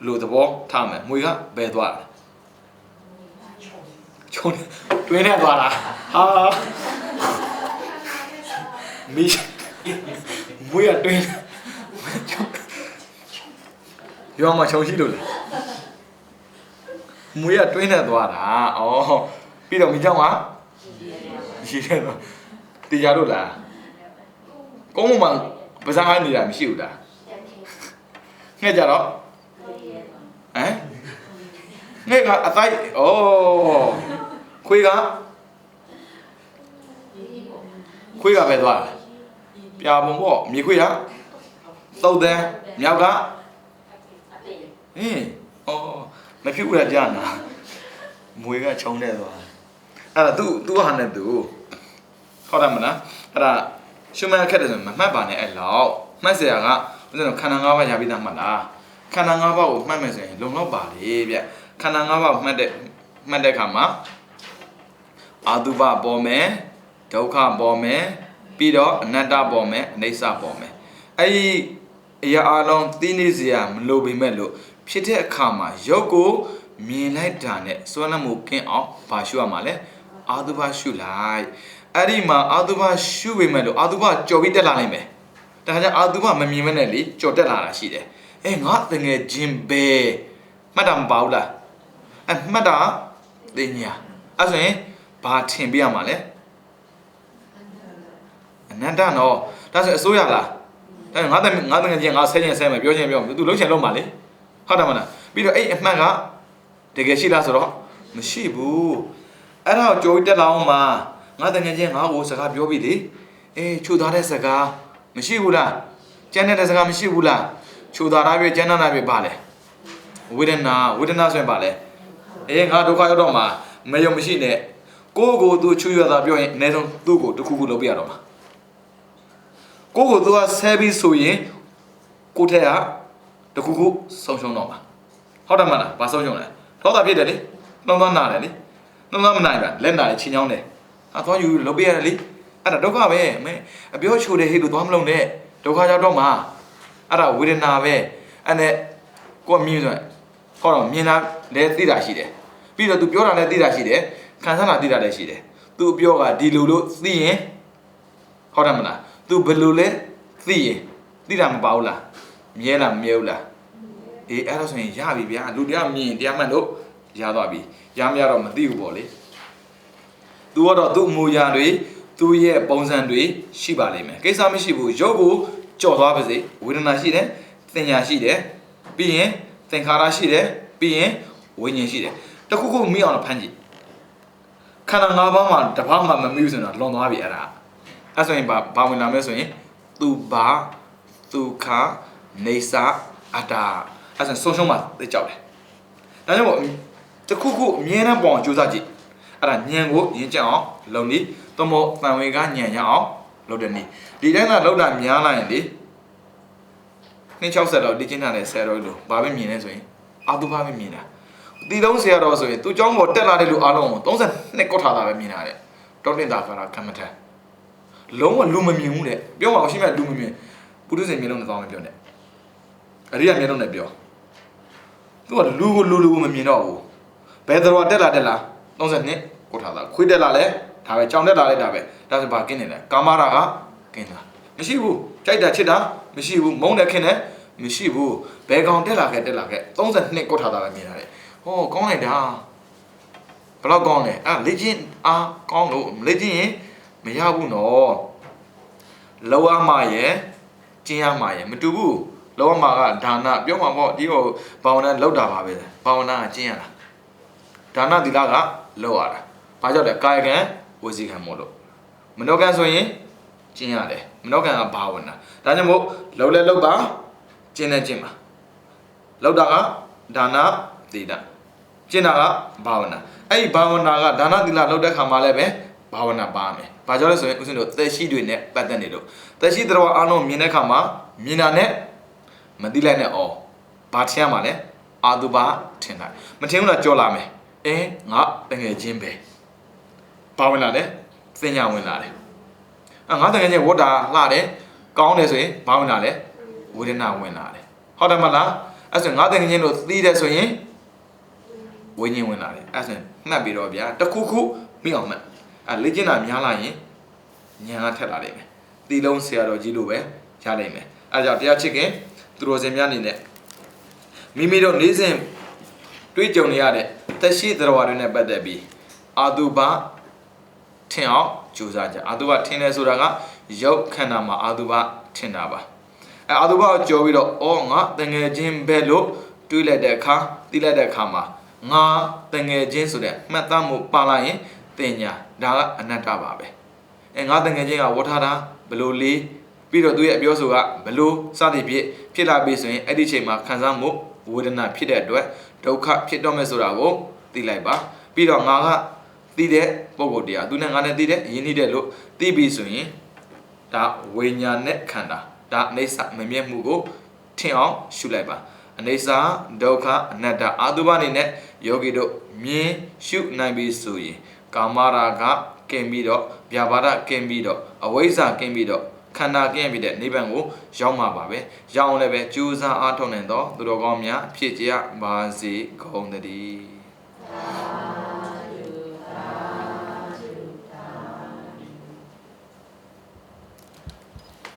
လို့သဘောထားမယ်မွေကဘယ်သွားလဲချုံတွင်းနဲ့သွားလားဟာမွေကတွင်းရောမချုံရှိလို့လားမွေကတွင်းနဲ့သွားတာဩပြီးတော့မိเจ้าကရှိတယ်တော့တရားလို့လားကုန်းမပစားနေတာမရှိဘူးလားငှက်ကြတော့ငှက်ကအတိုင်းခွေးကပဲသွားတယ်ပြာပုံပေါ့မြေခွေးကသုတ်တယ်မြောက်ကမဖြစ်ဘူးလားကြာနာမွေကခြုံနေသွားအဲ့ဒါသူ့ဟာနဲ့သူဟုတ်တယ်မလားအဲ့ဒါရှုမှတ်ခက်တယ်ဆိုရင်မမှတ်ပါနဲ့အဲ့လောက် မှတ်เสียကဦးဇင်းတို့ခန္ဓာ၅ပါးရပြီးသားမှတ်လားခန္ဓာ၅ပါးကိုမှတ်မယ်ဆိုရင်လုံလောက်ပါလေဗျခန္ဓာ၅ပါးမှတ်တဲ့ခါမှာအာတုပပေါ်မယ်ဒုက္ခပေါ်မယ်ပြီးတော့အနတ္တပေါ်မယ်အနိစ္စပေါ်မယ်အဲ့ဒီအရာအလုံးသိနေစရာမလိုပေမဲ့လို့ဖြစ်တဲ့အခါမှာရုပ်ကိုမြင်လိုက်တာနဲ့စွမ်းလမ်းမှုကင်းအောင်ဘာရှုရမှာလဲအာတုပရှုလိုက်အဲ့ဒီမှာအာတုပရှုပေမဲ့လို့အာတုပကြော်ပြီးတက်လာနိုင်မယ်ဒါကြောင့်အာတုပမမြင်မဲ့နဲ့လေကြော်တက်လာတာရှိတယ်ငါတငယ်ချင်းပဲမှတ်တာမပါဘူးလားမှတ်တာသိညာအဲ့ဆိုရင်ဘာထင်ပြရမှာလဲအနန္တနော်ဒါဆိုအစိုးရလားဒါငါတငယ်ချင်းငါဆဲချင်းဆဲမယ်ပြောချင်းပြောသူလုံးချင်လုံးပါလေဟုတ်တယ်မလားပြီးတော့အဲ့အမှတ်ကတကယ်ရှိလားဆိုတော့မရှိဘူးအဲ့ဒါကိုကြိုးတက်လာအောင်မှာငါတငယ်ချင်းငါ့ကိုစကားပြောပြီလေချိုသားတဲ့စကားမရှိဘူးလားကျန်တဲ့စကားမရှိဘူးလားချိုသားတာပြကျန်တာပြပါလေဝေဒနာဆိုရင်ပါလေငါဒုက္ခရောက်တော့မှာမယုံမရှိနဲ့ကိုသူချွေရတာပြောရင်အနည်းဆုံးသူ့ကိုတစ်ခုခုလုပ်ပြရတော့မှာကိုသူကဆဲပြီးဆိုရင်ကိုထက်ကတစ်ခုခုဆုံးရှုံးတော့မှာဟုတ်တယ်မလားဘာဆုံးရှုံးလဲထောတာဖြစ်တယ်လေနှောင်းသားနာတယ်လေနှောင်းသားမနိုင်ပါလက်နာတယ်ချင်းချောင်းတယ်သွားယူလုပ်ပြရတယ်လေအဲ့ဒါဒုက္ခပဲမင်းအပြောချိုတယ်ဟေ့လို့သွားမလုံးနဲ့ဒုက္ခရောက်တော့မှာအဲ့ဒါဝေဒနာပဲအဲ့နဲ့ကိုမြင်ဆိုဟောတော့မြင်တာလည်းသိတာရှိတယ်ပြီးတော့ तू ပြောတာလည်းသိတာရှိတယ်ခံစားတာသိတာလည်းရှိတယ် तू ပြောကဒီလိုလို့သိရင်ဟုတ်တယ်မလား तू ဘယ်လိုလဲသိရင်သိတာမပါဘူးလားမြဲလားမမြဲဘူးလားအဲ့ဒါဆိုရင်ရပြီဗျာလူတရားမြင်တရားမှန်လို့ရသွားပြီရမရတော့မသိဘူးပေါ့လေ तू ကတော့သူ့အမူအရာတွေသူ့ရဲ့ပုံစံတွေရှိပါလိမ့်မယ်ကိစ္စမရှိဘူးရုပ်ကိုကြော်သွားပါစေဝေဒနာရှိတယ်သင်ညာရှိတယ်ပြီးရင်သင်္ခါရရှိတယ်ပြီးရင်ဝိညာဉ်ရှိတယ်တခုခုမိအောင်ဖမ်းကြည့်ခန္ဓာ၅ပါးမှာတစ်ပါးမှမမိဘူးဆိုတော့လွန်သွားပြီအဲ့ဒါအဲ့ဆိုရင်ဘာဝင်လာမလဲဆိုရင်သူဘာဒုက္ခနေစာအတ္တအဲ့ဆိုဆုံးရှုံးမှသိကြောက်တယ်ဒါကြောင့်မို့တခုခုအမြဲတမ်းပေါ်အောင်ကြိုးစားကြည့်အဲ့ဒါဉာဏ်ကိုရင်းကျက်အောင်လုပ်နည်းသို့မဟုတ်တန်ဝေကဉာဏ်ရအောင်လုပ်တဲ့နည်းဒီတိုင်းကလောက်တာများလာရင်လေ260လောက်ဒီကျင်းထားတဲ့ဆရာတော်လို့ဘာပဲမြင်လဲဆိုရင်အာတုဘပဲမြင်တာတီလုံးဆရာတော်ဆိုရင်သူ့ကျောင်းပေါ်တက်လာတဲ့လူအားလုံးကို32ကောက်ထားတာပဲမြင်တာတဲ့တောတင်တာခါကမ္မထန်လုံးဝလူမမြင်ဘူးတဲ့ပြောပါအောင်ရှိမဲ့လူမမြင်ပုထုဇဉ်မျိုးလုံးနဲ့သွားမပြောနဲ့အရိယာမျိုးလုံးနဲ့ပြောသူကလူကိုလူမမြင်တော့ဘူးဘယ်တော်တက်လာ32ကောက်ထားတာခွေးတက်လာလဲဒါပဲကြောင်တက်လာလဲဒါပဲဒါဆိုဘာကင်းနေလဲကာမရာကကင်းတာမရှိဘူးကြိုက်တာချစ်တာမရှိဘူးမုန်းတယ်ခင်တယ်မရှိဘူးဘယ်ကောင်တက်လာခဲ့32ကောက်ထားတာပဲမြင်တာတဲ့ဟောကောင်းလိုက်တာဘယ်တော့ကောင်းလဲလေ့ကျင့်အားကောင်းလို့လေ့ကျင့်ရင်မရဘူးနော်လောရမရဲ့ကျင့်ရမှာရဲ့မတူဘူးလောရမကဒါနပြောမှာပေါ့ဒီဟိုဘာဝနာလောက်တာပါပဲဘာဝနာကကျင့်ရတာဒါနသီလကလောက်ရတာဘာကြောင့်လဲကာယကံဝစီကံမို့လို့မနောကံဆိုရင်ကျင့်ရတယ်မနောကံကဘာဝနာဒါကြောင့်မို့လောက်လဲလောက်ပါကျင့်လဲကျင့်ပါလောက်တာကဒါနသီလကျင့်တာကဘာဝနာအဲ့ဒီဘာဝနာကဒါနသီလလောက်တဲ့ခါမှာလည်းပဲဘာဝနာပါမယ်။ဘာကြောင့်လဲဆိုရင်ဦးဇင်းတို့သက်ရှိတွေနဲ့ပတ်သက်နေလို့သက်ရှိတော်အားလုံးမြင်တဲ့ခါမှာမြင်တာနဲ့မသိလိုက်နဲ့။ဘာထင်ရမှာလဲ။အာတုဘထင်လိုက်။မထင်ဘူးလားကြော်လာမယ်။ငါတငယ်ချင်းပဲ။ဘာဝင်လာလဲ။သင်ညာဝင်လာတယ်။ငါတငယ်ချင်းဝတ်တာလှတယ်။ကောင်းတယ်ဆိုရင်ဘာဝင်လာလဲ။ဝေဒနာဝင်လာတယ်။ဟုတ်တယ်မလား။အဲ့ဆိုငါတငယ်ချင်းတို့သိတယ်ဆိုရင်ဝိညာဉ်ဝင်လာတယ်။အဲ့ဆိုမှတ်ပြီးတော့ဗျာတခုခုမိအောင်မှတ်လေ့ကျင့်တာများလာရင်ဉာဏ်ကထက်လာလိမ့်မယ်။တီလုံးဆရာတော်ကြီးလိုပဲရလိမ့်မယ်။အဲဒါကြောင့်တရားချစ်ခင်သူတော်စင်များအနေနဲ့မိမိတို့နေ့စဉ်တွေ့ကြုံနေရတဲ့သက်ရှိသရဝါတွေနဲ့ပတ်သက်ပြီးအာတုဘထင်အောင်ကြိုးစားကြ။အာတုဘထင်တယ်ဆိုတာကရုပ်ခန္ဓာမှာအာတုဘထင်တာပါ။အာတုဘကိုကြော်ပြီးတော့ငါတငယ်ချင်းပဲလို့တွေးလိုက်တဲ့အခါသိလိုက်တဲ့အခါမှာငါတငယ်ချင်းဆိုတဲ့မှတ်သားမှုပါလာရင်တင်ညာဒါကအနတ္တပါပဲငါတငယ်ချင်းကဝတ်ထားတာဘလို့လေးပြီးတော့သူရဲ့အပြောဆိုကဘလို့စသည်ဖြစ်လာပြီဆိုရင်အဲ့ဒီချိန်မှာခံစားမှုဝေဒနာဖြစ်တဲ့အတွက်ဒုက္ခဖြစ်တော့မယ်ဆိုတာကိုသိလိုက်ပါပြီးတော့ငါကသိတဲ့ပုံကိုယ်တရားသူနဲ့ငါနဲ့သိတဲ့ယဉ်နှီးတဲ့လို့သိပြီဆိုရင်ဒါဝိညာဉ်နဲ့ခန္ဓာ ဒါအိဋ္ဌမမြဲမှုကိုထင်အောင်ရှုလိုက်ပါအိဋ္ဌဒုက္ခအနတ္တအာတုဘအနေနဲ့ယောဂီတို့မြင်ရှုနိုင်ပြီဆိုရင်ကာမရာဂကင်းပြီးတော့ဗျာပါဒကင်းပြီးတော့အဝိဇ္ဇာကင်းပြီးတော့ခန္ဓာကင်းပြီးတဲ့နိဗ္ဗာန်ကိုရောက်မှာပါပဲရောက်အောင်လည်းပဲကြိုးစားအားထုတ်နိုင်တော့သူတော်ကောင်းများဖြစ်ကြပါစေကုန်သတည်း